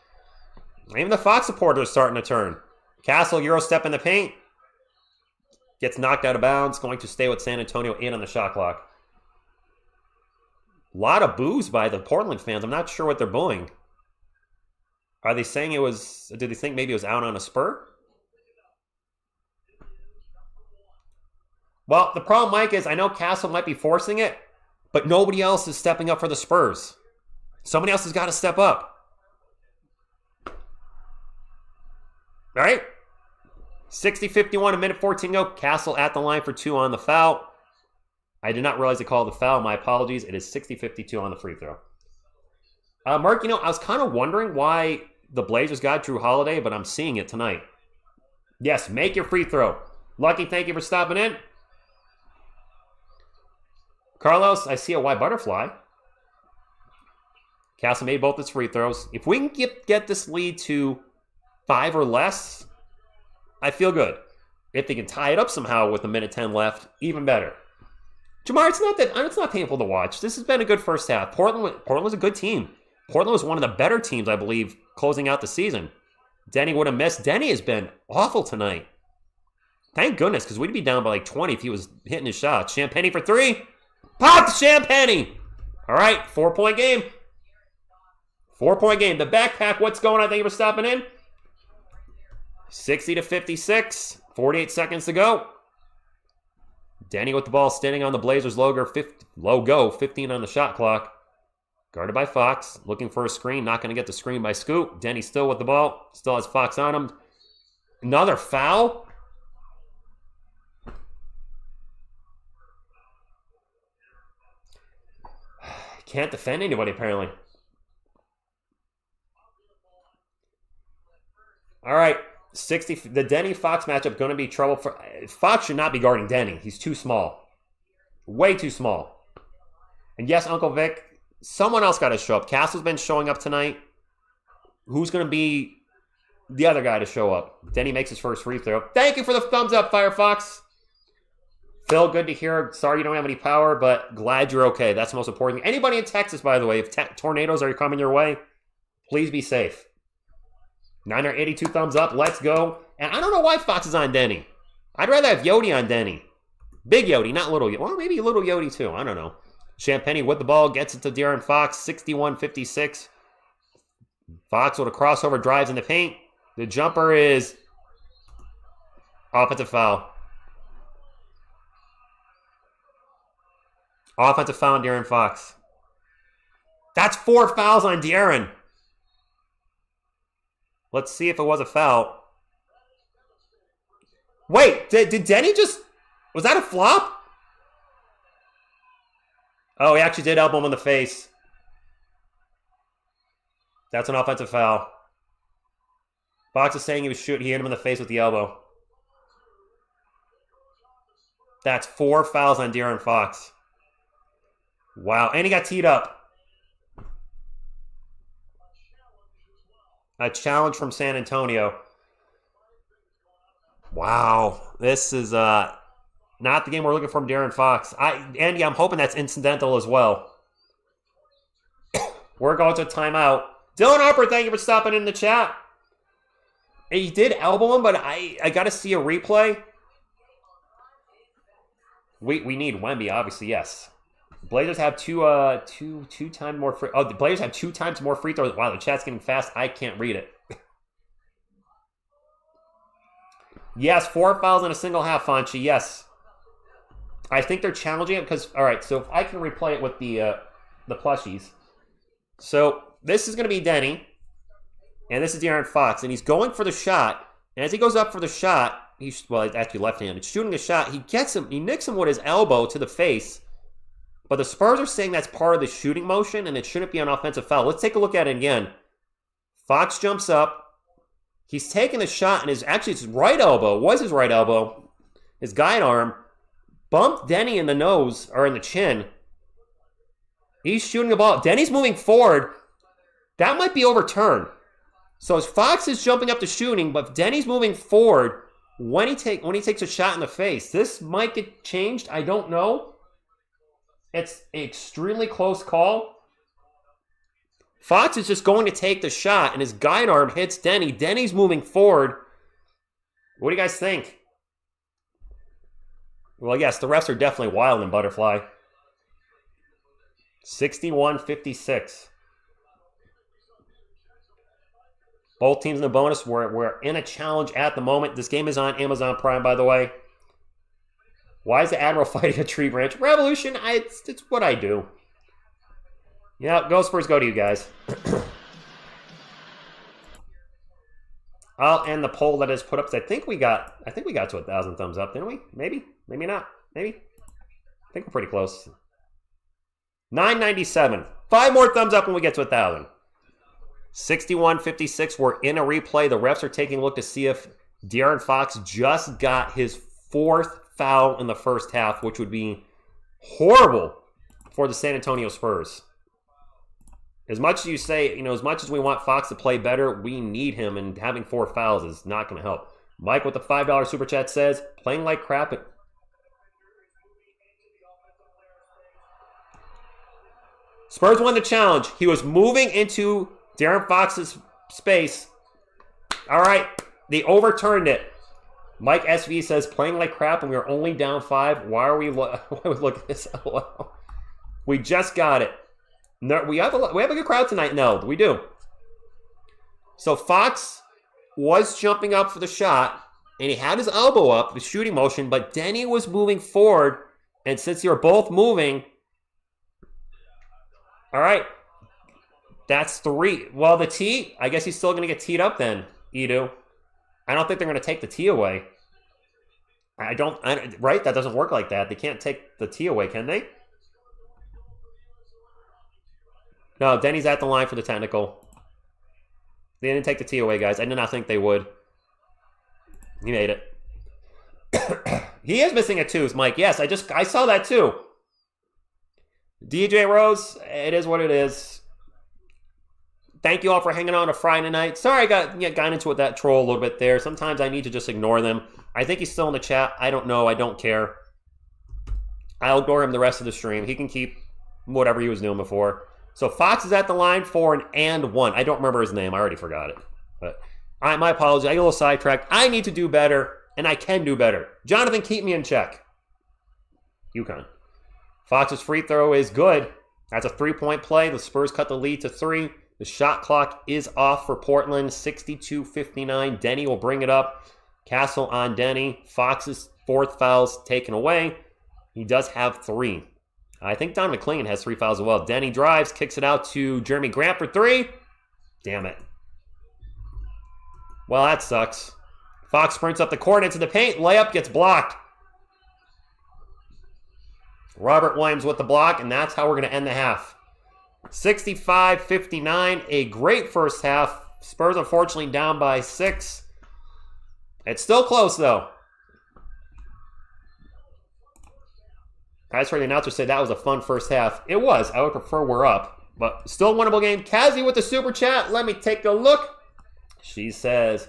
Even the Fox supporters are starting to turn. Castle, Euro step in the paint. Gets knocked out of bounds. Going to stay with San Antonio in on the shot clock. A lot of boos by the Portland fans. I'm not sure what they're booing. Are they saying it was... Did they think maybe it was out on a spur? Well, the problem, Mike, is I know Castle might be forcing it, but nobody else is stepping up for the Spurs. Somebody else has got to step up. All right? 60-51, a minute 14 to go. Castle at the line for 2 on the foul. I did not realize they called the foul. My apologies. It is 60-52 on the free throw. Mark, I was kind of wondering why the Blazers got Drew Holiday, but I'm seeing it tonight. Yes, make your free throw. Lucky, thank you for stopping in. Carlos, I see a white butterfly. Castle made both his free throws. If we can get this lead to 5 or less, I feel good. If they can tie it up somehow with a minute 10 left, even better. Jamar, it's not painful to watch. This has been a good first half. Portland was a good team. Portland was one of the better teams, I believe, closing out the season. Deni would have missed. Deni has been awful tonight. Thank goodness, because we'd be down by like 20 if he was hitting his shots. Champagny for 3. Pop the Champagny! All right, 4-point game. 4-point game. The backpack, what's going on? Thank you for stopping in. 60-56. 48 seconds to go. Deni with the ball standing on the Blazers logo, 15 on the shot clock. Guarded by Fox, looking for a screen, not going to get the screen by Scoot. Deni still with the ball, still has Fox on him. Another foul? Can't defend anybody, apparently. All right, 60. The Deni-Fox matchup going to be trouble for... Fox should not be guarding Deni. He's too small. Way too small. And yes, Uncle Vic, someone else got to show up. Castle's been showing up tonight. Who's going to be the other guy to show up? Deni makes his first free throw. Thank you for the thumbs up, Firefox. Phil, good to hear. Sorry you don't have any power, but glad you're okay. That's the most important thing. Anybody in Texas, by the way, if tornadoes are coming your way, please be safe. 982 thumbs up. Let's go. And I don't know why Fox is on Deni. I'd rather have Yodi on Deni. Big Yodi, not little Yodi. Well, maybe little Yodi too. I don't know. Champagny with the ball. Gets it to De'Aaron Fox. 61-56. Fox with a crossover. Drives in the paint. The jumper is offensive foul. Offensive foul on De'Aaron Fox. That's 4 fouls on De'Aaron. Let's see if it was a foul. Wait, did Deni just... Was that a flop? Oh, he actually did elbow him in the face. That's an offensive foul. Fox is saying he hit him in the face with the elbow. That's 4 fouls on De'Aaron Fox. Wow, and he got teed up. A challenge from San Antonio. Wow, this is not the game we're looking for from De'Aaron Fox. Andy, I'm hoping that's incidental as well. We're going to timeout. Dylan Harper, thank you for stopping in the chat. He did elbow him, but I got to see a replay. We need Wemby, obviously, yes. Blazers have two times more free. Oh, the Blazers have 2 times more free throws. Wow, the chat's getting fast. I can't read it. Yes, 4 fouls in a single half, Fonchi. Yes. I think they're challenging it because, all right, so if I can replay it with the plushies. So this is going to be Deni, and this is De'Aaron Fox, and he's going for the shot. And as he goes up for the shot, he's actually left-handed, shooting the shot. He gets him, he nicks him with his elbow to the face. But the Spurs are saying that's part of the shooting motion, and it shouldn't be an offensive foul. Let's take a look at it again. Fox jumps up. He's taking the shot, and his right elbow, his guide arm, bumped Deni in the nose, or in the chin. He's shooting the ball. Denny's moving forward. That might be overturned. So Fox is jumping up to shooting, but Denny's moving forward when he takes a shot in the face. This might get changed. I don't know. It's an extremely close call. Fox is just going to take the shot, and his guide arm hits Deni. Denny's moving forward. What do you guys think? Well, yes, the refs are definitely wild in Butterfly. 61-56. Both teams in the bonus. We're in a challenge at the moment. This game is on Amazon Prime, by the way. Why is the Admiral fighting a tree branch? Revolution, it's what I do. Yeah, go Spurs, go to you guys. I'll end the poll that is put up. I think we got to 1,000 thumbs up, didn't we? Maybe not. Maybe. I think we're pretty close. 997. 5 more thumbs up when we get to 1,000. 61-56. We're in a replay. The refs are taking a look to see if De'Aaron Fox just got his 4th foul in the first half, which would be horrible for the San Antonio Spurs. As much as you say, as much as we want Fox to play better, we need him, and having 4 fouls is not going to help. Mike with the $5 super chat says, playing like crap. Spurs won the challenge. He was moving into De'Aaron Fox's space. All right, they overturned it. Mike SV says, playing like crap and we are only down 5. Why are we why are we looking at this? We just got it. No, we have a good crowd tonight. No, we do. So Fox was jumping up for the shot, and he had his elbow up, the shooting motion, but Deni was moving forward, and since they were both moving, all right, that's 3. Well, the tee, I guess he's still going to get teed up then, Edu. I don't think they're going to take the tee away. Right? That doesn't work like that. They can't take the tee away, can they? No, Denny's at the line for the technical. They didn't take the tee away, guys. I did not think they would. He made it. He is missing a 2, Mike. Yes, I saw that too. DJ Rose, it is what it is. Thank you all for hanging on a Friday night. Sorry I got into that troll a little bit there. Sometimes I need to just ignore them. I think he's still in the chat. I don't know. I don't care. I'll ignore him the rest of the stream. He can keep whatever he was doing before. So Fox is at the line for an and 1. I don't remember his name. I already forgot it. But my apologies. I get a little sidetracked. I need to do better, and I can do better. Jonathan, keep me in check. UConn. Fox's free throw is good. That's a 3-point play. The Spurs cut the lead to 3. The shot clock is off for Portland. 62-59. Deni will bring it up. Castle on Deni. Fox's 4th foul's taken away. He does have 3. I think Don McClean has 3 fouls as well. Deni drives, kicks it out to Jeremy Grant for 3. Damn it. Well, that sucks. Fox sprints up the court into the paint. Layup gets blocked. Robert Williams with the block, and that's how we're going to end the half. 65-59. A great first half. Spurs, unfortunately, down by 6. It's still close, though. I just heard the announcer say that was a fun first half. It was. I would prefer we're up. But still a winnable game. Kazi with the super chat. Let me take a look. She says,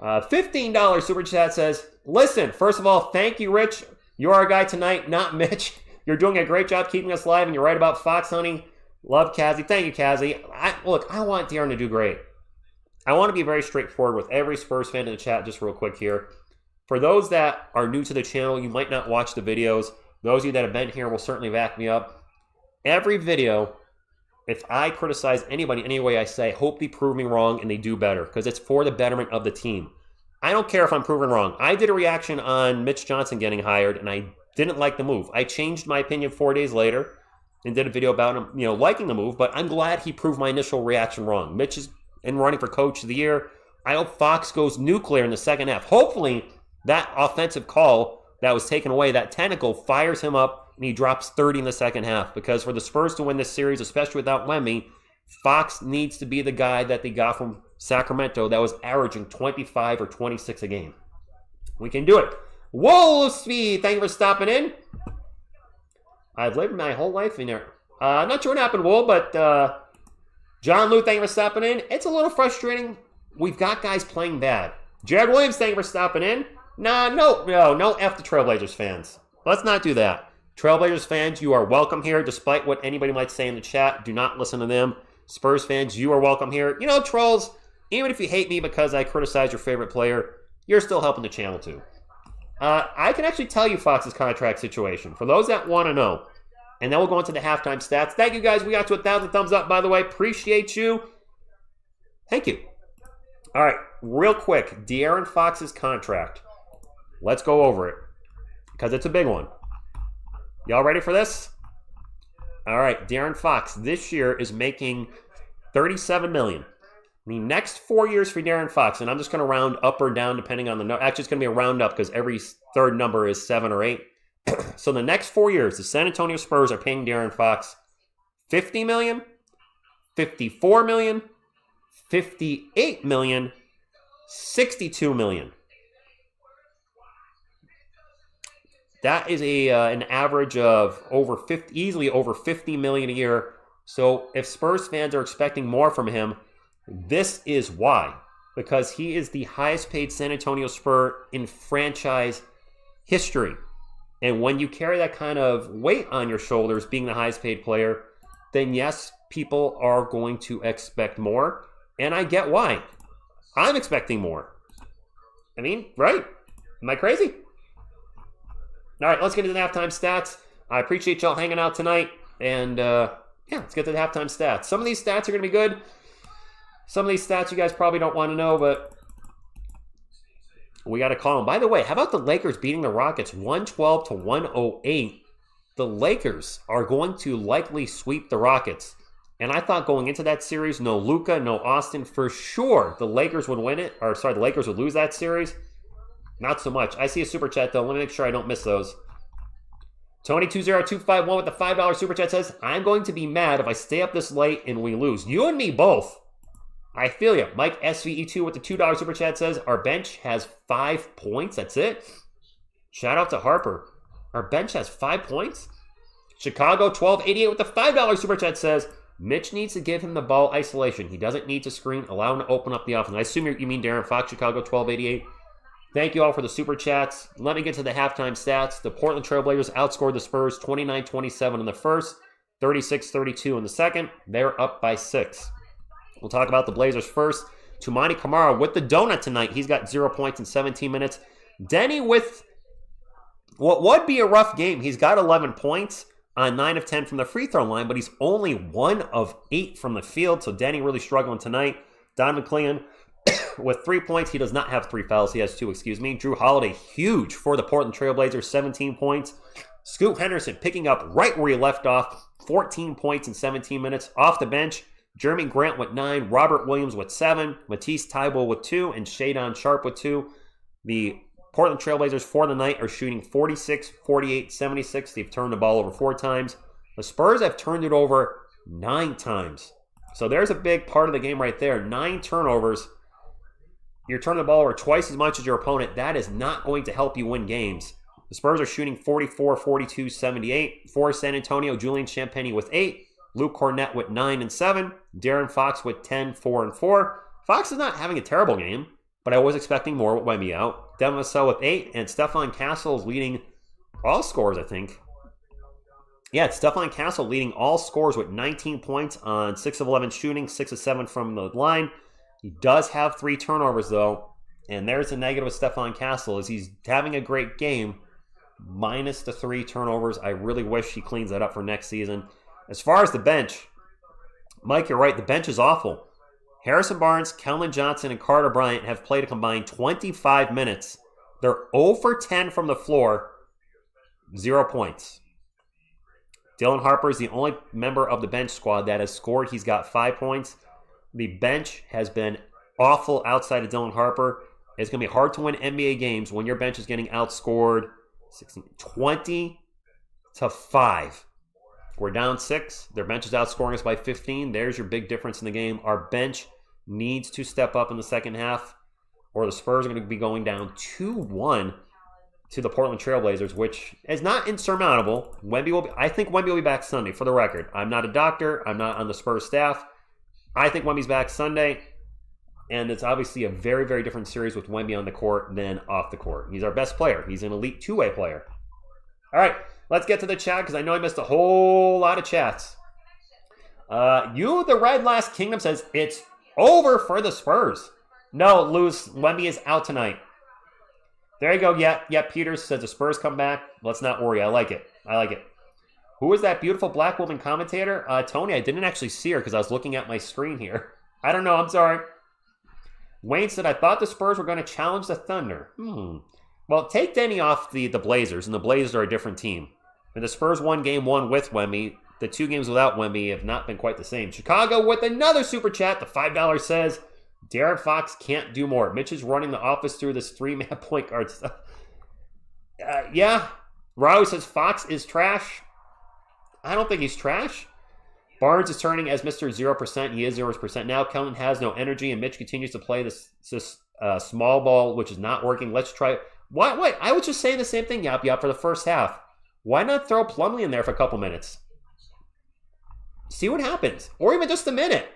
$15 super chat says, listen, first of all, thank you, Rich. You're our guy tonight, not Mitch. You're doing a great job keeping us live, and you're right about fox hunting. Love Kazi. Thank you, Kazi. Look, I want De'Aaron to do great. I want to be very straightforward with every Spurs fan in the chat, just real quick here. For those that are new to the channel, you might not watch the videos. Those of you that have been here will certainly back me up. Every video, if I criticize anybody any way I say, hope they prove me wrong and they do better, because it's for the betterment of the team. I don't care if I'm proven wrong. I did a reaction on Mitch Johnson getting hired, and I didn't like the move. I changed my opinion 4 days later and did a video about him, liking the move, but I'm glad he proved my initial reaction wrong. Mitch is in running for Coach of the Year. I hope Fox goes nuclear in the second half. Hopefully, that offensive call that was taken away, that tentacle, fires him up and he drops 30 in the second half. Because for the Spurs to win this series, especially without Wemby, Fox needs to be the guy that they got from Sacramento that was averaging 25 or 26 a game. We can do it. Wolfspeed, thank you for stopping in. I've lived my whole life in there. I'm not sure what happened, Wool, but John Lou, thank you for stopping in. It's a little frustrating. We've got guys playing bad. Jared Williams, thank you for stopping in. No F the Trailblazers fans. Let's not do that. Trailblazers fans, you are welcome here, despite what anybody might say in the chat. Do not listen to them. Spurs fans, you are welcome here. Trolls, even if you hate me because I criticize your favorite player, you're still helping the channel too. I can actually tell you Fox's contract situation, for those that want to know. And then we'll go into the halftime stats. Thank you guys. We got to 1,000 thumbs up, by the way. Appreciate you. Thank you. All right, real quick, De'Aaron Fox's contract. Let's go over it, because it's a big one. Y'all ready for this? All right, De'Aaron Fox this year is making $37 million. The next 4 years for De'Aaron Fox, and I'm just going to round up or down depending on the number. Actually, it's going to be a round up because every third number is 7 or 8. So the next 4 years, the San Antonio Spurs are paying De'Aaron Fox $50 million, $54 million, $58 million, $62 million. That is an average of easily over $50 million a year. So if Spurs fans are expecting more from him, this is why. Because he is the highest paid San Antonio Spur in franchise history. And when you carry that kind of weight on your shoulders, being the highest paid player, then yes, people are going to expect more. And I get why. I'm expecting more. I mean, right? Am I crazy? All right, let's get into the halftime stats. I appreciate y'all hanging out tonight. And let's get to the halftime stats. Some of these stats are going to be good. Some of these stats you guys probably don't want to know, but we got to call them. By the way, how about the Lakers beating the Rockets 112-108? The Lakers are going to likely sweep the Rockets. And I thought going into that series, no Luka, no Austin, for sure the Lakers would win it. The Lakers would lose that series. Not so much. I see a super chat, though. Let me make sure I don't miss those. Tony20251 with the $5 super chat says, I'm going to be mad if I stay up this late and we lose. You and me both. I feel you. Mike SVE2 with the $2 super chat says, our bench has 5 points. That's it. Shout out to Harper. Our bench has 5 points. Chicago 1288 with the $5 super chat says, Mitch needs to give him the ball isolation. He doesn't need to screen. Allow him to open up the offense. I assume you mean De'Aaron Fox, Chicago 1288. Thank you all for the super chats. Let me get to the halftime stats. The Portland Trailblazers outscored the Spurs 29-27 in the first, 36-32 in the second. They're up by 6. We'll talk about the Blazers first. Toumani Camara with the donut tonight. He's got 0 points in 17 minutes. Deni with what would be a rough game. He's got 11 points on 9 of 10 from the free throw line, but he's only 1 of 8 from the field. So Deni really struggling tonight. Don McClean with 3 points. He does not have 3 fouls. He has 2, excuse me. Drew Holiday, huge for the Portland Trailblazers, 17 points. Scoot Henderson picking up right where he left off, 14 points in 17 minutes. Off the bench, Jeremy Grant with 9, Robert Williams with 7, Matisse Thybulle with 2, and Shadon Sharp with 2. The Portland Trailblazers for the night are shooting 46, 48, 76. They've turned the ball over 4 times. The Spurs have turned it over 9 times. So there's a big part of the game right there. 9 turnovers. You're turning the ball over twice as much as your opponent. That is not going to help you win games. The Spurs are shooting 44, 42, 78. For San Antonio, Julian Champagnie with 8. Luke Cornett with 9 and 7. De'Aaron Fox with 10, 4 and 4. Fox is not having a terrible game, but I was expecting more with Wemby out. Devin Vassell with 8. And Stefon Castle is leading all scores, I think. Yeah, it's Stefon Castle leading all scores with 19 points on 6 of 11 shooting, 6 of 7 from the line. He does have 3 turnovers, though. And there's a negative with Stefon Castle, is he's having a great game, minus the 3 turnovers. I really wish he cleans that up for next season. As far as the bench, Mike, you're right. The bench is awful. Harrison Barnes, Keldon Johnson, and Carter Bryant have played a combined 25 minutes. They're 0 for 10 from the floor, 0 points. Dylan Harper is the only member of the bench squad that has scored. He's got 5 points. The bench has been awful outside of Dylan Harper. It's going to be hard to win NBA games when your bench is getting outscored 20-5. We're down 6. Their bench is outscoring us by 15. There's your big difference in the game. Our bench needs to step up in the second half, or the Spurs are going to be going down 2-1 to the Portland Trailblazers, which is not insurmountable. I think Wemby will be back Sunday, for the record. I'm not a doctor. I'm not on the Spurs staff. I think Wemby's back Sunday, and it's obviously a very, very different series with Wemby on the court than off the court. He's our best player. He's an elite two-way player. All right, let's get to the chat, because I know I missed a whole lot of chats. The Red Last Kingdom says, it's over for the Spurs. No, Luz, Wemby is out tonight. There you go. Yeah, Peters says the Spurs come back. Let's not worry. I like it. Who is that beautiful black woman commentator? Tony, I didn't actually see her because I was looking at my screen here. I don't know. I'm sorry. Wayne said, I thought the Spurs were going to challenge the Thunder. Well, take Deni off the Blazers, and the Blazers are a different team. And the Spurs won game 1 with Wemby. The 2 games without Wemby have not been quite the same. Chicago with another super chat. The $5 says, De'Aaron Fox can't do more. Mitch is running the office through this 3-man point guard stuff. Yeah. Raul says Fox is trash. I don't think he's trash. Barnes is turning as Mr. 0%. He is 0% now. Keldon has no energy, and Mitch continues to play this small ball, which is not working. Let's try. What? I was just saying the same thing, Yap, for the first half. Why not throw Plumlee in there for a couple minutes? See what happens. Or even just a minute.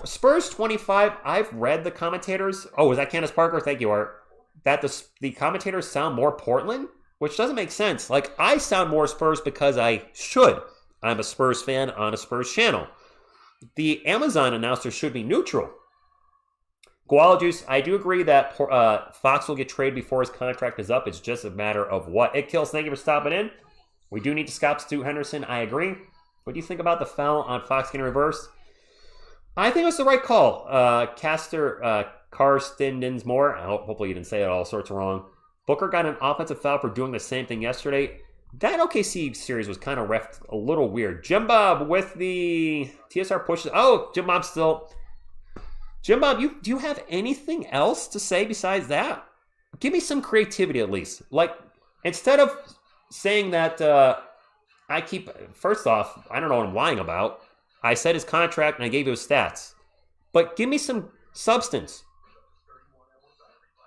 Spurs 25, I've read the commentators. Oh, was that Candace Parker? Thank you, Art. That the commentators sound more Portland, which doesn't make sense. Like, I sound more Spurs because I should. I'm a Spurs fan on a Spurs channel. The Amazon announcer should be neutral. Koala Juice, I do agree that Fox will get traded before his contract is up. It's just a matter of what. It kills. Thank you for stopping in. We do need to stop Stu Henderson. I agree. What do you think about the foul on Fox getting reversed? I think it was the right call. Caster Karstendensmore, hopefully you didn't say it all sorts wrong. Booker got an offensive foul for doing the same thing yesterday. That OKC series was kind of reffed a little weird. Jim Bob with the TSR pushes. Oh, Jim Bob still. Jim Bob, do you have anything else to say besides that? Give me some creativity at least. Like, instead of saying that first off, I don't know what I'm lying about. I said his contract and I gave you his stats. But give me some substance.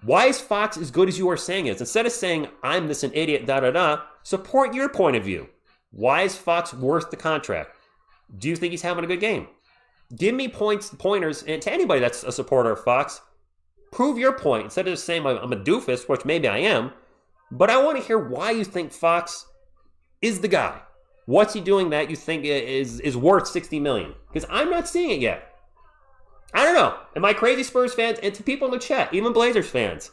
Why is Fox as good as you are saying it? Instead of saying, I'm this an idiot, support your point of view. Why is Fox worth the contract? Do you think he's having a good game? Give me pointers, and to anybody that's a supporter of Fox, prove your point. Instead of just saying I'm a doofus, which maybe I am, but I want to hear why you think Fox is the guy. What's he doing that you think is worth $60 million? Because I'm not seeing it yet. I don't know. Am I crazy, Spurs fans? And to people in the chat, even Blazers fans,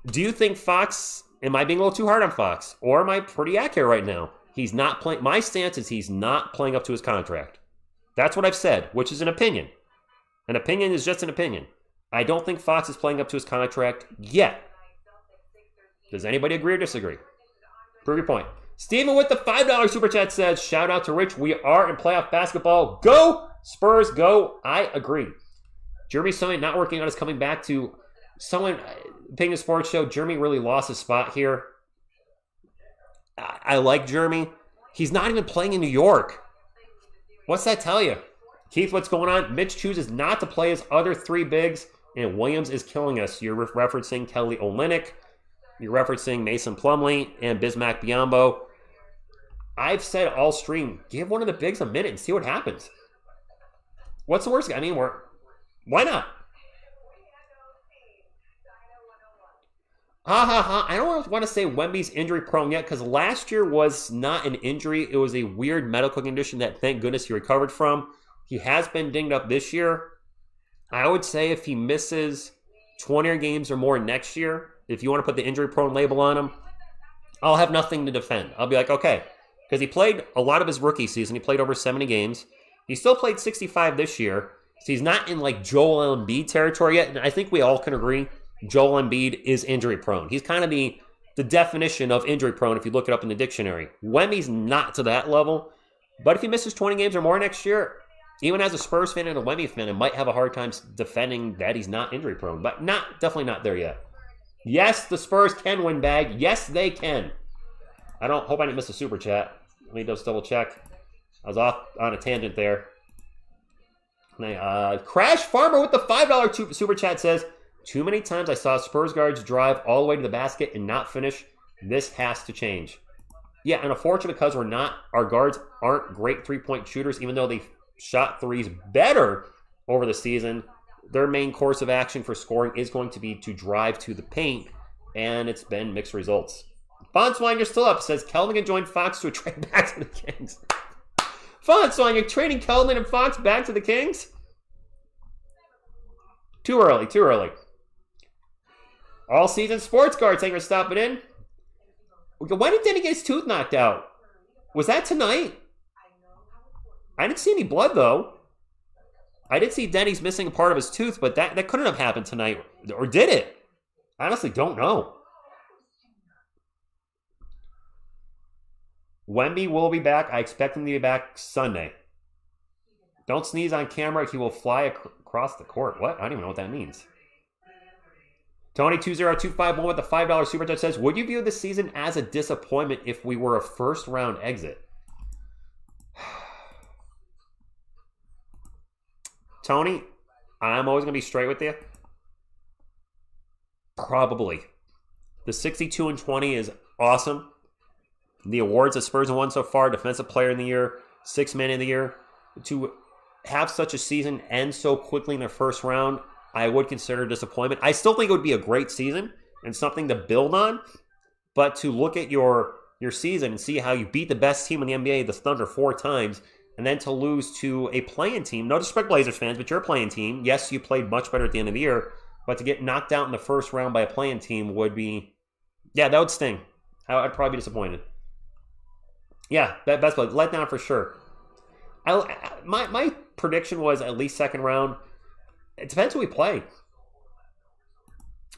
do you think Fox, am I being a little too hard on Fox? Or am I pretty accurate right now? He's not playing. My stance is he's not playing up to his contract. That's what I've said, which is an opinion. An opinion is just an opinion. I don't think Fox is playing up to his contract yet. Does anybody agree or disagree? Prove your point. Steven with the $5 super chat says, shout out to Rich. We are in playoff basketball. Go Spurs, go. I agree. Jeremy Sonnen not working on is coming back to someone paying the sports show. Jeremy really lost his spot here. I like Jeremy. He's not even playing in New York. What's that tell you? Keith, what's going on? Mitch chooses not to play his other 3 bigs, and Williams is killing us. You're referencing Kelly Olynyk. You're referencing Mason Plumlee and Bismack Biyombo. I've said all stream, give one of the bigs a minute and see what happens. What's the worst? I mean, why not? I don't want to say Wemby's injury prone yet because last year was not an injury. It was a weird medical condition that thank goodness he recovered from. He has been dinged up this year. I would say if he misses 20 games or more next year, if you want to put the injury prone label on him, I'll have nothing to defend. I'll be like, okay. Because he played a lot of his rookie season. He played over 70 games. He still played 65 this year. So he's not in like Joel Embiid territory yet. And I think we all can agree Joel Embiid is injury prone. He's kind of the definition of injury prone if you look it up in the dictionary. Wemby's not to that level. But if he misses 20 games or more next year, even as a Spurs fan and a Wemby fan, I might have a hard time defending that he's not injury prone. But definitely not there yet. Yes, the Spurs can win bag. Yes, they can. Hope I didn't miss a super chat. Let me just double check. I was off on a tangent there. Crash Farmer with the $5 super chat says, too many times I saw Spurs guards drive all the way to the basket and not finish. This has to change. Yeah, and unfortunately because our guards aren't great three-point shooters, even though they shot threes better over the season, their main course of action for scoring is going to be to drive to the paint, and it's been mixed results. Fonswine, you're still up. Says, Keldon can join Fox to a trade back to the Kings. Fonswine, you're trading Keldon and Fox back to the Kings? Too early. All season sports guards, thank you for stopping in. When did Deni get his tooth knocked out? Was that tonight? I didn't see any blood, though. I did see Denny's missing a part of his tooth, but that couldn't have happened tonight. Or did it? I honestly don't know. Wemby will be back. I expect him to be back Sunday. Don't sneeze on camera. He will fly across the court. What? I don't even know what that means. Tony20251 with the $5 super chat says, would you view this season as a disappointment if we were a first-round exit? Tony, I'm always going to be straight with you. Probably. The 62-20 is awesome. The awards that Spurs have won so far, Defensive Player of the Year, Sixth Man of the Year, to have such a season end so quickly in the first round, I would consider a disappointment. I still think it would be a great season and something to build on, but to look at your season and see how you beat the best team in the NBA, the Thunder, 4 times, and then to lose to a play-in team, no disrespect Blazers fans, but you're a play-in team. Yes, you played much better at the end of the year, but to get knocked out in the first round by a play-in team would be, that would sting. I'd probably be disappointed. Yeah, best play. Let down for sure. My prediction was at least second round. It depends who we play.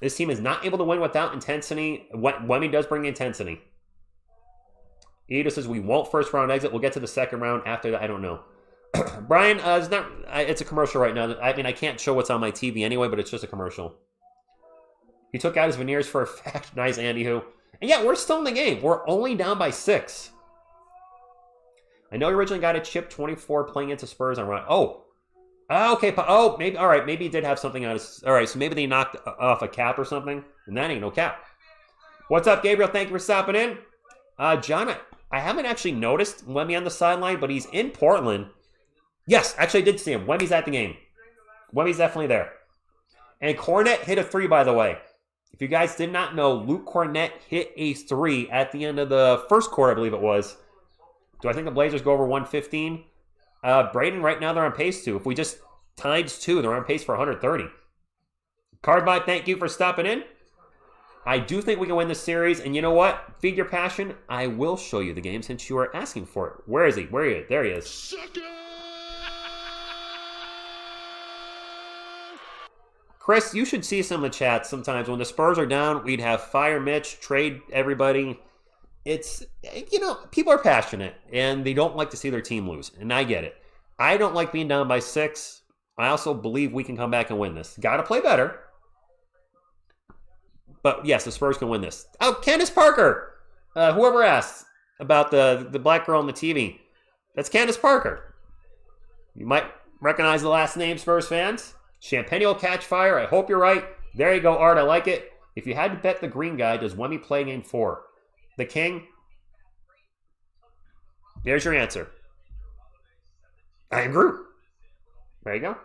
This team is not able to win without intensity. Wemby does bring intensity. Ito says we won't first round exit. We'll get to the second round after that. I don't know. Brian, it's a commercial right now. I mean, I can't show what's on my TV anyway, but it's just a commercial. He took out his veneers for a fact. Nice, Andy Who. And yeah, we're still in the game. We're only down by 6. I know he originally got a chip 24 playing into Spurs on run. Okay. Maybe. All right. Maybe he did have something on his. All right. So maybe they knocked off a cap or something. And that ain't no cap. What's up, Gabriel? Thank you for stopping in. John, I haven't actually noticed Wemby on the sideline, but he's in Portland. Yes, actually I did see him. Wemby's at the game. Wemby's definitely there. And Cornette hit a 3, by the way. If you guys did not know, Luke Cornette hit a 3 at the end of the first quarter, I believe it was. Do I think the Blazers go over 115? Braden, right now they're on pace to. If we just times 2, they're on pace for 130. Cardbot, thank you for stopping in. I do think we can win this series. And you know what? Feed your passion. I will show you the game since you are asking for it. Where is he? Where are you? There he is. Chris, you should see some of the chats sometimes. When the Spurs are down, we'd have fire Mitch, trade everybody. It's, people are passionate, and they don't like to see their team lose, and I get it. I don't like being down by 6. I also believe we can come back and win this. Got to play better. But, yes, the Spurs can win this. Oh, Candace Parker! Whoever asked about the black girl on the TV. That's Candace Parker. You might recognize the last name, Spurs fans. Champagne will catch fire. I hope you're right. There you go, Art. I like it. If you had to bet the green guy, does Wemby play game 4? The king? There's your answer. I agree. There you go.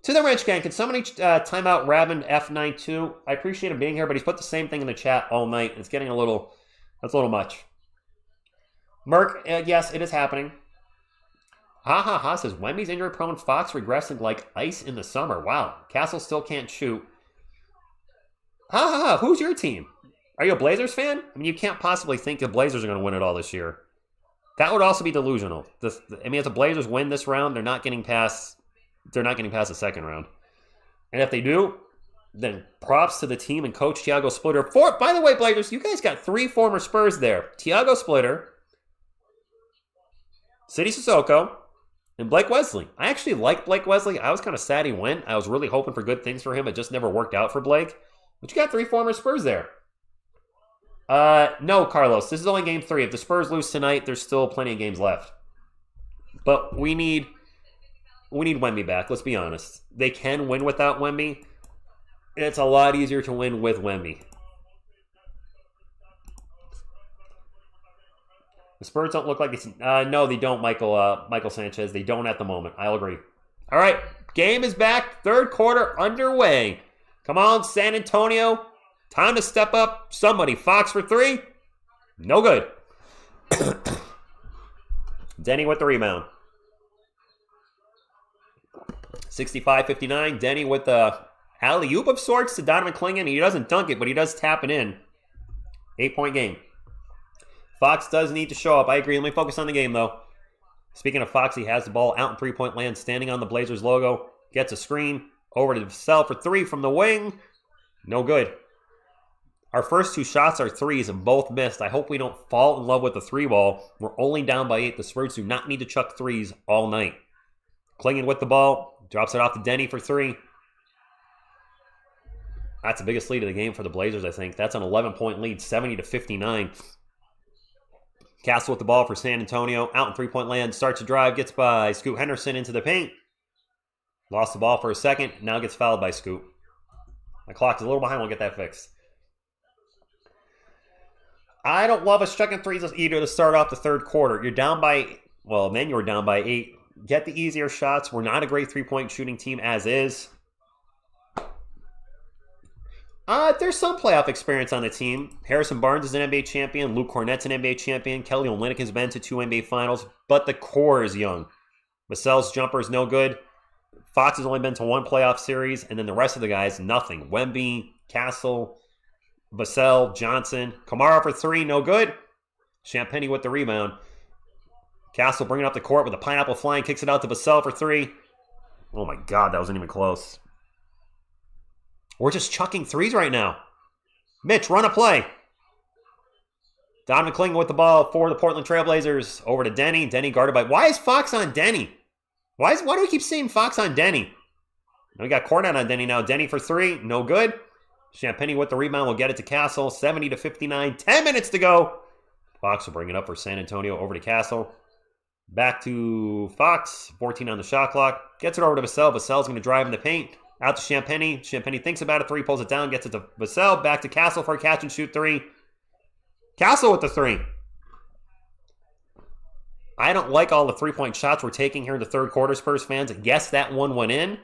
To the Rich Gang, can somebody time out Rabin F92? I appreciate him being here, but he's put the same thing in the chat all night. It's getting that's a little much. Merc, yes, it is happening. Ha says, Wemby's injury-prone, Fox regressing like ice in the summer. Wow. Castle still can't shoot. Who's your team? Are you a Blazers fan? I mean, you can't possibly think the Blazers are going to win it all this year. That would also be delusional. If the Blazers win this round, they're not getting past the second round. And if they do, then props to the team and coach Tiago Splitter. By the way, Blazers, you guys got 3 former Spurs there. Tiago Splitter, City Sissoko, and Blake Wesley. I actually like Blake Wesley. I was kind of sad he went. I was really hoping for good things for him. It just never worked out for Blake. But you got 3 former Spurs there. No, Carlos. This is only game 3. If the Spurs lose tonight, there's still plenty of games left. But we need Wemby back. Let's be honest. They can win without Wemby. It's a lot easier to win with Wemby. The Spurs don't look like it's... no, they don't, Michael Sanchez. They don't at the moment. I'll agree. All right. Game is back. Third quarter underway. Come on, San Antonio. Time to step up. Somebody. Fox for 3. No good. Deni with the rebound. 65-59. Deni with the alley-oop of sorts to Donovan Clingan. He doesn't dunk it, but he does tap it in. 8-point game. Fox does need to show up. I agree. Let me focus on the game, though. Speaking of Fox, he has the ball out in three-point land, standing on the Blazers logo. Gets a screen. Over to Vassell for 3 from the wing. No good. Our first 2 shots are 3s and both missed. I hope we don't fall in love with the 3-ball. We're only down by 8. The Spurs do not need to chuck 3s all night. Clingan with the ball. Drops it off to Deni for 3. That's the biggest lead of the game for the Blazers, I think. That's an 11-point lead, 70-59. Castle with the ball for San Antonio. Out in three-point land. Starts to drive. Gets by Scoot Henderson into the paint. Lost the ball for a second. Now gets fouled by Scoot. My clock is a little behind. We'll get that fixed. I don't love us chucking 3s either to start off the third quarter. You're down by... Well, then you were down by 8. Get the easier shots. We're not a great three-point shooting team as is. There's some playoff experience on the team. Harrison Barnes is an NBA champion. Luke Cornett's an NBA champion. Kelly Olynyk has been to 2 NBA finals. But the core is young. Vassell's jumper is no good. Fox has only been to 1 playoff series. And then the rest of the guys, nothing. Wemby, Castle, Vassell, Johnson. Kamara for 3, no good. Champagnie with the rebound. Castle bringing up the court with a pineapple flying. Kicks it out to Vassell for 3. Oh my God, that wasn't even close. We're just chucking 3s right now. Mitch, run a play. Donovan Clingan with the ball for the Portland Trailblazers. Over to Deni. Deni guarded by... Why is Fox on Deni? Why do we keep seeing Fox on Deni? We got Cornette on Deni now. Deni for 3. No good. Champagnie with the rebound. We'll get it to Castle. 70-59. 10 minutes to go. Fox will bring it up for San Antonio. Over to Castle. Back to Fox. 14 on the shot clock. Gets it over to Vassell. Vassell's going to drive in the paint. Out to Champagnie. Champagnie thinks about it. 3, pulls it down. Gets it to Vassell. Back to Castle for a catch and shoot 3. Castle with the 3. I don't like all the 3-point shots we're taking here in the third quarter, Spurs fans. Yes, that one went in.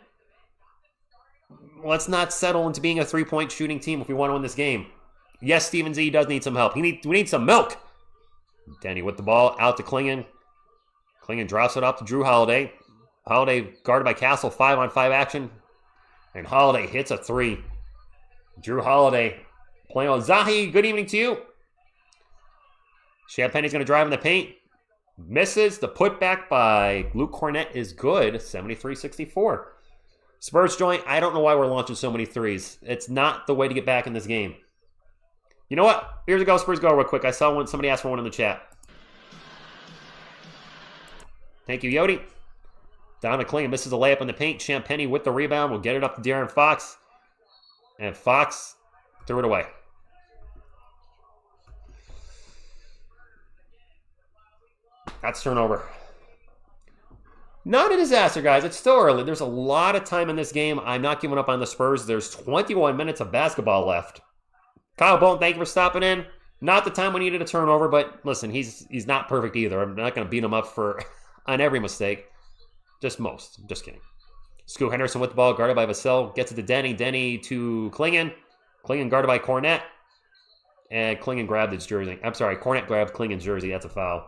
Let's not settle into being a 3-point shooting team if we want to win this game. Yes, Steven Z does need some help. We need some milk. Deni with the ball. Out to Clingan. Clingan drops it up to Drew Holiday. Holiday guarded by Castle. 5-on-5 action. And Holiday hits a 3. Drew Holiday playing on Zahi. Good evening to you. Champagnie's going to drive in the paint. Misses. The putback by Luke Cornett is good. 73-64. Spurs joint. I don't know why we're launching so many 3s. It's not the way to get back in this game. You know what? Here's a go. Spurs go real quick. I saw somebody asked for one in the chat. Thank you, Yodi. Donovan Clingan misses a layup in the paint. Champagnie with the rebound. We'll get it up to De'Aaron Fox. And Fox threw it away. That's turnover. Not a disaster, guys. It's still early. There's a lot of time in this game. I'm not giving up on the Spurs. There's 21 minutes of basketball left. Kyle Bolton, thank you for stopping in. Not the time we needed a turnover, but listen, he's not perfect either. I'm not going to beat him up on every mistake. Just most. Just kidding. Scoot Henderson with the ball, guarded by Vassell. Gets it to Deni. Deni to Klingon. Klingon guarded by Cornette. And Klingon grabbed his jersey. I'm sorry, Cornette grabbed Klingon's jersey. That's a foul.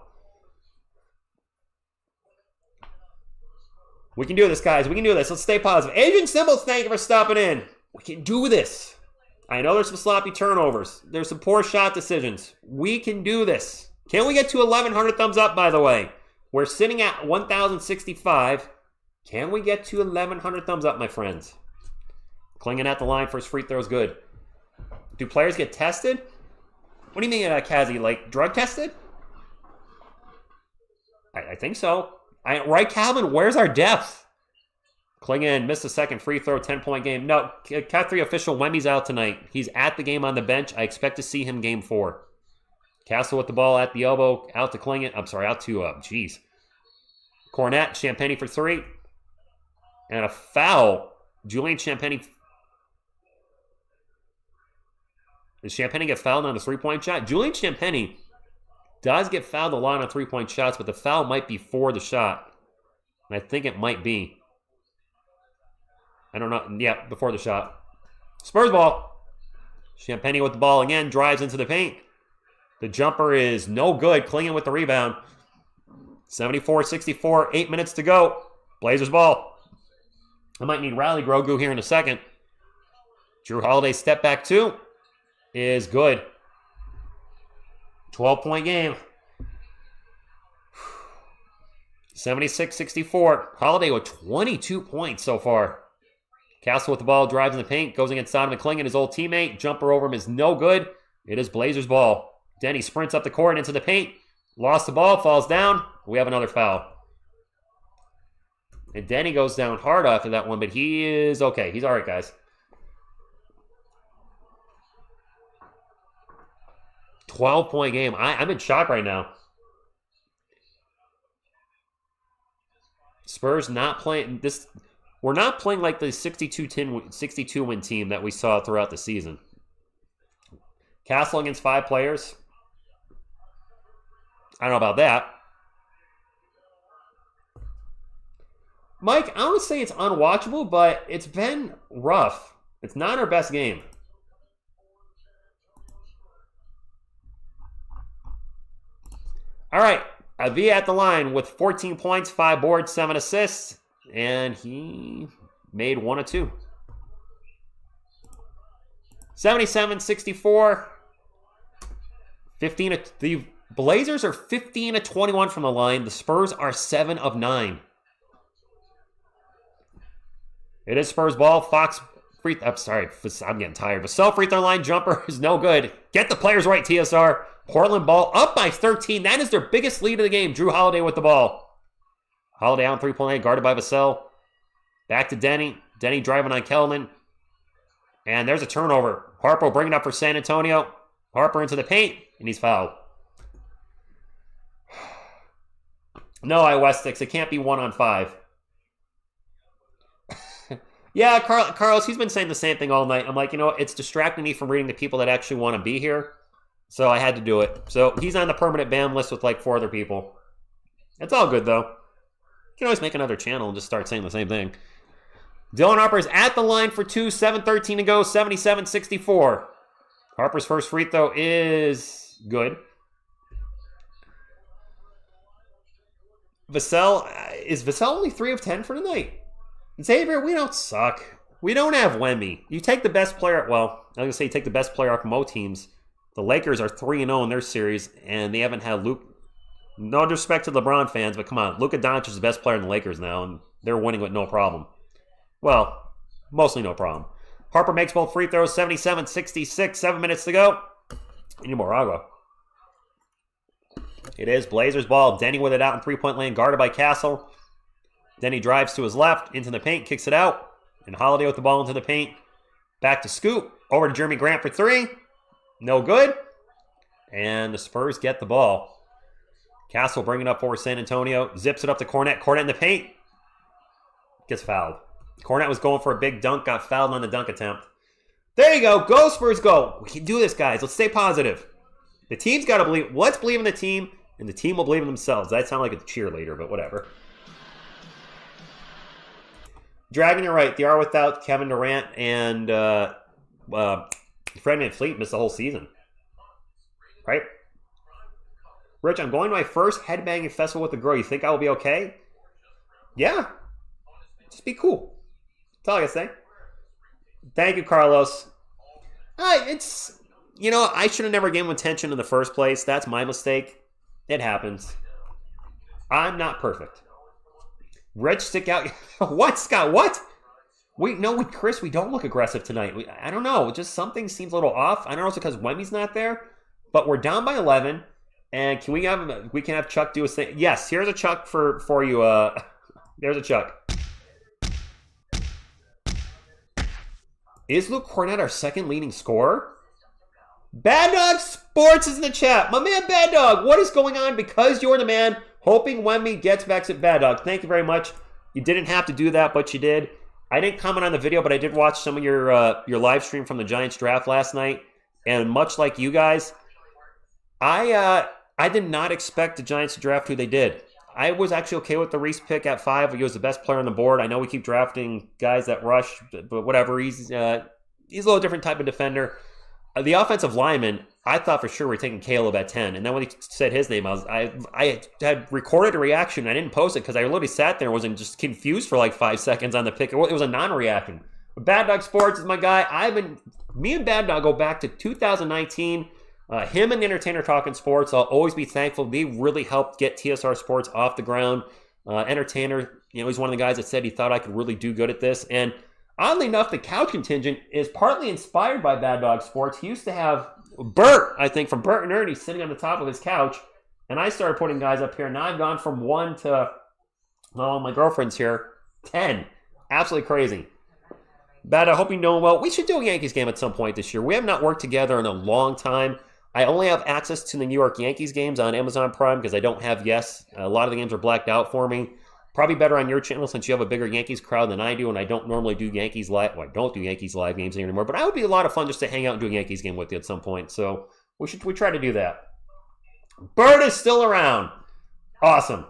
We can do this, guys. We can do this. Let's stay positive. Adrian Symbols, thank you for stopping in. We can do this. I know there's some sloppy turnovers. There's some poor shot decisions. We can do this. Can we get to 1,100 thumbs up, by the way? We're sitting at 1,065. Can we get to 1,100 thumbs up, my friends? Klingon at the line for his free throw is good. Do players get tested? What do you mean, Kazi? Like, drug tested? I think so. Right, Calvin? Where's our depth? Klingon missed a second free throw, 10-point game. No, Cat 3 official, Wemby's out tonight. He's at the game on the bench. I expect to see him game 4. Castle with the ball at the elbow, out to Klingon. I'm sorry, out to, Cornette, Champagny for 3. And a foul. Julian Champagny. Does Champagny get fouled on the 3-point shot? Julian Champagny does get fouled a lot on 3-point shots, but the foul might be for the shot. And I think it might be. I don't know. Yeah, before the shot. Spurs ball. Champagny with the ball again, drives into the paint. The jumper is no good. Klingon with the rebound. 74-64, 8 minutes to go. Blazers ball. I might need Rally Grogu here in a second. Drew Holiday step back 2 is good. 12-point game. 76-64. Holiday with 22 points so far. Castle with the ball, drives in the paint, goes against Donovan Klingon, his old teammate. Jumper over him is no good. It is Blazers ball. Deni sprints up the court into the paint. Lost the ball, falls down. We have another foul. And Deni goes down hard after that one, but he is okay. He's all right, guys. 12-point game. I'm in shock right now. Spurs not playing this. We're not playing like the 62-win team that we saw throughout the season. Castle against 5 players. I don't know about that. Mike, I don't want to say it's unwatchable, but it's been rough. It's not our best game. All right, Avdija at the line with 14 points, 5 boards, 7 assists, and he made 1 of 2. 77-64. The Blazers are 15 of 21 from the line. The Spurs are 7 of 9. It is Spurs ball. Fox free. I'm sorry, I'm getting tired. Vassell free throw line jumper is no good. Get the players right, TSR. Portland ball up by 13. That is their biggest lead of the game. Drew Holiday with the ball. Holiday on 3-point line, guarded by Vassell. Back to Deni. Deni driving on Kelman. And there's a turnover. Harper bringing up for San Antonio. Harper into the paint, and he's fouled. No, Westix. It can't be 1 on 5. Yeah, Carlos, he's been saying the same thing all night. I'm like, it's distracting me from reading the people that actually want to be here. So I had to do it. So he's on the permanent ban list with like 4 other people. It's all good, though. You can always make another channel and just start saying the same thing. Dylan Harper's at the line for 2, 7:13 to go, 77-64. Harper's first free throw is good. Vassell, is Vassell only 3 of 10 for tonight? Xavier, we don't suck. We don't have Wemby. You take the best player, well, I was going to say take the best player off most teams. The Lakers are 3-0 in their series, and they haven't had Luke. No disrespect to LeBron fans, but come on. Luka Doncic is the best player in the Lakers now, and they're winning with no problem. Well, mostly no problem. Harper makes both free throws, 77-66, 7 minutes to go. Any more agua. It is Blazers ball. Deni with it out in 3-point lane, guarded by Castle. Deni drives to his left, into the paint, kicks it out. And Holiday with the ball into the paint. Back to Scoot. Over to Jeremy Grant for 3. No good. And the Spurs get the ball. Castle bringing up for San Antonio. Zips it up to Cornette. Cornette in the paint. gets fouled. Cornette was going for a big dunk, got fouled on the dunk attempt. There you go. Go, Spurs, go. We can do this, guys. Let's stay positive. The team's got to believe. Let's believe in the team, and the team will believe in themselves. That sounds like a cheerleader, but whatever. Dragon, you're right. They are without Kevin Durant, and Fred VanVleet missed the whole season. Right? Rich, I'm going to my first headbanging festival with a girl. You think I will be okay? Yeah. Just be cool. That's all I gotta say. Thank you, Carlos. It's, I should have never given him attention in the first place. That's my mistake. It happens. I'm not perfect. Rich, stick out. What, Scott? What? Chris, we don't look aggressive tonight. I don't know. Just something seems a little off. I don't know if it's because Wemby's not there, but we're down by 11. And we can have Chuck do a thing. Yes, here's a Chuck for you. There's a Chuck. Is Luke Cornette our second leading scorer? Bad Dog Sports is in the chat. My man Bad Dog, what is going on? Because you're the man, hoping Wemby gets back to Bad Dog. Thank you very much. You didn't have to do that, but you did. I didn't comment on the video, but I did watch some of your live stream from the Giants draft last night. And much like you guys, I did not expect the Giants to draft who they did. I was actually okay with the Reese pick at 5. He was the best player on the board. I know we keep drafting guys that rush, but whatever. He's a little different type of defender. The offensive lineman, I thought for sure we were taking Caleb at 10. And then when he said his name, I had recorded a reaction. I didn't post it because I literally sat there and was just confused for like 5 seconds on the pick. It was a non-reaction. But Bad Dog Sports is my guy. Me and Bad Dog go back to 2019. Him and the Entertainer Talking Sports, I'll always be thankful. They really helped get TSR Sports off the ground. Entertainer, he's one of the guys that said he thought I could really do good at this. And oddly enough, the couch contingent is partly inspired by Bad Dog Sports. He used to have Bert, I think, from Bert and Ernie sitting on the top of his couch. And I started putting guys up here. Now I've gone from 1 to, my girlfriend's here, 10. Absolutely crazy. Bad, I hope you're doing well. We should do a Yankees game at some point this year. We have not worked together in a long time. I only have access to the New York Yankees games on Amazon Prime because I don't have Yes. A lot of the games are blacked out for me. Probably better on your channel since you have a bigger Yankees crowd than I do, and I don't normally do Yankees live. Well, I don't do Yankees live games anymore, but it would be a lot of fun just to hang out and do a Yankees game with you at some point. So we try to do that. Bird is still around. Awesome.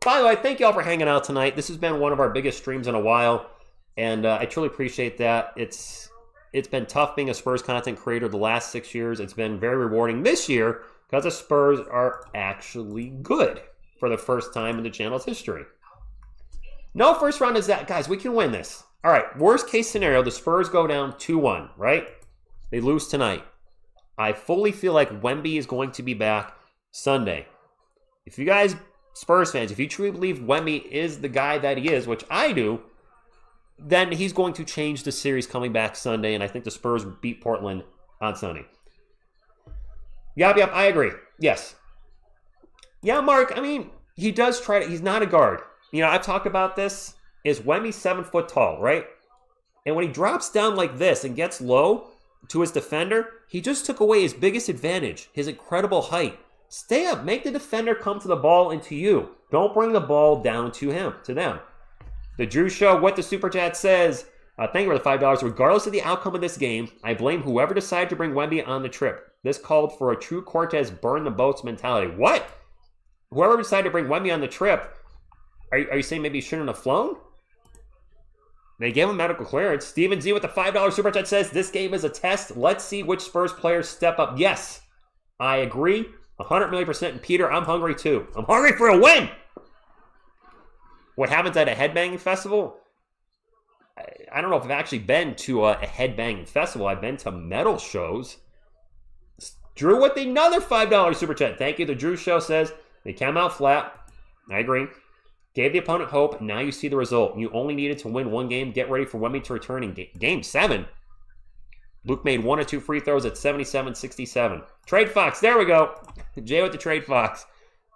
By the way, thank you all for hanging out tonight. This has been one of our biggest streams in a while, and I truly appreciate that. It's been tough being a Spurs content creator the last 6 years. It's been very rewarding this year because the Spurs are actually good for the first time in the channel's history. No first round is that. Guys, we can win this. All right, worst case scenario, the Spurs go down 2-1, right? They lose tonight. I fully feel like Wemby is going to be back Sunday. If you guys, Spurs fans, if you truly believe Wemby is the guy that he is, which I do, then he's going to change the series coming back Sunday, and I think the Spurs beat Portland on Sunday. Yep, I agree. Yes. Yeah, Mark, he does try to, he's not a guard. I've talked about this. Is Wemby 7 foot tall, right? And when he drops down like this and gets low to his defender, he just took away his biggest advantage, his incredible height. Stay up. Make the defender come to the ball and to you. Don't bring the ball down to them. The Drew Show, what the Super Chat says, thank you for the $5. Regardless of the outcome of this game, I blame whoever decided to bring Wemby on the trip. This called for a true Cortez burn the boats mentality. What? Whoever decided to bring Wemby on the trip, are you saying maybe he shouldn't have flown? They gave him medical clearance. Steven Z with the $5 Super Chat says, this game is a test. Let's see which Spurs players step up. Yes, I agree 100 million %. And Peter, I'm hungry too. I'm hungry for a win. What happens at a headbanging festival? I don't know if I've actually been to a headbanging festival. I've been to metal shows. Drew with another $5 Super Chat. Thank you. The Drew Show says, they came out flat. I agree. Gave the opponent hope. Now you see the result. You only needed to win one game. Get ready for Wemby to return in Game 7. Luke made 1 or 2 free throws at 77-67. Trade Fox. There we go. Jay with the Trade Fox.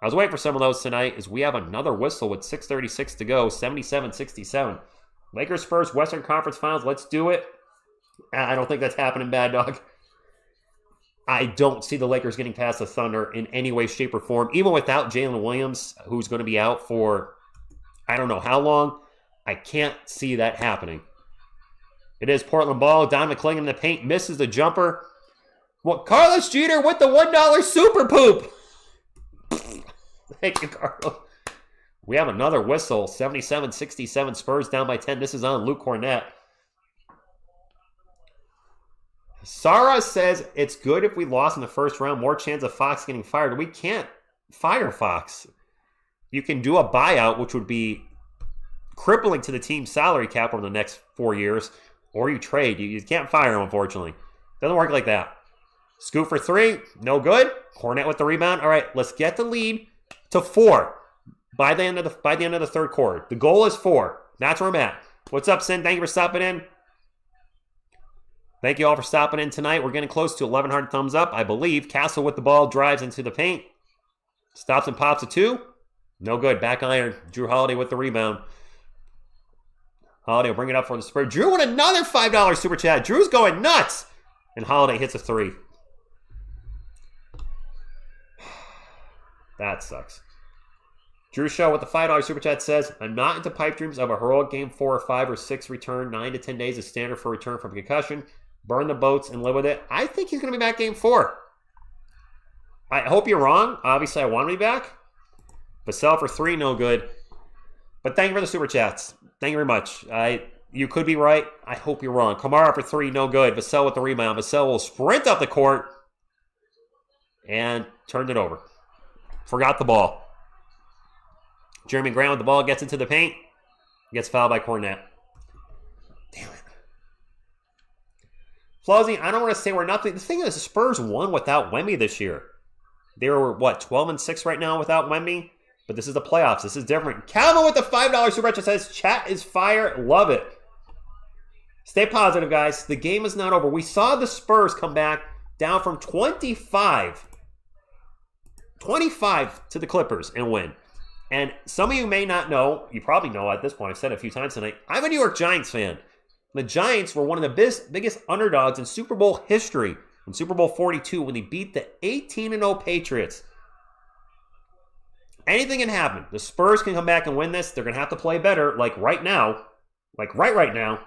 I was waiting for some of those tonight as we have another whistle with 6:36 to go. 77-67. Lakers Spurs Western Conference Finals. Let's do it. I don't think that's happening, Bad Dog. I don't see the Lakers getting past the Thunder in any way, shape, or form. Even without Jalen Williams, who's going to be out for I don't know how long. I can't see that happening. It is Portland ball. Don McClingan in the paint. Misses the jumper. Well, Carlos Jeter with the $1 super poop. Thank you, Carlos. We have another whistle. 77-67. Spurs down by 10. This is on Luke Cornett. Sarah says it's good if we lost in the first round. More chance of Fox getting fired. We can't fire Fox. You can do a buyout, which would be crippling to the team's salary cap over the next 4 years. Or you trade. You can't fire him, unfortunately. Doesn't work like that. Scoop for 3. No good. Cornett with the rebound. All right, let's get the lead to 4 by the end of the third quarter. The goal is 4. That's where I'm at. What's up, Sin? Thank you for stopping in. Thank you all for stopping in tonight. We're getting close to 1,100 thumbs up, I believe. Castle with the ball, drives into the paint. Stops and pops a 2. No good. Back iron. Drew Holiday with the rebound. Holiday will bring it up for the Spurs. Drew with another $5 super chat. Drew's going nuts. And Holiday hits a 3. That sucks. Drew Show with the $5 super chat says, I'm not into pipe dreams of a heroic game 4 or 5 or 6 return. 9 to 10 days is standard for return from concussion. Burn the boats and live with it. I think he's going to be back game 4. I hope you're wrong. Obviously, I want to be back. Vassell for 3, no good. But thank you for the super chats. Thank you very much. You could be right. I hope you're wrong. Kamara for 3, no good. Vassell with the rebound. Vassell will sprint up the court and turned it over. Forgot the ball. Jeremy Grant with the ball gets into the paint. Gets fouled by Cornett. Damn it. Flawsy, I don't want to say we're nothing. The thing is, the Spurs won without Wemby this year. They were, 12-6 right now without Wemby? But this is the playoffs. This is different. Calvin with the $5 super chat says, chat is fire. Love it. Stay positive, guys. The game is not over. We saw the Spurs come back down from 25 to the Clippers and win. And some of you may not know, you probably know at this point, I've said it a few times tonight, I'm a New York Giants fan. The Giants were one of the biggest underdogs in Super Bowl history in Super Bowl 42 when they beat the 18-0 Patriots. Anything can happen. The Spurs can come back and win this. They're going to have to play better, like right now. Like right now.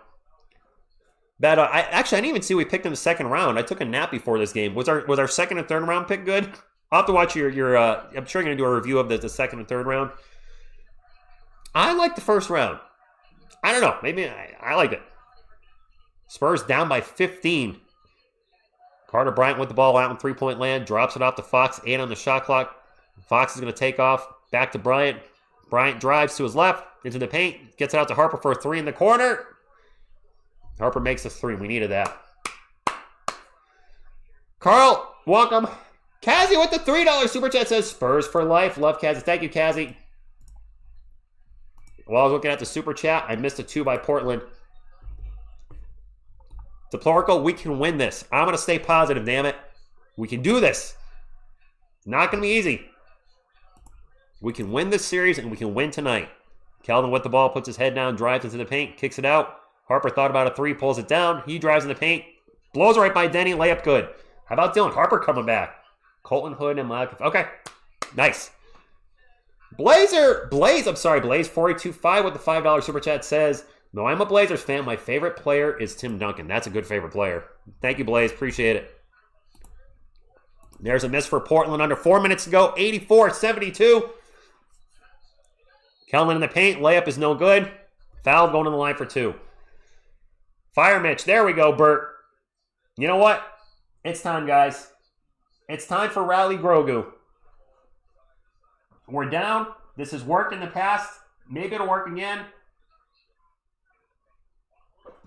But I didn't even see we picked in the second round. I took a nap before this game. Was our second and third round pick good? I'll have to watch your I'm sure you're going to do a review of the second and third round. I like the first round. I don't know. Maybe I like it. Spurs down by 15. Carter Bryant with the ball out in three-point land. Drops it off to Fox. 8 on the shot clock. Fox is going to take off. Back to Bryant. Bryant drives to his left. Into the paint. Gets it out to Harper for a 3 in the corner. Harper makes a 3. We needed that. Carl, welcome. Kazzy with the $3 super chat says, Spurs for life. Love Kazzy. Thank you, Kazzy. While I was looking at the super chat, I missed a 2 by Portland. Deplorical, we can win this. I'm going to stay positive, damn it. We can do this. Not going to be easy. We can win this series, and we can win tonight. Kelvin with the ball, puts his head down, drives into the paint, kicks it out. Harper thought about a 3, pulls it down. He drives in the paint. Blows right by Deni, layup good. How about Dylan Harper coming back? Colton Hood and Malak. Okay, nice. Blaze 425 with the $5 super chat says, no, I'm a Blazers fan. My favorite player is Tim Duncan. That's a good favorite player. Thank you, Blaze. Appreciate it. There's a miss for Portland under 4 minutes to go. 84-72. Kelvin in the paint. Layup is no good. Foul going on the line for 2. Fire Mitch. There we go, Bert. You know what? It's time, guys. It's time for Rally Grogu. We're down. This has worked in the past. Maybe it'll work again.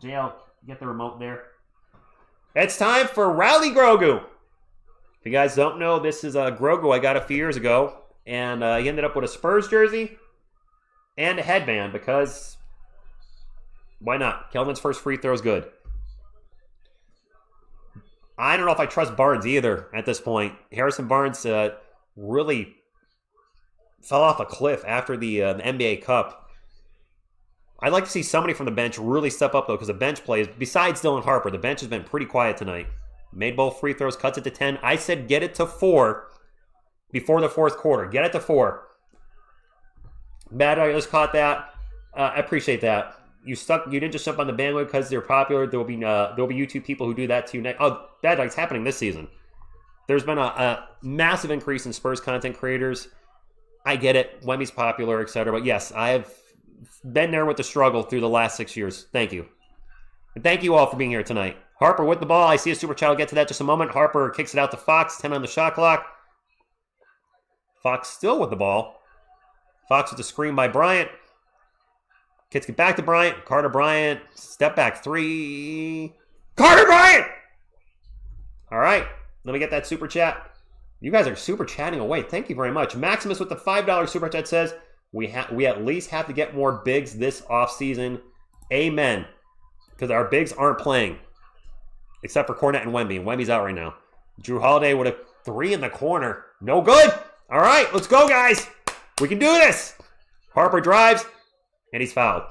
JL, get the remote there. It's time for Rally Grogu. If you guys don't know, this is a Grogu I got a few years ago. And he ended up with a Spurs jersey and a headband because why not? Kelvin's first free throw is good. I don't know if I trust Barnes either at this point. Harrison Barnes really fell off a cliff after the NBA Cup. I'd like to see somebody from the bench really step up, though, because the bench plays, besides Dylan Harper, the bench has been pretty quiet tonight. Made both free throws, cuts it to 10. I said get it to 4 before the fourth quarter. Get it to 4. Bad, I just caught that. I appreciate that. You didn't just jump on the bandwagon because they're popular. There'll be YouTube people who do that to you next. Oh, that's happening this season. There's been a massive increase in Spurs content creators. I get it. Wemmy's popular, etc. But yes, I have been there with the struggle through the last 6 years. Thank you. And thank you all for being here tonight. Harper with the ball. I see a super chat. I'll get to that in just a moment. Harper kicks it out to Fox. 10 on the shot clock. Fox still with the ball. Fox with the screen by Bryant. Kicks it back to Bryant. Carter Bryant. Step back three. Carter Bryant! All right. Let me get that super chat. You guys are super chatting away. Thank you very much. Maximus with the $5 super chat says, we at least have to get more bigs this offseason. Amen. Because our bigs aren't playing. Except for Cornette and Wemby. And Wemby's out right now. Drew Holiday with a 3 in the corner. No good. All right, let's go, guys. We can do this. Harper drives, and he's fouled.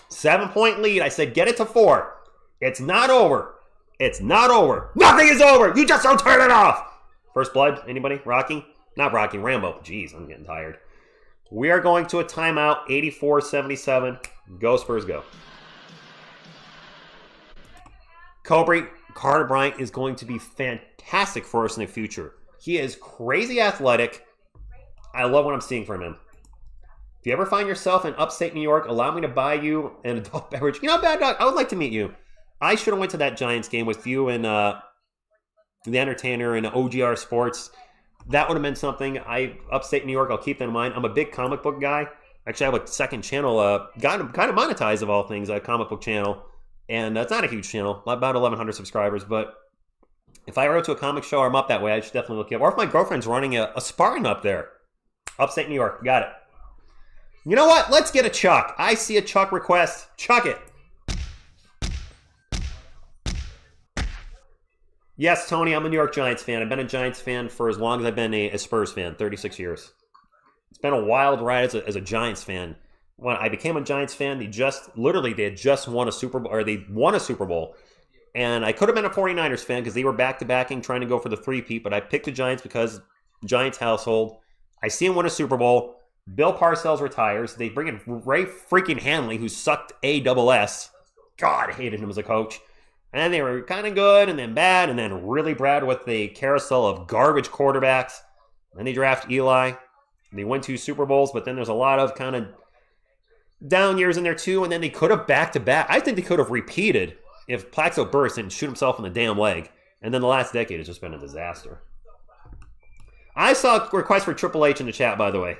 7-point lead. I said get it to 4. It's not over. It's not over. Nothing is over. You just don't turn it off. First blood. Anybody? Rocky? Not Rocky. Rambo. Jeez, I'm getting tired. We are going to a timeout. 84-77. Go Spurs, go. Carter Bryant is going to be fantastic for us in the future. He is crazy athletic. I love what I'm seeing from him. If you ever find yourself in upstate New York, allow me to buy you an adult beverage. You know, Bad Dog, I would like to meet you. I should have went to that Giants game with you and the Entertainer and OGR Sports. That would have been something. Upstate New York, I'll keep that in mind. I'm a big comic book guy. Actually, I have a second channel, kind of monetized of all things, a comic book channel. And it's not a huge channel, about 1,100 subscribers. But if I wrote to a comic show or I'm up that way, I should definitely look it up. Or if my girlfriend's running a Spartan up there. Upstate New York, got it. You know what? Let's get a Chuck. I see a Chuck request. Chuck it. Yes, Tony, I'm a New York Giants fan. I've been a Giants fan for as long as I've been a Spurs fan, 36 years. It's been a wild ride as a Giants fan. When I became a Giants fan, they had just won a Super Bowl, or they won a Super Bowl. And I could have been a 49ers fan because they were back-to-backing, trying to go for the three-peat, but I picked the Giants because Giants household. I see him win a Super Bowl. Bill Parcells retires. They bring in Ray freaking Hanley, who sucked ASS. God, I hated him as a coach. And they were kind of good, and then bad, and then really bad with the carousel of garbage quarterbacks. Then they draft Eli. They win 2 Super Bowls, but then there's a lot of kind of down years in there too, and then they could have back-to-back. I think they could have repeated if Plaxico burst and shoot himself in the damn leg. And then the last decade has just been a disaster. I saw a request for Triple H in the chat, by the way.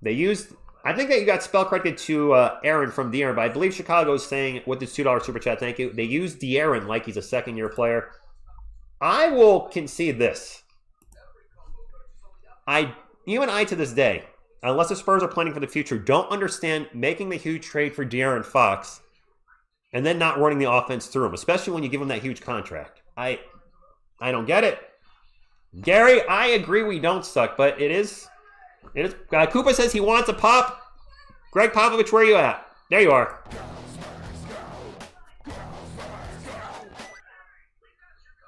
They used... I think that you got spell corrected to Aaron from De'Aaron, but I believe Chicago is saying with this $2 super chat, thank you, they used De'Aaron like he's a second-year player. I will concede this. Even I to this day, unless the Spurs are planning for the future, don't understand making the huge trade for De'Aaron Fox and then not running the offense through him, especially when you give him that huge contract. I don't get it. Gary, I agree we don't suck, but it is... Koopa says he wants a pop. Greg Popovich, where are you at? There you are.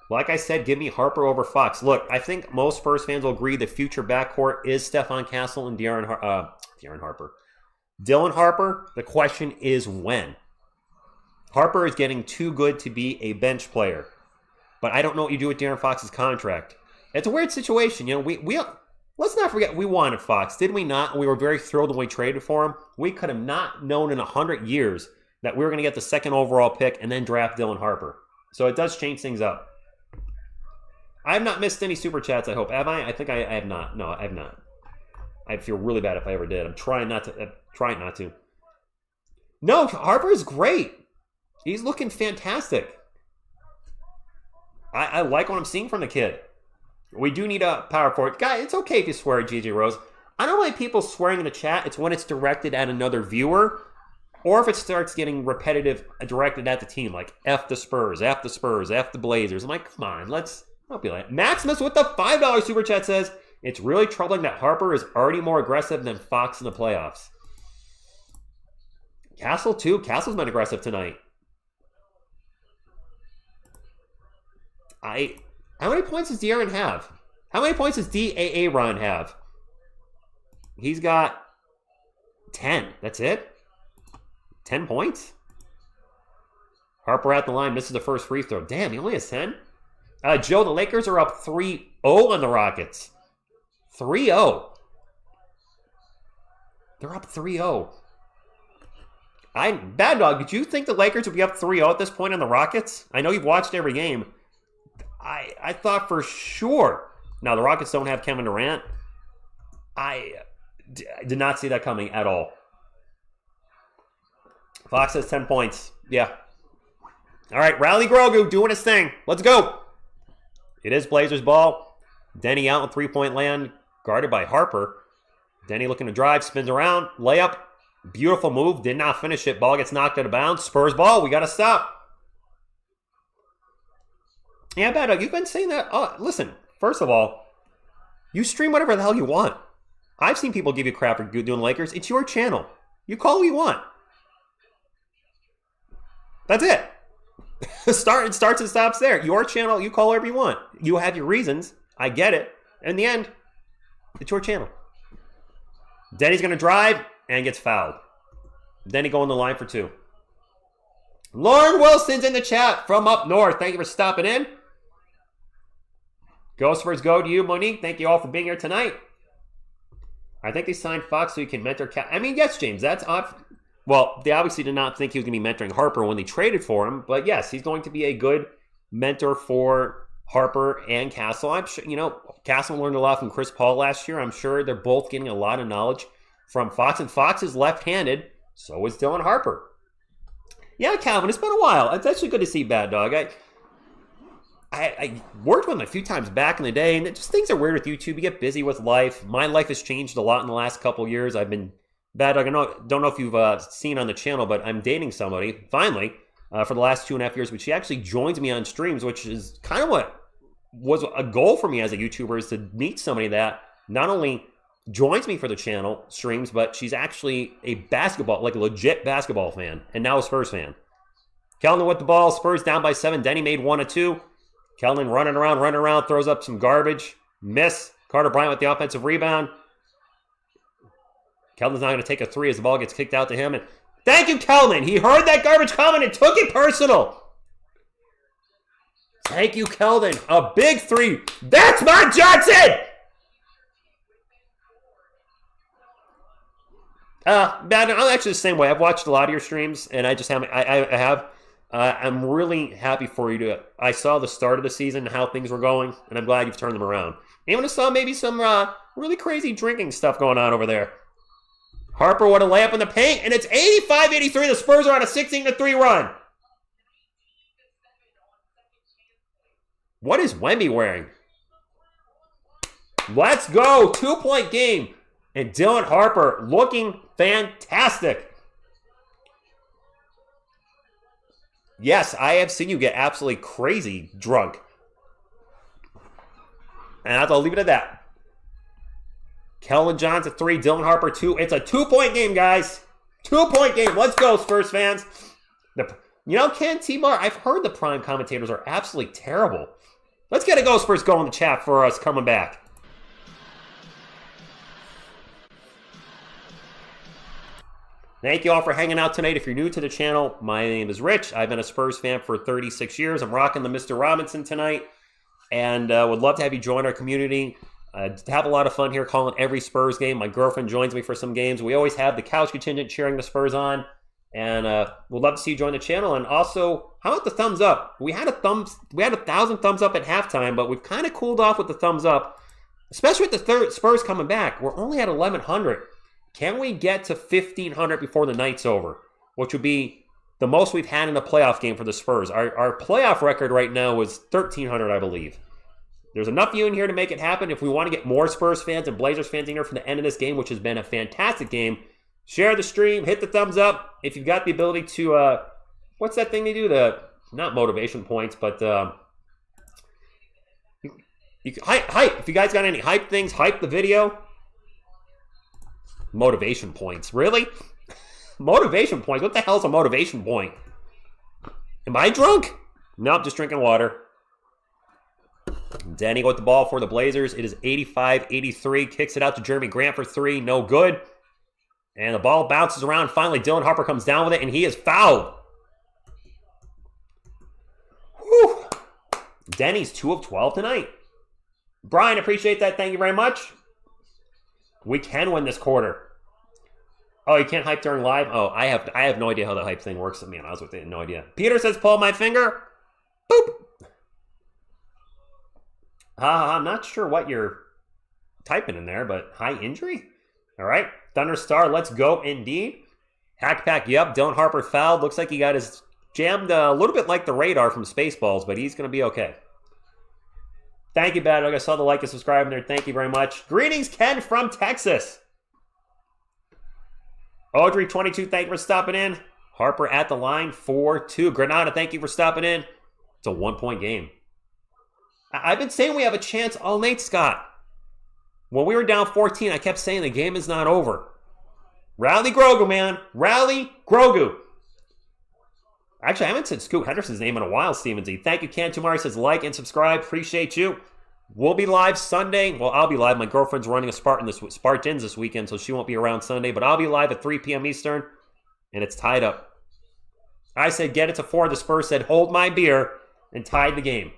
Like I said, give me Harper over Fox. Look, I think most Spurs fans will agree the future backcourt is Stefon Castle and Dylan Harper. Dylan Harper, the question is when. Harper is getting too good to be a bench player. But I don't know what you do with De'Aaron Fox's contract. It's a weird situation. You know, let's not forget, we wanted Fox, did we not? We were very thrilled when we traded for him. We could have not known in 100 years that we were going to get the second overall pick and then draft Dylan Harper. So it does change things up. I have not missed any super chats, I hope. Have I? I think I have not. No, I have not. I'd feel really bad if I ever did. I'm trying not to. No, Harper is great. He's looking fantastic. I like what I'm seeing from the kid. We do need a power forward. Guy, it's okay if you swear at JJ Rose. I don't like people swearing in the chat. It's when it's directed at another viewer, or if it starts getting repetitive, directed at the team, like F the Spurs, F the Spurs, F the Blazers. I'm like, come on, don't be like that. Maximus with the $5 super chat says, it's really troubling that Harper is already more aggressive than Fox in the playoffs. Castle, too. Castle's been aggressive tonight. I How many points does De'Aaron have? How many points does Ron have? He's got 10. That's it? 10 points? Harper at the line, misses the first free throw. Damn, he only has 10? Joe, the Lakers are up 3-0 on the Rockets. 3-0. They're up 3-0. Bad Dog, did you think the Lakers would be up 3-0 at this point on the Rockets? I know you've watched every game. I thought for sure. Now, the Rockets don't have Kevin Durant. I did not see that coming at all. Fox has 10 points. Yeah. All right, Rally Grogu doing his thing. Let's go. It is Blazers ball. Deni out in three-point land, guarded by Harper. Deni looking to drive, spins around, layup. Beautiful move, did not finish it. Ball gets knocked out of bounds. Spurs ball, we got to stop. Yeah, Bad Dog, you've been saying that. Oh, listen, first of all, you stream whatever the hell you want. I've seen people give you crap for doing Lakers. It's your channel. You call who you want. That's it. It starts and stops there. Your channel, you call whatever you want. You have your reasons. I get it. In the end, it's your channel. Denny's going to drive and gets fouled. Denny going the line for two. Lauren Wilson's in the chat from up north. Thank you for stopping in. Ghost Spurs go to you, Monique. Thank you all for being here tonight. I think they signed Fox so he can mentor I mean, yes, James, that's off. Well, they obviously did not think he was going to be mentoring Harper when they traded for him. But yes, he's going to be a good mentor for Harper and Castle. I'm sure, Castle learned a lot from Chris Paul last year. I'm sure they're both getting a lot of knowledge from Fox. And Fox is left-handed. So is Dylan Harper. Yeah, Calvin, it's been a while. It's actually good to see Bad Dog. I worked with him a few times back in the day, and just things are weird with YouTube. You get busy with life. My life has changed a lot in the last couple years. I've been Bad Dog. I don't know if you've seen on the channel, but I'm dating somebody, finally, for the last 2.5 years, but she actually joins me on streams, which is kind of what was a goal for me as a YouTuber, is to meet somebody that not only joins me for the channel streams, but she's actually a legit basketball fan, and now a Spurs fan. Keldon with the ball, Spurs down by 7. Denny made 1 of 2. Keldon running around, throws up some garbage. Miss. Carter Bryant with the offensive rebound. Keldon's not going to take a 3 as the ball gets kicked out to him. And thank you, Keldon. He heard that garbage coming and took it personal. Thank you, Keldon. A big 3. That's Mark Johnson! I'm actually the same way. I've watched a lot of your streams, and I just haven't. I have. I'm really happy for you I saw the start of the season, how things were going, and I'm glad you've turned them around. Even saw maybe some really crazy drinking stuff going on over there. Harper with a layup in the paint, and it's 85-83. The Spurs are on a 16-3 run. What is Wemby wearing? Let's go. 2-point game. And Dylan Harper looking fantastic. Yes, I have seen you get absolutely crazy drunk. And I'll leave it at that. Keldon Johnson 3, Dylan Harper 2. It's a 2-point game, guys. 2-point game. Let's go, Spurs fans. Ken T-Bar, I've heard the prime commentators are absolutely terrible. Let's get a Go Spurs go in the chat for us coming back. Thank you all for hanging out tonight. If you're new to the channel, my name is Rich. I've been a Spurs fan for 36 years. I'm rocking the Mr. Robinson tonight, and would love to have you join our community. Have a lot of fun here calling every Spurs game. My girlfriend joins me for some games. We always have the couch contingent cheering the Spurs on, and we'd love to see you join the channel. And also, how about the thumbs up? We had 1,000 thumbs up at halftime, but we've kind of cooled off with the thumbs up, especially with the Spurs coming back. We're only at 1,100. Can we get to 1,500 before the night's over? Which would be the most we've had in a playoff game for the Spurs. Our playoff record right now is 1,300, I believe. There's enough of you in here to make it happen. If we want to get more Spurs fans and Blazers fans in here for the end of this game, which has been a fantastic game, share the stream, hit the thumbs up. If you've got the ability to, what's that thing they do? Not motivation points, but hype. If you guys got any hype things, hype the video. Motivation points. Really? Motivation points? What the hell is a motivation point? Am I drunk? Nope, just drinking water. Deni with the ball for the Blazers. It is 85-83. Kicks it out to Jeremy Grant for three. No good. And the ball bounces around. Finally, Dylan Harper comes down with it, and he is fouled. Whew. Deni's 2 of 12 tonight. Brian, appreciate that. Thank you very much. We can win this quarter. Oh, you can't hype during live? Oh, I have no idea how the hype thing works. Man, I was with it. No idea. Peter says, pull my finger. Boop. I'm not sure what you're typing in there, but high injury? All right. Thunderstar, let's go indeed. Hackpack, yep. Dylan Harper fouled. Looks like he got his jammed a little bit like the radar from Spaceballs, but he's going to be okay. Thank you, Bad Dog. I saw the like and subscribe in there. Thank you very much. Greetings, Ken from Texas. Audrey22, thank you for stopping in. Harper at the line, 4-2. Granada, thank you for stopping in. It's a 1-point game. I've been saying we have a chance all night, Scott. When we were down 14, I kept saying the game is not over. Rally Grogu, man. Rally Grogu. Actually, I haven't said Scoot Henderson's name in a while, Steven Z. Thank you, Ken Tumari says like and subscribe. Appreciate you. We'll be live Sunday. Well, I'll be live. My girlfriend's running a Spartans this weekend, so she won't be around Sunday. But I'll be live at 3 p.m. Eastern, and it's tied up. I said get it to 4. The Spurs said hold my beer and tied the game.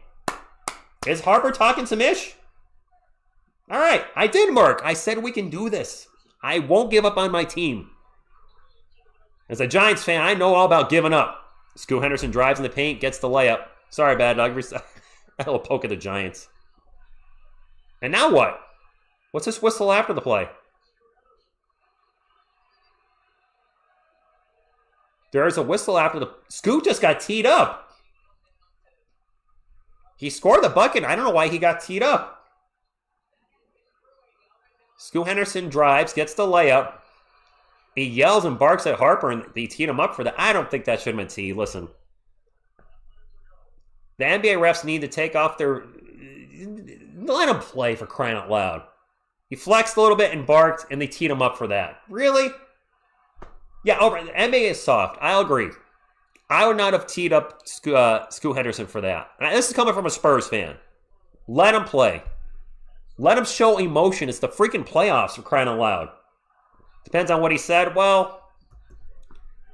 Is Harper talking some ish? All right, I did, Mark. I said we can do this. I won't give up on my team. As a Giants fan, I know all about giving up. Scoot Henderson drives in the paint, gets the layup. Sorry, Bad Dog. A little poke at the Giants. And now what? What's this whistle after the play? There's a whistle after the... Scoot just got teed up. He scored the bucket. I don't know why he got teed up. Scoot Henderson drives, gets the layup. He yells and barks at Harper, and they teed him up for that. I don't think that should have been teed. Listen. The NBA refs need to take off their... Let him play, for crying out loud. He flexed a little bit and barked, and they teed him up for that. Really? Yeah, the NBA is soft. I'll agree. I would not have teed up Scoot Henderson for that. And this is coming from a Spurs fan. Let him play. Let him show emotion. It's the freaking playoffs, for crying out loud. Depends on what he said. Well,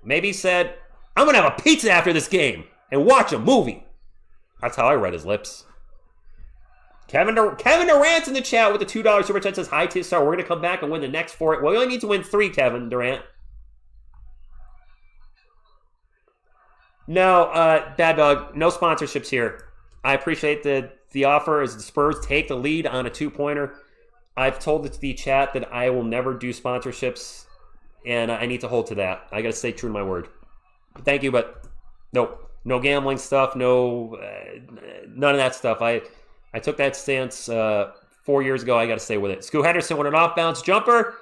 maybe he said, I'm going to have a pizza after this game and watch a movie. That's how I read his lips. Kevin Durant's in the chat with the $2 super chat says, hi, TSR. We're going to come back and win the next 4. Well, you only need to win 3, Kevin Durant. No, Bad Dog, no sponsorships here. I appreciate the offer as the Spurs take the lead on a 2-pointer. I've told the chat that I will never do sponsorships, and I need to hold to that. I got to stay true to my word. Thank you, but no gambling stuff, none of that stuff. I took that stance 4 years ago. I got to stay with it. Scoot Henderson with an off-bounce jumper.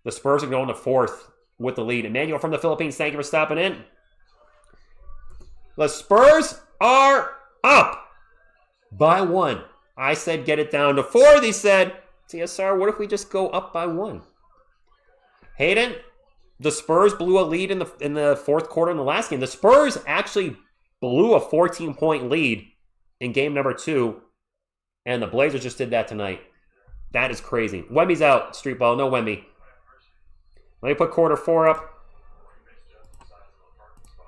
The Spurs are going to 4th with the lead. Emmanuel from the Philippines, thank you for stopping in. The Spurs are up by 1. I said get it down to 4. They said, TSR, what if we just go up by 1? Hayden, the Spurs blew a lead in the fourth quarter in the last game. The Spurs actually blew a 14-point lead in game number 2, and the Blazers just did that tonight. That is crazy. Wemby's out, street ball. No Wemby. Let me put quarter 4 up.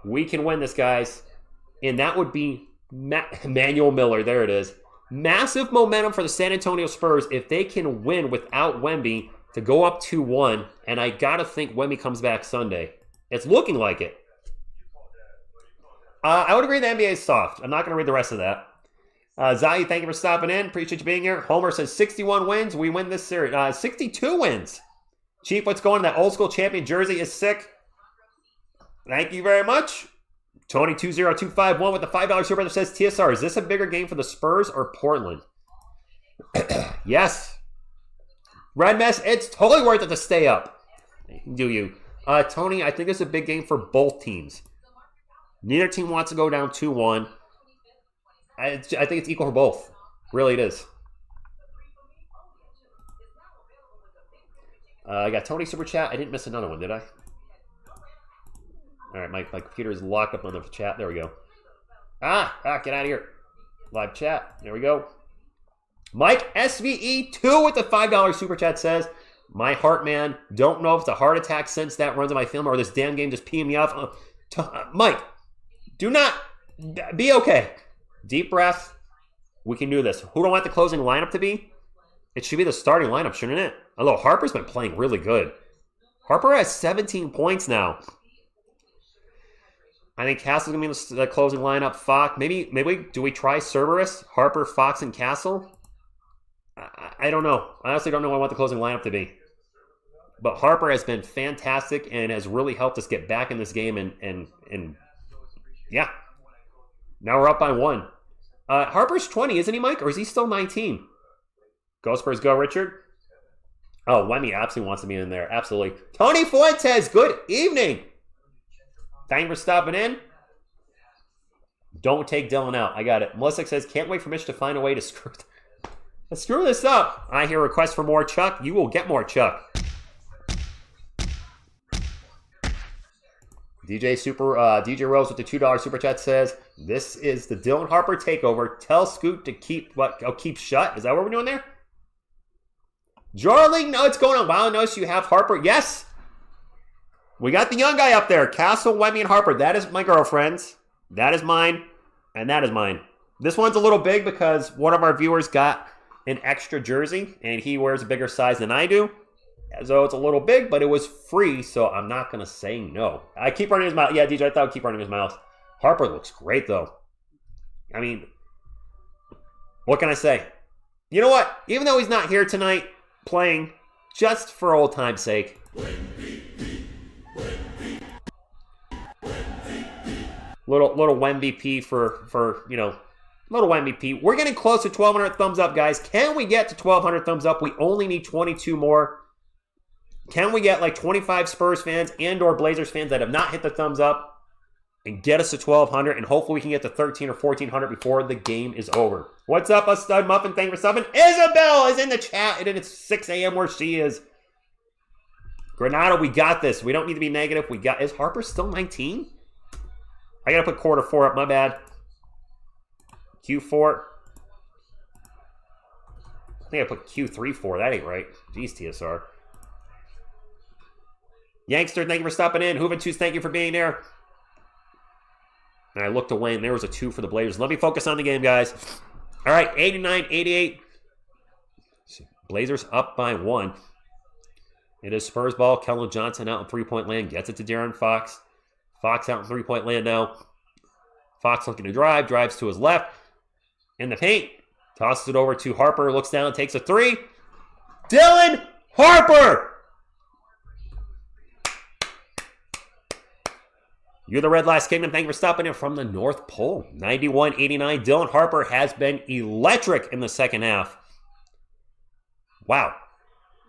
We can win this, guys. And that would be Manuel Miller. There it is. Massive momentum for the San Antonio Spurs if they can win without Wemby to go up 2-1. And I got to think Wemby comes back Sunday. It's looking like it. I would agree the NBA is soft. I'm not going to read the rest of that. Zayi, thank you for stopping in. Appreciate you being here. Homer says 61 wins. We win this series. 62 wins. Chief, what's going on? That old school champion jersey is sick. Thank you very much. Tony20251 with the $5 super that says, TSR, is this a bigger game for the Spurs or Portland? Yes. Red Mess, it's totally worth it to stay up. Do you? Tony, I think it's a big game for both teams. Neither team wants to go down 2-1. I think it's equal for both. Really, it is. I got Tony Super Chat. I didn't miss another one, did I? All right, my computer is locked up on the chat. There we go. Get out of here. Live chat. There we go. Mike SVE2 with the $5 super chat says, my heart, man, don't know if it's a heart attack since that runs in my film or this damn game just peeing me off. Mike, do not, be okay. Deep breath. We can do this. Who do I want the closing lineup to be? It should be the starting lineup, shouldn't it? Although Harper's been playing really good. Harper has 17 points now. I think Castle's going to be the closing lineup. Fox, maybe do we try Cerberus? Harper, Fox, and Castle? I don't know. I honestly don't know what I want the closing lineup to be. But Harper has been fantastic and has really helped us get back in this game. And yeah. Now we're up by 1. Harper's 20, isn't he, Mike? Or is he still 19? Go Spurs, go, Richard. Oh, Wemmy absolutely wants to be in there. Absolutely. Tony Fuentes, good evening. Thank you for stopping in. Don't take Dylan out. I got it. Melissa says, can't wait for Mitch to find a way to screw this up. I hear requests for more Chuck. You will get more Chuck. DJ Rose with the $2 super chat says, this is the Dylan Harper takeover. Tell Scoot to keep shut. Is that what we're doing there? Jarling, no, it's going on. Wow, notice you have Harper. Yes. We got the young guy up there. Castle, Wemmy, and Harper. That is my girlfriend's. That is mine. And that is mine. This one's a little big because one of our viewers got an extra jersey, and he wears a bigger size than I do. So it's a little big, but it was free, so I'm not going to say no. I keep running his mouth. Yeah, DJ, I thought I'd keep running his mouth. Harper looks great, though. I mean, what can I say? You know what? Even though he's not here tonight playing, just for old time's sake. Little MVP for little MVP. We're getting close to 1,200 thumbs up, guys. Can we get to 1,200 thumbs up? We only need 22 more. Can we get like 25 Spurs fans and or Blazers fans that have not hit the thumbs up and get us to 1,200? And hopefully we can get to 1,300 or 1,400 before the game is over. What's up, a stud muffin? Thank you for subbing. Isabel is in the chat, and it's 6 a.m. where she is. Granada, we got this. We don't need to be negative. Is Harper still 19? I got to put quarter 4 up. My bad. Q4. I think I put Q3-4. That ain't right. Jeez, TSR. Yankster, thank you for stopping in. Juventus, thank you for being there. And I looked away, and there was a 2 for the Blazers. Let me focus on the game, guys. All right, 89-88. Blazers up by 1. It is Spurs ball. Kellen Johnson out in three-point land. Gets it to De'Aaron Fox. Fox out in three-point land now. Fox looking to drive. Drives to his left. In the paint. Tosses it over to Harper. Looks down. Takes a 3. Dylan Harper! You're the Red Last Kingdom. Thank you for stopping in from the North Pole. 91-89. Dylan Harper has been electric in the second half. Wow.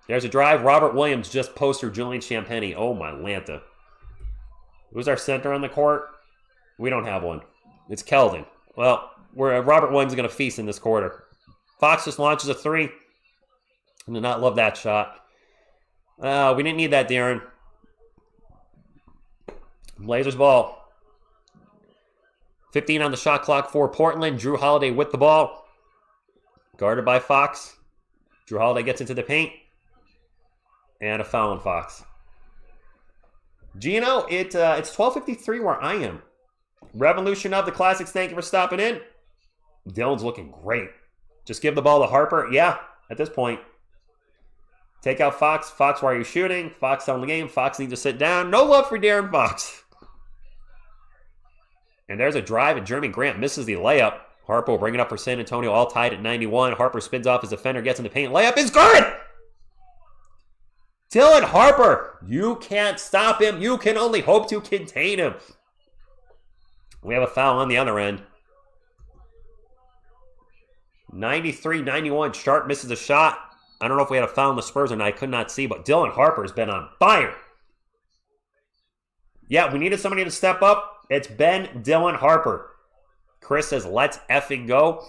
There's a drive. Robert Williams just posted Julian Champagny. Oh, my Lanta. Who's our center on the court? We don't have one. It's Keldon. Well, Robert Williams is going to feast in this quarter. Fox just launches a 3. I do not love that shot. We didn't need that, Darren. Blazers ball. 15 on the shot clock for Portland. Drew Holiday with the ball. Guarded by Fox. Drew Holiday gets into the paint. And a foul on Fox. Gino, it's 12:53 where I am. Revolution of the Classics, thank you for stopping in. Dylan's looking great. Just give the ball to Harper. Yeah, at this point. Take out Fox. Fox, why are you shooting? Fox on the game. Fox needs to sit down. No love for De'Aaron Fox. And there's a drive, and Jeremy Grant misses the layup. Harper will bring it up for San Antonio, all tied at 91. Harper spins off his defender, gets in the paint. Layup is good! Dylan Harper, you can't stop him. You can only hope to contain him. We have a foul on the other end. 93-91. Sharp misses a shot. I don't know if we had a foul on the Spurs or not. I could not see, but Dylan Harper's been on fire. Yeah, we needed somebody to step up. It's been Dylan Harper. Chris says, let's effing go.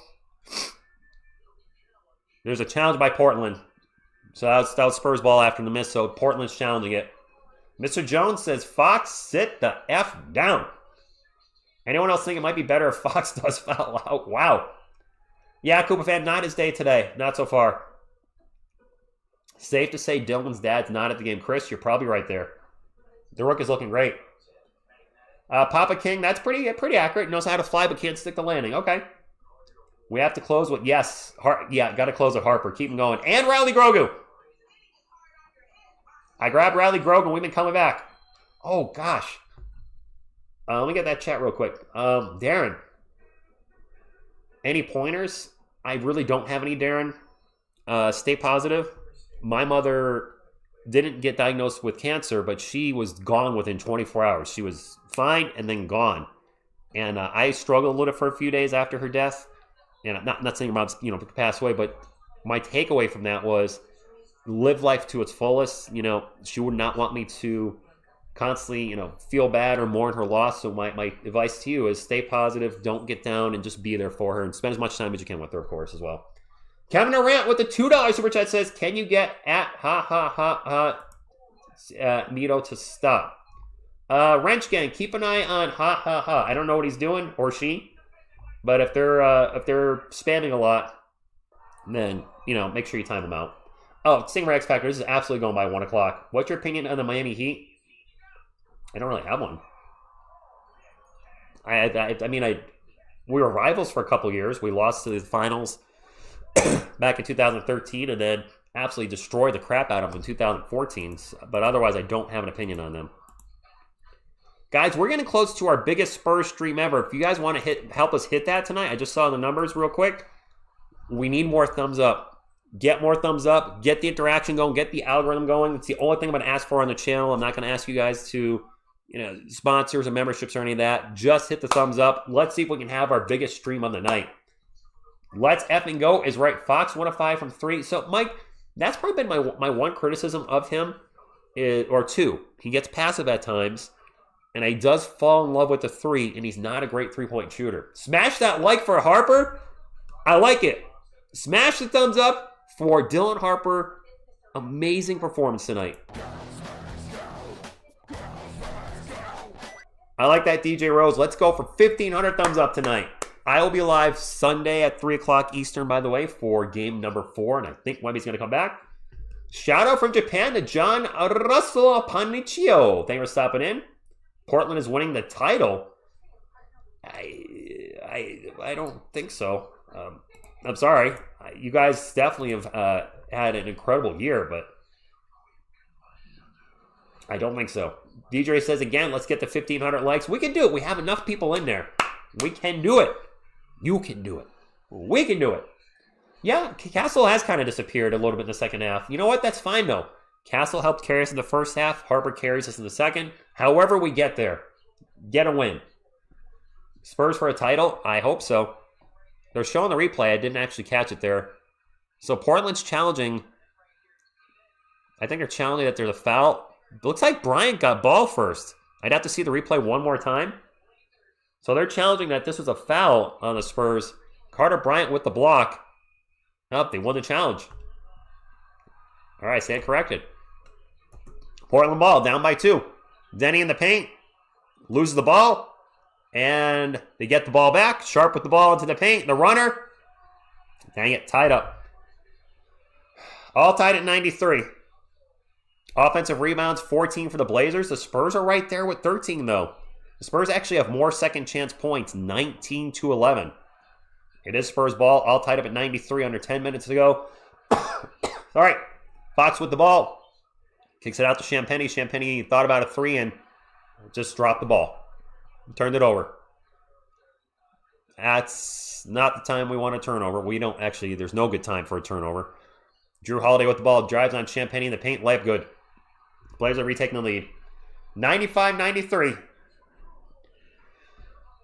There's a challenge by Portland. So that was Spurs ball after the miss, so Portland's challenging it. Mr. Jones says, Fox, sit the F down. Anyone else think it might be better if Fox does foul out? Wow. Yeah, Cooper fan, not his day today. Not so far. Safe to say Dylan's dad's not at the game. Chris, you're probably right there. The rook is looking great. Papa King, that's pretty accurate. Knows how to fly but can't stick the landing. Okay. We have to close with, yes. Got to close with Harper. Keep him going. And Riley Grogu. I grabbed Riley Grogu. We've been coming back. Oh, gosh. Let me get that chat real quick. Darren. Any pointers? I really don't have any, Darren. Stay positive. My mother didn't get diagnosed with cancer, but she was gone within 24 hours. She was fine and then gone. And I struggled a little for a few days after her death. And I'm not saying her mom's, passed away, but my takeaway from that was live life to its fullest. She would not want me to constantly, feel bad or mourn her loss. So my advice to you is stay positive, don't get down, and just be there for her and spend as much time as you can with her, of course, as well. Kevin Durant with the $2 super chat says, can you get at Mito to stop? Wrench Gang, keep an eye on I don't know what he's doing, or she. But if they're spamming a lot, then, make sure you time them out. Oh, Stinger X Factor, this is absolutely going by 1 o'clock. What's your opinion on the Miami Heat? I don't really have one. We were rivals for a couple years. We lost to the finals back in 2013 and then absolutely destroyed the crap out of them in 2014. But otherwise, I don't have an opinion on them. Guys, we're getting close to our biggest Spurs stream ever. If you guys want to help us hit that tonight, I just saw the numbers real quick. We need more thumbs up. Get more thumbs up. Get the interaction going. Get the algorithm going. It's the only thing I'm going to ask for on the channel. I'm not going to ask you guys to, sponsors or memberships or any of that. Just hit the thumbs up. Let's see if we can have our biggest stream on the night. Let's effing go is right. Fox 1 of 5 from 3. So, Mike, that's probably been my one criticism of him, or two. He gets passive at times. And he does fall in love with the 3, and he's not a great three-point shooter. Smash that like for Harper. I like it. Smash the thumbs up for Dylan Harper. Amazing performance tonight. I like that, DJ Rose. Let's go for 1,500 thumbs up tonight. I will be live Sunday at 3 o'clock Eastern, by the way, for game number 4, and I think Wemby's going to come back. Shout out from Japan to John Russell Panichio. Thanks for stopping in. Portland is winning the title. I don't think so. I'm sorry. You guys definitely have had an incredible year, but I don't think so. DJ says again, let's get to 1,500 likes. We can do it. We have enough people in there. We can do it. You can do it. We can do it. Yeah, Castle has kind of disappeared a little bit in the second half. You know what? That's fine, though. Castle helped carry us in the first half. Harper carries us in the second. However we get there, get a win. Spurs for a title? I hope so. They're showing the replay. I didn't actually catch it there. So Portland's challenging. I think they're challenging that there's a foul. It looks like Bryant got ball first. I'd have to see the replay one more time. So they're challenging that this was a foul on the Spurs. Carter Bryant with the block. Oh, they won the challenge. All right, stand corrected. Portland ball, down by 2. Deni in the paint. Loses the ball. And they get the ball back. Sharp with the ball into the paint. The runner. Dang it, tied up. All tied at 93. Offensive rebounds, 14 for the Blazers. The Spurs are right there with 13, though. The Spurs actually have more second chance points, 19-11. It is Spurs ball, all tied up at 93 under 10 minutes to go. All right, Fox with the ball. Kicks it out to Champagny. Champagny thought about a 3 and just dropped the ball. Turned it over. That's not the time we want a turnover. We don't actually, there's no good time for a turnover. Drew Holiday with the ball, drives on Champagny in the paint, layup good. Blazers are retaking the lead. 95-93.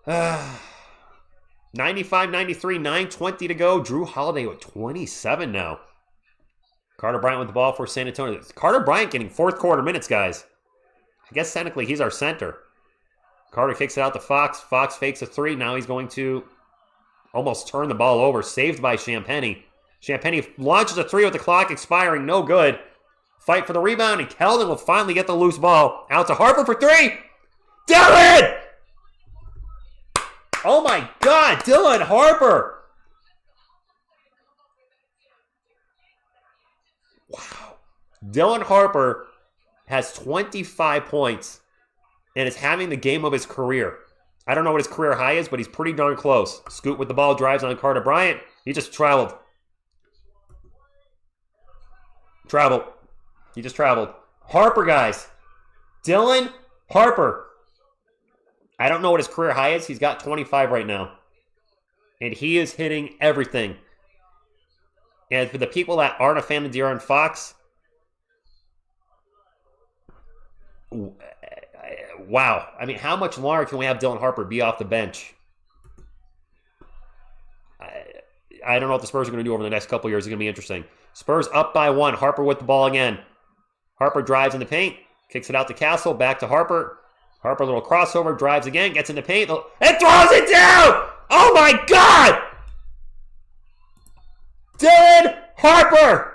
95-93, 9:20 to go. Drew Holiday with 27 now. Carter Bryant with the ball for San Antonio. Carter Bryant getting fourth quarter minutes, guys. I guess technically he's our center. Carter kicks it out to Fox. Fox fakes a 3. Now he's going to almost turn the ball over. Saved by Champagny. Champagny launches a 3 with the clock expiring. No good. Fight for the rebound, and Keldon will finally get the loose ball. Out to Harper for 3. Dylan! Oh my God, Dylan Harper. Dylan Harper has 25 points and is having the game of his career. I don't know what his career high is, but he's pretty darn close. Scoot with the ball, drives on Carter Bryant. He just traveled. He just traveled. Harper, guys. Dylan Harper. I don't know what his career high is. He's got 25 right now. And he is hitting everything. And for the people that aren't a fan of De'Aaron Fox, wow. I mean, how much longer can we have Dylan Harper be off the bench? I don't know what the Spurs are going to do over the next couple of years. It's going to be interesting. Spurs up by 1. Harper with the ball again. Harper drives in the paint. Kicks it out to Castle. Back to Harper. Harper, a little crossover. Drives again. Gets in the paint. And throws it down! Oh my God! Dylan Harper!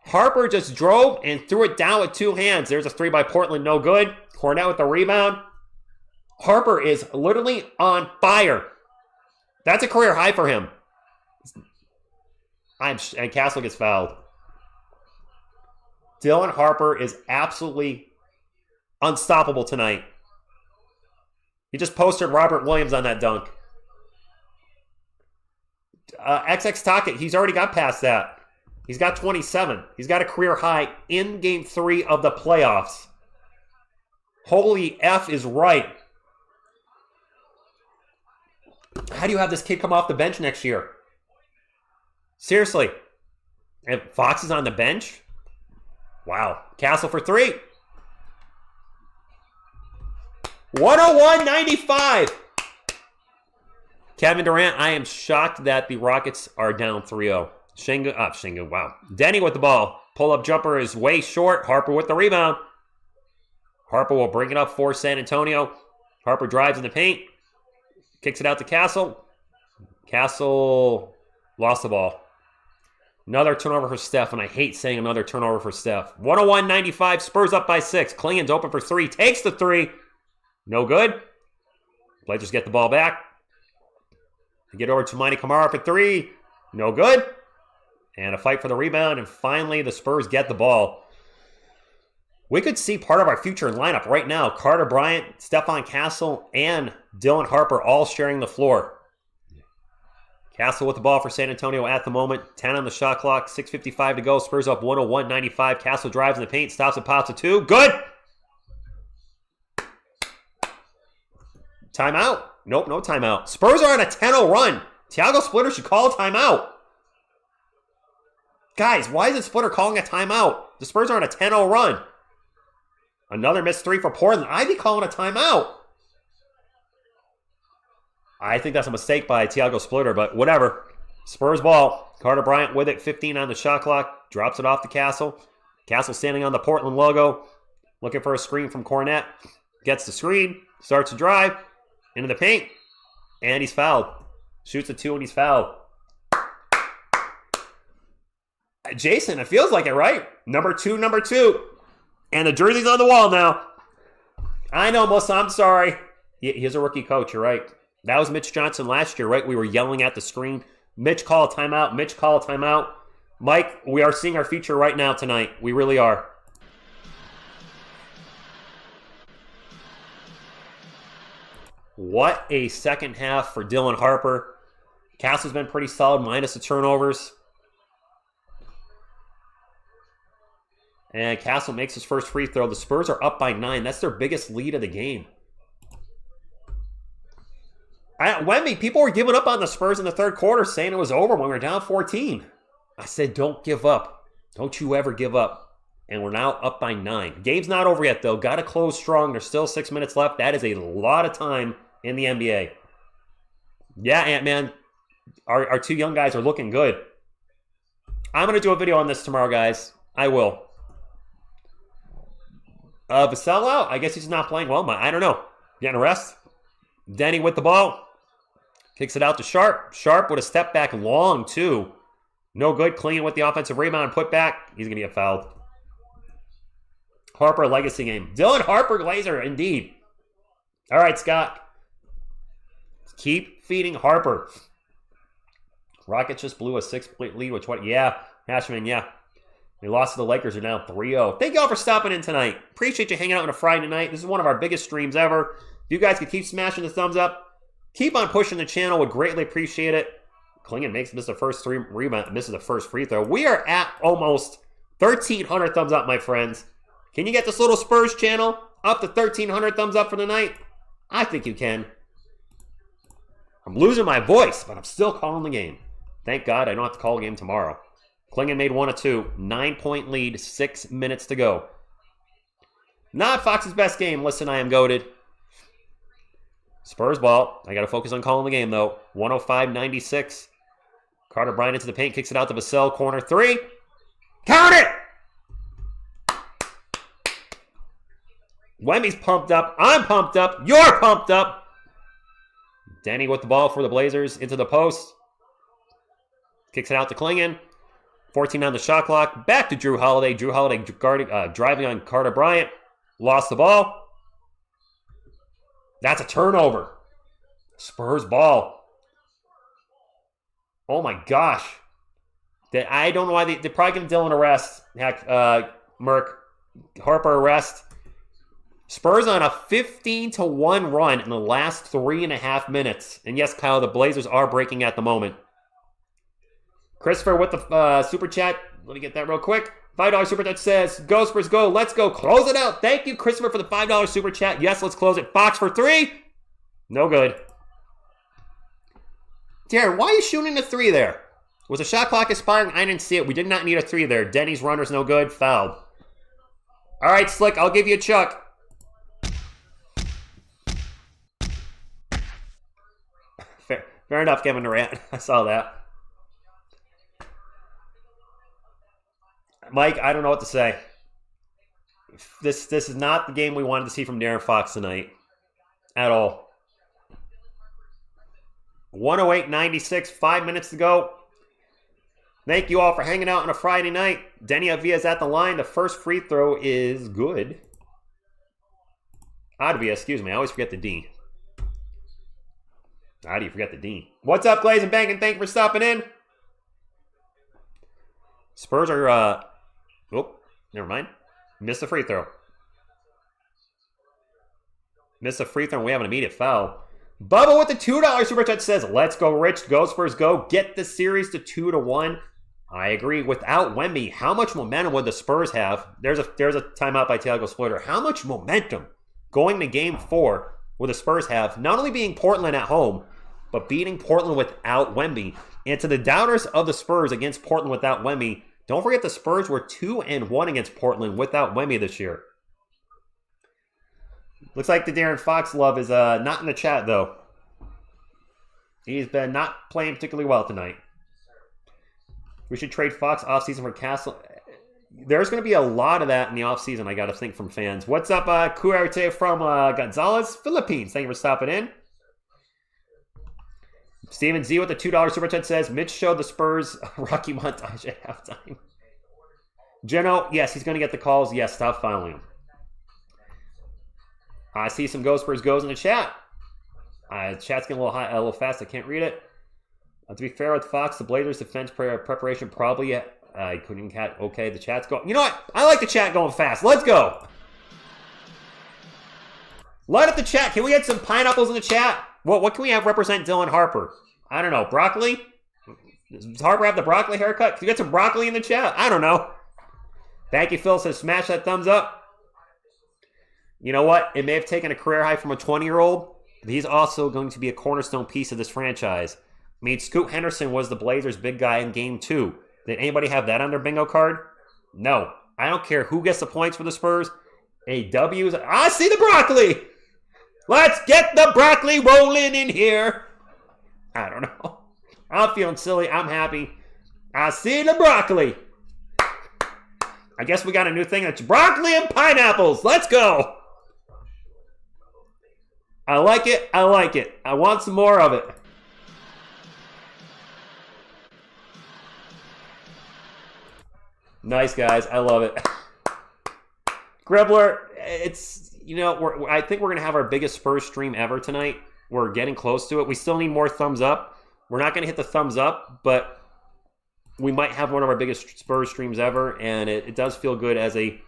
Harper just drove and threw it down with 2 hands. There's a 3 by Portland, no good. Cornette with the rebound. Harper is literally on fire. That's a career high for him. And Castle gets fouled. Dylan Harper is absolutely unstoppable tonight. He just posted Robert Williams on that dunk. XX Tocket, he's already got past that. He's got 27. He's got a career high in Game 3 of the playoffs. Holy F is right. How do you have this kid come off the bench next year? Seriously. And Fox is on the bench? Wow. Castle for 3. 101-95. Kevin Durant, I am shocked that the Rockets are down 3-0. Shingu, wow. Deni with the ball. Pull-up jumper is way short. Harper with the rebound. Harper will bring it up for San Antonio. Harper drives in the paint. Kicks it out to Castle. Castle lost the ball. Another turnover for Steph, and I hate saying another turnover for Steph. 101-95, Spurs up by 6. Klingen's open for 3. Takes the 3. No good. Blazers get the ball back. They get over to Manny Kamara for 3. No good. And a fight for the rebound, and finally the Spurs get the ball. We could see part of our future lineup right now. Carter Bryant, Stefon Castle, and Dylan Harper all sharing the floor. Castle with the ball for San Antonio at the moment. 10 on the shot clock, 6:55 to go. Spurs up 101-95. Castle drives in the paint, stops and pops a 2. Good! Timeout? Nope, no timeout. Spurs are on a 10-0 run. Thiago Splitter should call a timeout. Guys, why is the Splitter calling a timeout? The Spurs are on a 10-0 run. Another missed 3 for Portland. I'd be calling a timeout. I think that's a mistake by Thiago Splitter, but whatever. Spurs ball. Carter Bryant with it. 15 on the shot clock. Drops it off to Castle. Castle standing on the Portland logo. Looking for a screen from Cornette. Gets the screen. Starts to drive. Into the paint. And he's fouled. Shoots a 2 and he's fouled. Jason, it feels like it, right? Number two. And the jersey's on the wall now. I know, Melissa, I'm sorry. He's a rookie coach, you're right. That was Mitch Johnson last year, right? We were yelling at the screen. Mitch, call a timeout. Mitch, call a timeout. Mike, we are seeing our future right now tonight. We really are. What a second half for Dylan Harper. Castle's been pretty solid, minus the turnovers. And Castle makes his first free throw. The Spurs are up by 9. That's their biggest lead of the game. Wemby, people were giving up on the Spurs in the third quarter, saying it was over when we were down 14. I said, don't give up. Don't you ever give up. And we're now up by 9. Game's not over yet, though. Got to close strong. There's still 6 minutes left. That is a lot of time in the NBA. Yeah, Ant-Man, our 2 young guys are looking good. I'm going to do a video on this tomorrow, guys. I will. Vassell out? I guess he's not playing well. I don't know. Getting a rest. Deni with the ball. Kicks it out to Sharp. Sharp with a step back long, too. No good. Clean with the offensive rebound. Put back. He's going to get fouled. Harper legacy game. Dylan Harper Glazer, indeed. All right, Scott. Keep feeding Harper. Rockets just blew a 6-point lead with 20. Yeah, Hashman, yeah. They lost to the Lakers, are now 3-0. Thank you all for stopping in tonight. Appreciate you hanging out on a Friday night. This is one of our biggest streams ever. If you guys could keep smashing the thumbs up, keep on pushing the channel. Would greatly appreciate it. Klingon misses the first rebound, misses the first free throw. We are at almost 1,300 thumbs up, my friends. Can you get this little Spurs channel up to 1,300 thumbs up for the night? I think you can. I'm losing my voice, but I'm still calling the game. Thank God I don't have to call the game tomorrow. Klingon made 1 of 2. 9-point lead, 6 minutes to go. Not Fox's best game. Listen, I am goated. Spurs ball. I got to focus on calling the game, though. 105-96. Carter Bryant into the paint, kicks it out to Vassell. Corner 3. Count it! Wemmy's pumped up. I'm pumped up. You're pumped up. Deni with the ball for the Blazers into the post. Kicks it out to Klingon. 14 on the shot clock. Back to Drew Holiday. Drew Holiday driving on Carter Bryant. Lost the ball. That's a turnover. Spurs ball. Oh my gosh. I don't know why they're probably going to Dylan arrest. Heck, Merck. Harper arrest. Spurs on a 15-1 run in the last 3.5 minutes. And yes, Kyle, the Blazers are breaking at the moment. Christopher with the super chat. Let me get that real quick. $5 super chat says, go Spurs, go. Let's go. Close it out. Thank you, Christopher, for the $5 super chat. Yes, let's close it. Fox for 3. No good. Darren, why are you shooting a 3 there? Was the shot clock expiring? I didn't see it. We did not need a 3 there. Denny's runner's no good. Fouled. All right, Slick, I'll give you a chuck. Fair enough, Kevin Durant. I saw that. Mike, I don't know what to say. This is not the game we wanted to see from Darren Fox tonight. At all. 108-96, 5 minutes to go. Thank you all for hanging out on a Friday night. Deni Avdija is at the line. The first free throw is good. Avdija, excuse me. I always forget the D. How do you forget the D? What's up, Glaze and Bang, and thank you for stopping in. Spurs are, oh, never mind. Missed a free throw. Missed a free throw, and we have an immediate foul. Bubba with the $2 super chat says, let's go, Rich. Go, Spurs, go. Get the series to 2-1. I agree. Without Wemby, how much momentum would the Spurs have? There's a timeout by Tiago Splitter. How much momentum going to Game 4 would the Spurs have? Not only being Portland at home, but beating Portland without Wemby. And to the doubters of the Spurs against Portland without Wemby, don't forget the Spurs were 2-1 against Portland without Wemby this year. Looks like the Darren Fox love is not in the chat, though. He's been not playing particularly well tonight. We should trade Fox offseason for Castle. There's going to be a lot of that in the offseason, I got to think, from fans. What's up, Kuarte from Gonzales, Philippines? Thank you for stopping in. Steven Z with the $2 super chat says, Mitch showed the Spurs Rocky montage at halftime. Geno, yes, he's going to get the calls. Yes, stop fouling him. I see some Go Spurs goes in the chat. Chat's getting a little fast. I can't read it. To be fair with Fox, the Blazers defense preparation probably I couldn't cat. Okay, the chat's going. You know what? I like the chat going fast. Let's go. Light up the chat. Can we get some pineapples in the chat? What can we have represent Dylan Harper? I don't know. Broccoli? Does Harper have the broccoli haircut? Can you get some broccoli in the chat? I don't know. Thank you, Phil. Says smash that thumbs up. You know what? It may have taken a career high from a 20-year-old, but he's also going to be a cornerstone piece of this franchise. I mean, Scoot Henderson was the Blazers' big guy in Game 2. Did anybody have that on their bingo card? No. I don't care who gets the points for the Spurs. A W is... I see the broccoli! Let's get the broccoli rolling in here. I don't know. I'm feeling silly. I'm happy. I see the broccoli. I guess we got a new thing. It's broccoli and pineapples. Let's go. I like it. I like it. I want some more of it. Nice, guys. I love it. Gribbler, it's... I think we're going to have our biggest Spurs stream ever tonight. We're getting close to it. We still need more thumbs up. We're not going to hit the thumbs up, but we might have one of our biggest Spurs streams ever, and it does feel good as a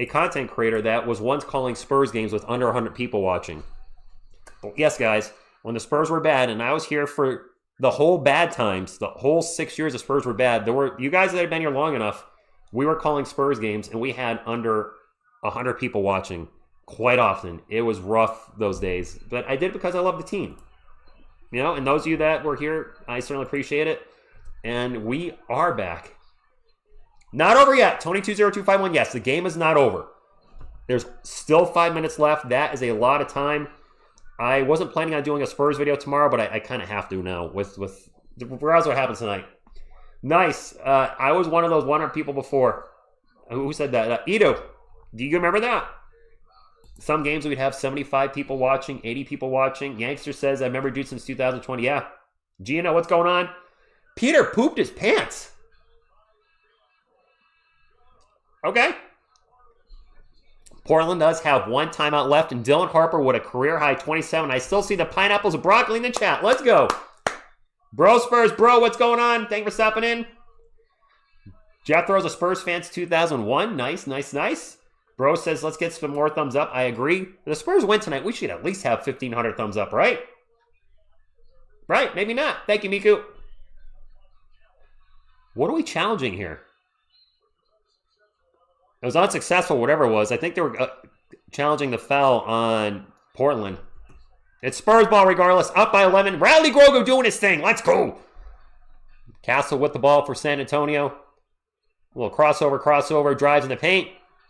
content creator that was once calling Spurs games with under 100 people watching. But yes, guys, when the Spurs were bad, and I was here for the whole bad times, the whole 6 years the Spurs were bad, there were you guys that had been here long enough, we were calling Spurs games, and we had under 100 people watching quite often. It was rough those days, but I did it because I love the team. And those of you that were here, I certainly appreciate it. And we are back. Not over yet. Tony20251. Yes, the game is not over. There's still 5 minutes left. That is a lot of time. I wasn't planning on doing a Spurs video tomorrow, but I kind of have to now with regardless of what happens tonight. Nice. I was one of those 100 people before. Who said that? Ito. Do you remember that? Some games we'd have 75 people watching, 80 people watching. Yankster says, I remember dude since 2020. Yeah. Gino, what's going on? Peter pooped his pants. Okay. Portland does have one timeout left, and Dylan Harper with a career-high 27. I still see the pineapples and broccoli in the chat. Let's go. Bro Spurs, bro, what's going on? Thank you for stopping in. Jeff throws a Spurs fan since 2001. Nice, nice, nice. Bro says, let's get some more thumbs up. I agree. If the Spurs win tonight, we should at least have 1,500 thumbs up, right? Right, maybe not. Thank you, Miku. What are we challenging here? It was unsuccessful, whatever it was. I think they were challenging the foul on Portland. It's Spurs ball regardless. Up by 11. Riley Grogu doing his thing. Let's go. Castle with the ball for San Antonio. A little crossover. Drives in the paint.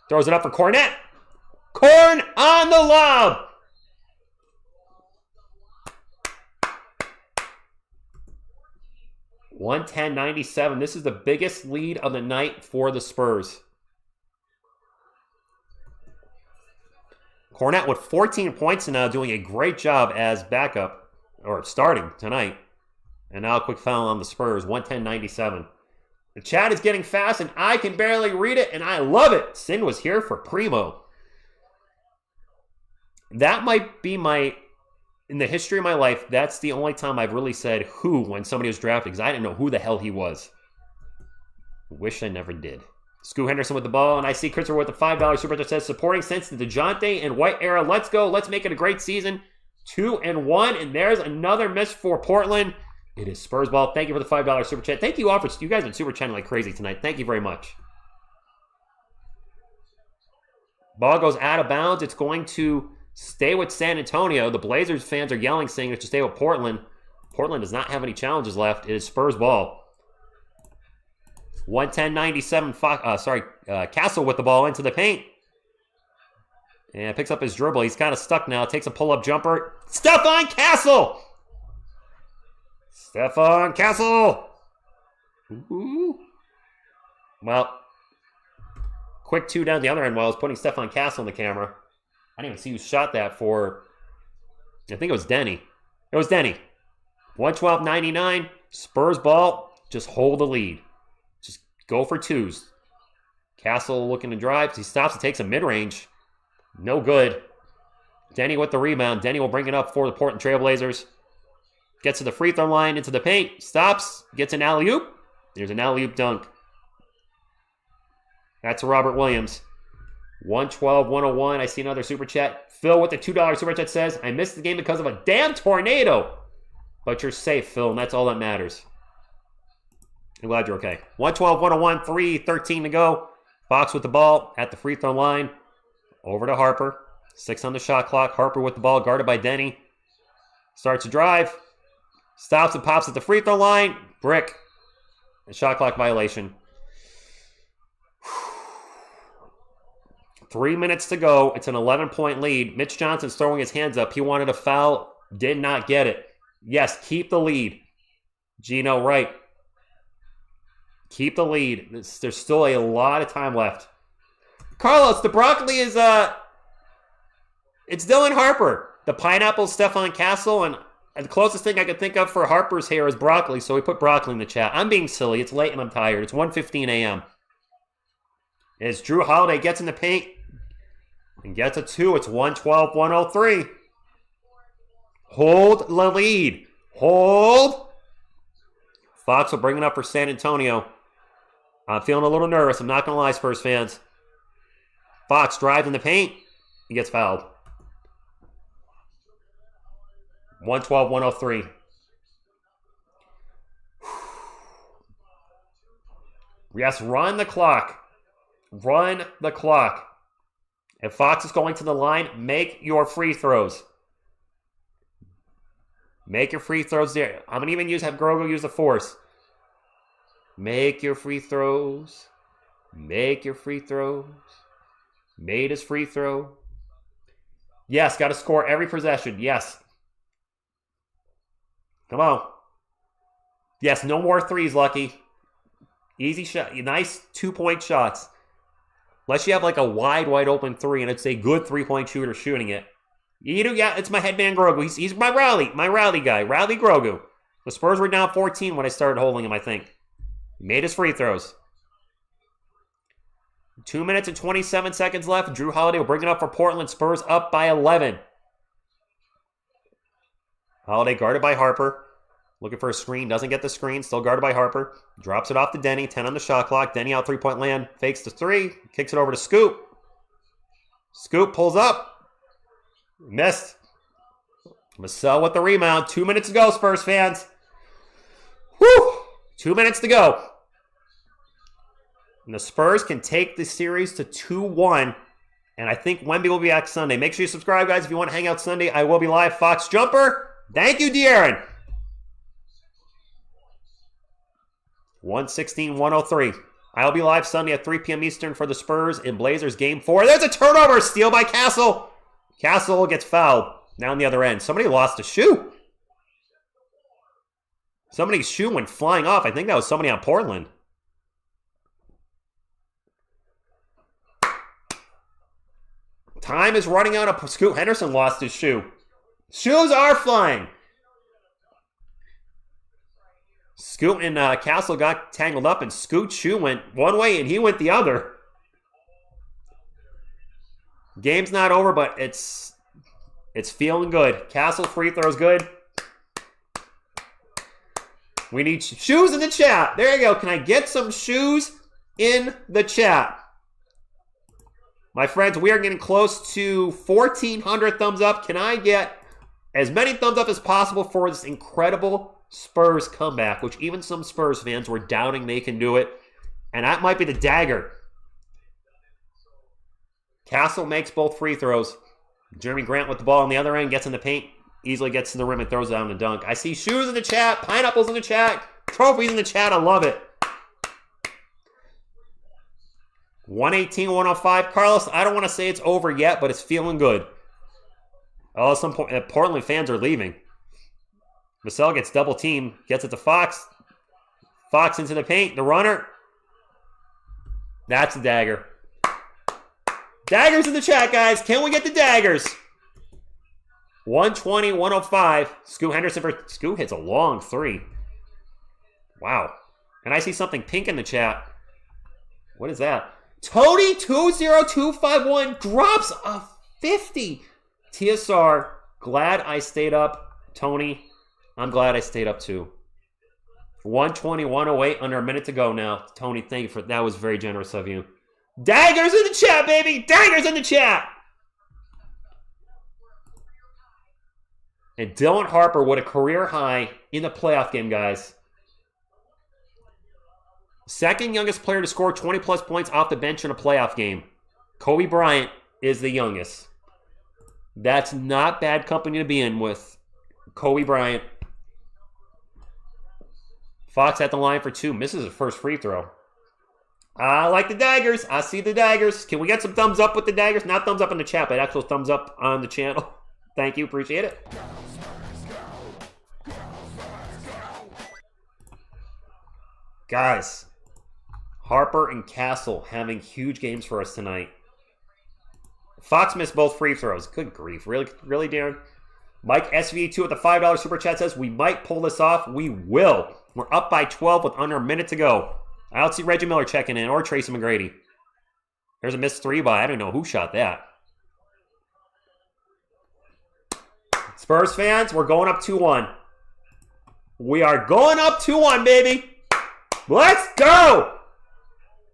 Throws it up for Cornette. Corn on the lob. $110.97. This is the biggest lead of the night for the Spurs. Cornette with 14 points and now doing a great job as backup, or starting tonight. And now a quick foul on the Spurs, 110.97. The chat is getting fast and I can barely read it and I love it. Sin was here for Primo. That might be in the history of my life, that's the only time I've really said who when somebody was drafted because I didn't know who the hell he was. Wish I never did. Scoot Henderson with the ball, and I see Christopher with the $5 super that says, supporting since the DeJounte and White era. Let's go. Let's make it a great season. 2-1, and there's another miss for Portland. It is Spurs ball. Thank you for the $5 super chat. Thank you all for, you guys have been super chatting like crazy tonight. Thank you very much. Ball goes out of bounds. It's going to stay with San Antonio. The Blazers fans are yelling, saying it should stay with Portland. Portland does not have any challenges left. It is Spurs ball. 110.97. Castle with the ball into the paint. And picks up his dribble. He's kind of stuck now. Takes a pull-up jumper. Stefon Castle! Stefon Castle! Ooh. Well, quick two down the other end while I was putting Stefon Castle in the camera. I didn't even see who shot that for. I think it was Deni. It was Deni. 112.99. Spurs ball. Just hold the lead. Just go for twos. Castle looking to drive. He stops and takes a mid-range. No good. Deni with the rebound. Deni will bring it up for the Portland Trailblazers. Gets to the free throw line, into the paint. Stops. Gets an alley-oop. There's an alley-oop dunk. That's Robert Williams. 112-101. I see another super chat. Phil with the $2 super chat says, I missed the game because of a damn tornado. But you're safe, Phil, and that's all that matters. I'm glad you're okay. 112-101, 3:13 to go. Fox with the ball at the free throw line. Over to Harper. 6 on the shot clock. Harper with the ball, guarded by Deni. Starts to drive. Stops and pops at the free throw line. Brick. A shot clock violation. 3 minutes to go. It's an 11-point lead. Mitch Johnson's throwing his hands up. He wanted a foul. Did not get it. Yes, keep the lead. Gino, right. Keep the lead. There's still a lot of time left. Carlos, the broccoli is, it's Dylan Harper. The pineapple is Stefon Castle, and the closest thing I could think of for Harper's hair is broccoli, so we put broccoli in the chat. I'm being silly. It's late and I'm tired. It's 1:15 a.m. As Drew Holiday gets in the paint. And gets a 2. It's 112-103. Hold the lead. Hold. Fox will bring it up for San Antonio. I'm feeling a little nervous. I'm not going to lie, Spurs fans. Fox drives in the paint. He gets fouled. 112-103. Yes, run the clock. Run the clock. If Fox is going to the line, make your free throws. Make your free throws there. I'm going to even have Grogu use the force. Make your free throws. Make your free throws. Made his free throw. Yes, got to score every possession. Yes. Come on. Yes, no more threes, Lucky. Easy shot. Nice 2-point shots. Unless you have like a wide open 3 and it's a good 3-point shooter shooting it. Yeah, it's my headman Grogu. He's my rally guy. Rally Grogu. The Spurs were down 14 when I started holding him, I think. He made his free throws. 2 minutes and 27 seconds left. Drew Holiday will bring it up for Portland. Spurs up by 11. Holiday guarded by Harper. Looking for a screen. Doesn't get the screen. Still guarded by Harper. Drops it off to Deni. 10 on the shot clock. Deni out 3-point land. Fakes the 3. Kicks it over to Scoop. Scoop pulls up. Missed. Vassell with the rebound. 2 minutes to go, Spurs fans. Whew. 2 minutes to go. And the Spurs can take the series to 2-1. And I think Wemby will be back Sunday. Make sure you subscribe, guys. If you want to hang out Sunday, I will be live. Fox Jumper. Thank you, De'Aaron. 116-103. I'll be live Sunday at 3 p.m. Eastern for the Spurs in Blazers Game 4. There's a turnover. Steal by Castle. Castle gets fouled. Down the other end. Somebody lost a shoe. Somebody's shoe went flying off. I think that was somebody on Portland. Time is running out. Scoot Henderson lost his shoe. Shoes are flying. Scoot and Castle got tangled up, and Scoot's shoe went one way, and he went the other. Game's not over, but it's feeling good. Castle free throws good. We need shoes in the chat. There you go. Can I get some shoes in the chat? My friends, we are getting close to 1,400 thumbs up. Can I get as many thumbs up as possible for this incredible Spurs comeback, which even some Spurs fans were doubting they can do it. And that might be the dagger. Castle makes both free throws. Jeremy Grant with the ball on the other end, gets in the paint, easily gets to the rim and throws it down to dunk. I see shoes in the chat, pineapples in the chat, trophies in the chat. I love it. 118-105. Carlos, I don't want to say it's over yet, but it's feeling good. Oh, some Portland fans are leaving. Vassell gets double teamed, gets it to Fox. Fox into the paint, the runner. That's the dagger. Daggers in the chat, guys. Can we get the daggers? 120-105. Scoot Henderson for Scoot hits a long 3. Wow. And I see something pink in the chat. What is that? Tony 20251 drops a 50. TSR, glad I stayed up. Tony, I'm glad I stayed up too. 120-108, under a minute to go now. Tony, thank you for that. Was very generous of you. Daggers in the chat, baby! Daggers in the chat! And Dylan Harper with a career high in the playoff game, guys. Second youngest player to score 20-plus points off the bench in a playoff game. Kobe Bryant is the youngest. That's not bad company to be in with Kobe Bryant. Fox at the line for 2. Misses his first free throw. I like the daggers. I see the daggers. Can we get some thumbs up with the daggers? Not thumbs up in the chat, but actual thumbs up on the channel. Thank you. Appreciate it. Guys, Harper and Castle having huge games for us tonight. Fox missed both free throws. Good grief. Really, Darren? Mike SVA2 with the $5 super chat says, we might pull this off. We will. We're up by 12 with under a minute to go. I don't see Reggie Miller checking in or Tracy McGrady. There's a missed 3 by, I don't know who shot that. Spurs fans, we're going up 2-1. We are going up 2-1, baby. Let's go.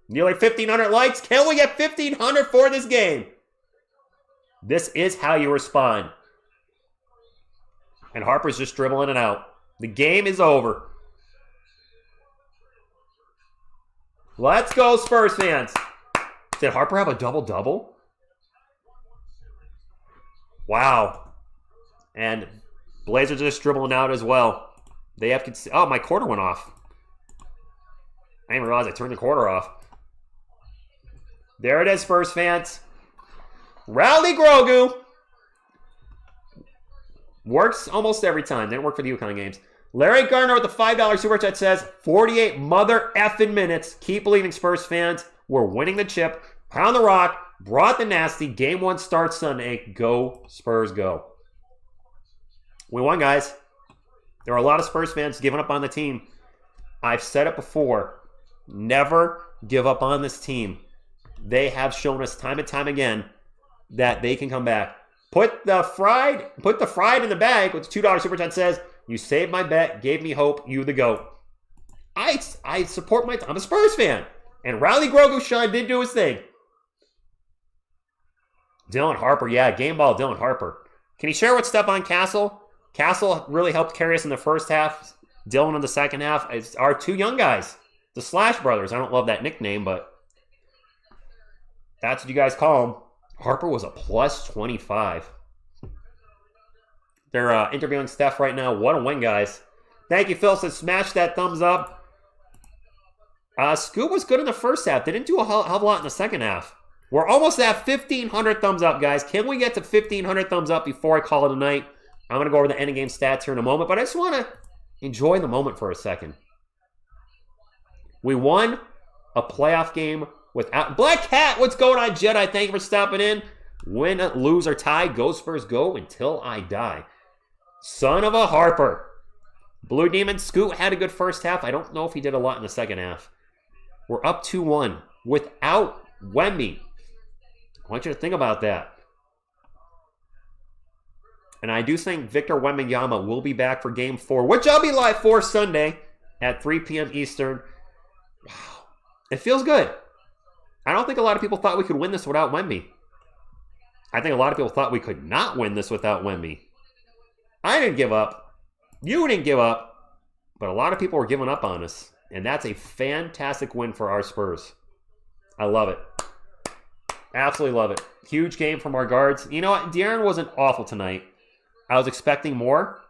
Nearly 1,500 likes. Can we get 1,500 for this game? This is how you respond. And Harper's just dribbling it out. The game is over. Let's go, Spurs fans. Did Harper have a double-double? Wow. And Blazers are just dribbling out as well. They have to. Oh, my quarter went off. I didn't even realize I turned the quarter off. There it is, Spurs fans. Rowdy Grogu. Works almost every time. Didn't work for the UConn games. Larry Gardner with the $5 super chat says, 48 mother effing minutes. Keep believing, Spurs fans. We're winning the chip. Pound the rock. Brought the nasty. Game 1 starts Sunday. Go, Spurs, go. We won, guys. There are a lot of Spurs fans giving up on the team. I've said it before. Never give up on this team. They have shown us time and time again that they can come back. Put the fried in the bag with the $2 super chat says, you saved my bet, gave me hope, you the GOAT. I support I'm a Spurs fan. And Rowdy Grogu Shine did do his thing. Dylan Harper, yeah, game ball Dylan Harper. Can you share with Stefon Castle? Castle really helped carry us in the first half. Dylan in the second half. It's our two young guys. The Slash Brothers. I don't love that nickname, but that's what you guys call them. Harper was a plus 25. They're interviewing Steph right now. What a win, guys. Thank you, Phil. Says smash that thumbs up. Scoop was good in the first half. They didn't do a hell of a lot in the second half. We're almost at 1,500 thumbs up, guys. Can we get to 1,500 thumbs up before I call it a night? I'm going to go over the ending game stats here in a moment, but I just want to enjoy the moment for a second. We won a playoff game without... Black Cat, what's going on, Jedi? Thank you for stopping in. Win, lose, or tie, go Spurs, go until I die. Son of a Harper. Blue Demon, Scoot had a good first half. I don't know if he did a lot in the second half. We're up 2-1 without Wemby. I want you to think about that. And I do think Victor Wembanyama will be back for Game 4, which I'll be live for Sunday at 3 p.m. Eastern. Wow. It feels good. I don't think a lot of people thought we could win this without Wemby. I think a lot of people thought we could not win this without Wemby. I didn't give up. You didn't give up. But a lot of people were giving up on us. And that's a fantastic win for our Spurs. I love it. Absolutely love it. Huge game from our guards. You know what? De'Aaron wasn't awful tonight. I was expecting more.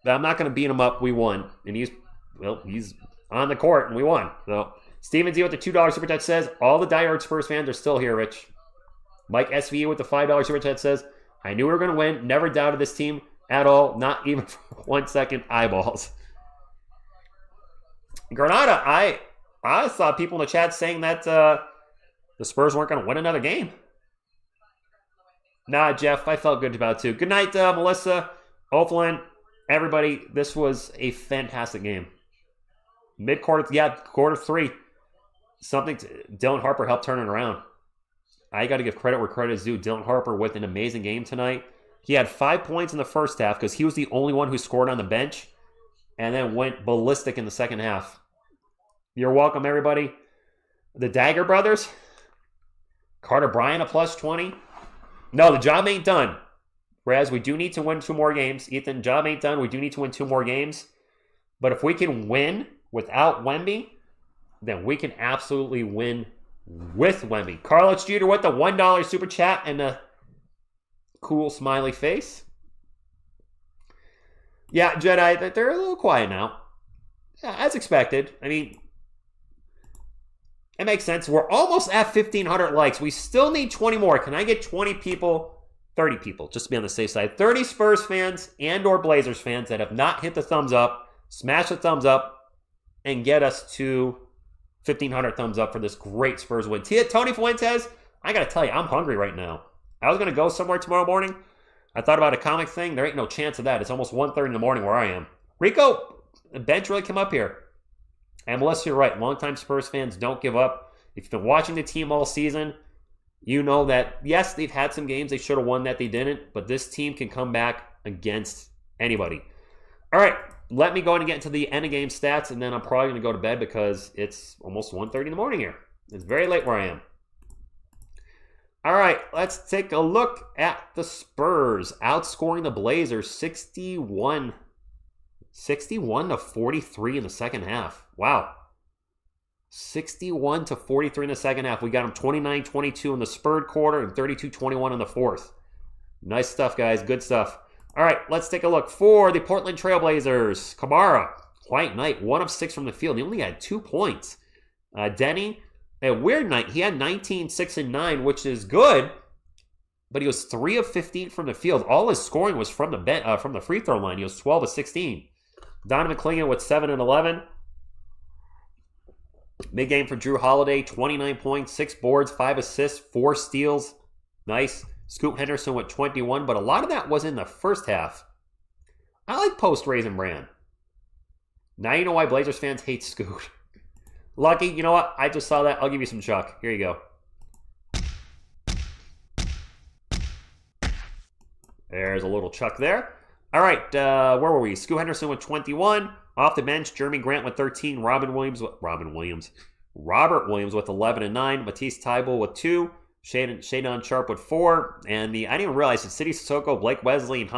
But I'm not going to beat him up. We won. And he's on the court and we won. So Steven Z with the $2 super chat says, all the diehard Spurs fans are still here, Rich. Mike SVE with the $5 super chat says, I knew we were going to win. Never doubted this team at all. Not even for 1 second. Eyeballs. Granada, I saw people in the chat saying that the Spurs weren't going to win another game. Nah, Jeff, I felt good about it too. Good night, Melissa, O'Flynn, everybody. This was a fantastic game. Mid-quarter, quarter 3. Dylan Harper helped turn it around. I got to give credit where credit is due. Dylan Harper with an amazing game tonight. He had 5 points in the first half because he was the only one who scored on the bench and then went ballistic in the second half. You're welcome, everybody. The Dagger Brothers. Carter Bryant, a plus 20. No, the job ain't done. Whereas we do need to win 2 more games. Ethan, job ain't done. We do need to win 2 more games. But if we can win without Wemby, then we can absolutely win with Wemby. Carlos Jeter with the $1 super chat and a cool smiley face. Yeah, Jedi, they're a little quiet now. Yeah, as expected. I mean, it makes sense. We're almost at 1,500 likes. We still need 20 more. Can I get 20 people, 30 people, just to be on the safe side? 30 Spurs fans and or Blazers fans that have not hit the thumbs up. Smash the thumbs up and get us to 1,500 thumbs up for this great Spurs win. Tony Fuentes, I got to tell you, I'm hungry right now. I was going to go somewhere tomorrow morning. I thought about a comic thing. There ain't no chance of that. It's almost 1:30 in the morning where I am. Rico, the bench really came up here. And Melissa, you're right. Longtime Spurs fans don't give up. If you've been watching the team all season, you know that, yes, they've had some games they should have won that they didn't, but this team can come back against anybody. All right, let me go ahead and get into the end of game stats, and then I'm probably going to go to bed because it's almost 1:30 in the morning here. It's very late where I am. All right, let's take a look at the Spurs outscoring the Blazers 61 to 43 in the second half. Wow. 61 to 43 in the second half. We got them 29-22 in the Spurs quarter and 32-21 in the fourth. Nice stuff, guys. Good stuff. All right, let's take a look for the Portland Trailblazers. Kamara, quiet night, 1 of 6 from the field. He only had 2 points. Deni, a weird night. He had 19, 6, and 9, which is good, but he was 3 of 15 from the field. All his scoring was from the free throw line. He was 12 of 16. Donovan Clingan with 7 and 11. Big game for Drew Holiday, 29 points, 6 boards, 5 assists, 4 steals. Nice. Scoot Henderson with 21, but a lot of that was in the first half. I like post Raisin Bran. Now you know why Blazers fans hate Scoot. Lucky, you know what? I just saw that. I'll give you some Chuck. Here you go. There's a little Chuck there. All right, where were we? Scoot Henderson with 21. Off the bench, Jeremy Grant with 13. Robert Williams with 11 and 9. Matisse Thybulle with 2. Shadon Sharp with 4. And I didn't even realize that City Sissoko, Blake Wesley, and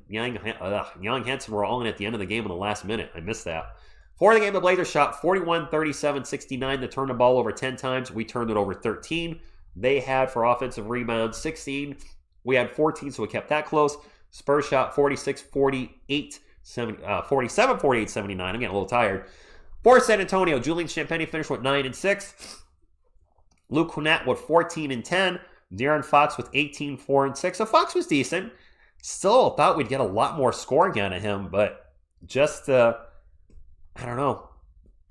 Young Hansen were all in at the end of the game in the last minute. I missed that. For the game, the Blazers shot 41, 37, 69 to turn the ball over 10 times. We turned it over 13. They had, for offensive rebounds, 16. We had 14, so we kept that close. Spurs shot 46, 48, 47, 48, 79. I'm getting a little tired. For San Antonio, Julian Champagnie finished with 9 and 6. Luke Cornett with 14 and 10. De'Aaron Fox with 18, 4 and 6. So Fox was decent. Still thought we'd get a lot more scoring out of him, but just, I don't know.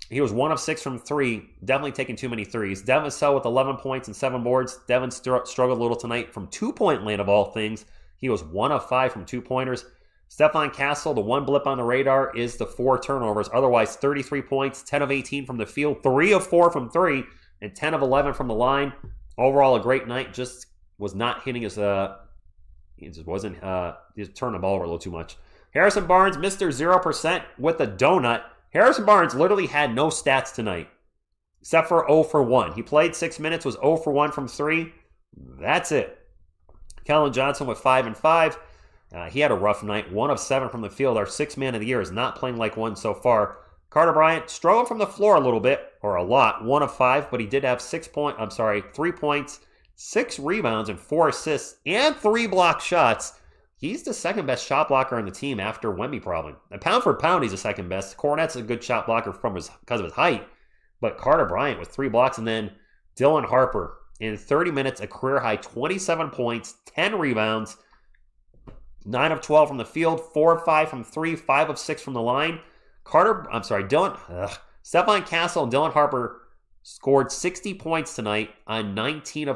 He was 1 of 6 from 3. Definitely taking too many threes. Devin Vassell with 11 points and 7 boards. Devin struggled a little tonight from 2-point land of all things. He was 1 of 5 from 2-pointers. Stefon Castle, the one blip on the radar is the 4 turnovers. Otherwise, 33 points, 10 of 18 from the field, 3 of 4 from 3, and 10 of 11 from the line. Overall, a great night. Just was not hitting his, he just wasn't, he was turning the ball over a little too much. Harrison Barnes, Mr. 0% with a donut. Harrison Barnes literally had no stats tonight, except for 0 for 1. He played 6 minutes, was 0 for 1 from 3. That's it. Kellen Johnson with 5 and 5. He had a rough night, 1 of 7 from the field. Our 6th man of the year is not playing like one so far. Carter Bryant struggled from the floor a little bit, or a lot, 1 of 5, but he did have 3 points, 6 rebounds, and 4 assists, and 3 blocked shots. He's the second best shot blocker on the team after Wemby, probably. And pound for pound, he's the second best. Cornette's a good shot blocker because of his height, but Carter Bryant with 3 blocks, and then Dylan Harper in 30 minutes, a career high 27 points, 10 rebounds, 9 of 12 from the field, 4 of 5 from 3, 5 of 6 from the line. Stefon Castle and Dylan Harper scored 60 points tonight on 19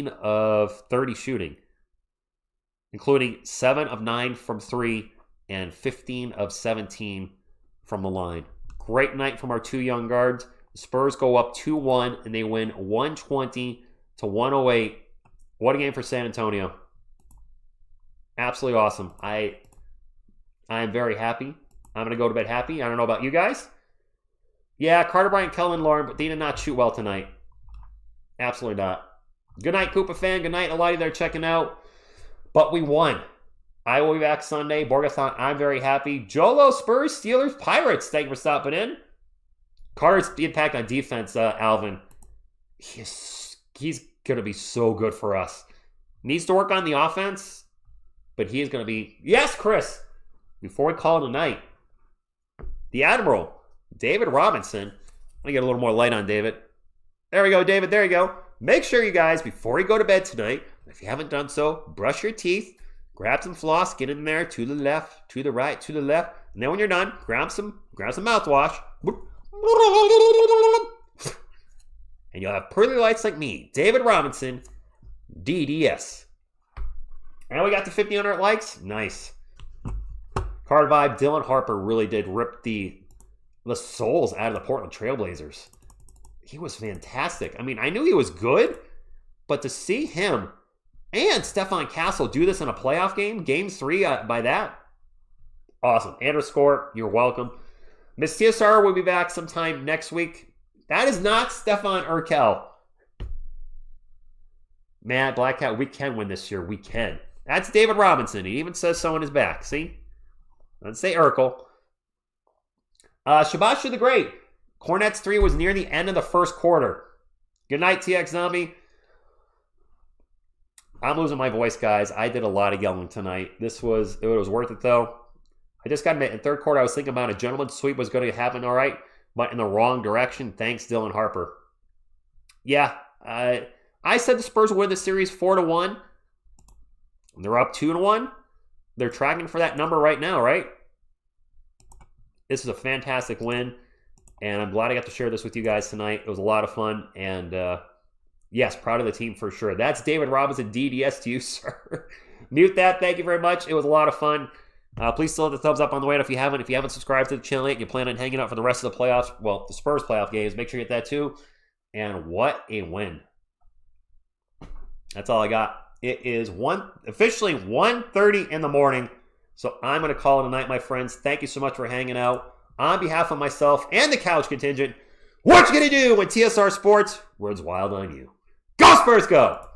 of 30 shooting, including 7 of 9 from 3 and 15 of 17 from the line. Great night from our 2 young guards. The Spurs go up 2-1 and they win 120 to 108. What a game for San Antonio. Absolutely awesome. I am very happy. I'm going to go to bed happy. I don't know about you guys. Yeah, Carter Bryant, Kellen Lauren, but they did not shoot well tonight. Absolutely not. Good night, Koopa fan. Good night, a lot of you there checking out. But we won. I will be back Sunday. Borgathon, I'm very happy. Jolo, Spurs, Steelers, Pirates. Thank you for stopping in. Carter's impact on defense, Alvin. He's going to be so good for us. Needs to work on the offense, but he is going to be... Yes, Chris! Before we call it a night, the Admiral, David Robinson. Let me get a little more light on David. There we go, David. There you go. Make sure you guys, before you go to bed tonight, if you haven't done so, brush your teeth, grab some floss, get in there to the left, to the right, to the left, and then when you're done, grab some mouthwash, and you'll have pearly lights like me, David Robinson, DDS. And we got the 1,500 likes. Nice. Card vibe. Dylan Harper really did rip the souls out of the Portland Trailblazers. He was fantastic. I mean, I knew he was good, but to see him And Stefon Castle do this in a playoff game. Game 3 by that. Awesome. Underscore, you're welcome. Miss TSR will be back sometime next week. That is not Stefan Urkel. Man, Black Cat, we can win this year. We can. That's David Robinson. He even says so on his back. See? Let's say Urkel. Shabasha the Great. Cornets 3 was near the end of the first quarter. Good night, TX Zombie. I'm losing my voice, guys. I did a lot of yelling tonight. It was worth it, though. I just got to admit, in third quarter, I was thinking about a gentleman's sweep was going to happen all right, but in the wrong direction. Thanks, Dylan Harper. Yeah, I said the Spurs would win the series 4-1. They're up 2-1. They're tracking for that number right now, right? This is a fantastic win, and I'm glad I got to share this with you guys tonight. It was a lot of fun, and yes, proud of the team for sure. That's David Robinson, DDS to you, sir. Mute that. Thank you very much. It was a lot of fun. Please still hit the thumbs up on the way. And if you haven't subscribed to the channel yet, and you plan on hanging out for the rest of the playoffs, well, the Spurs playoff games, make sure you hit that too. And what a win. That's all I got. It is officially 1:30 in the morning. So I'm going to call it a night, my friends. Thank you so much for hanging out. On behalf of myself and the couch contingent, what you going to do when TSR Sports runs wild on you? Go Spurs, go!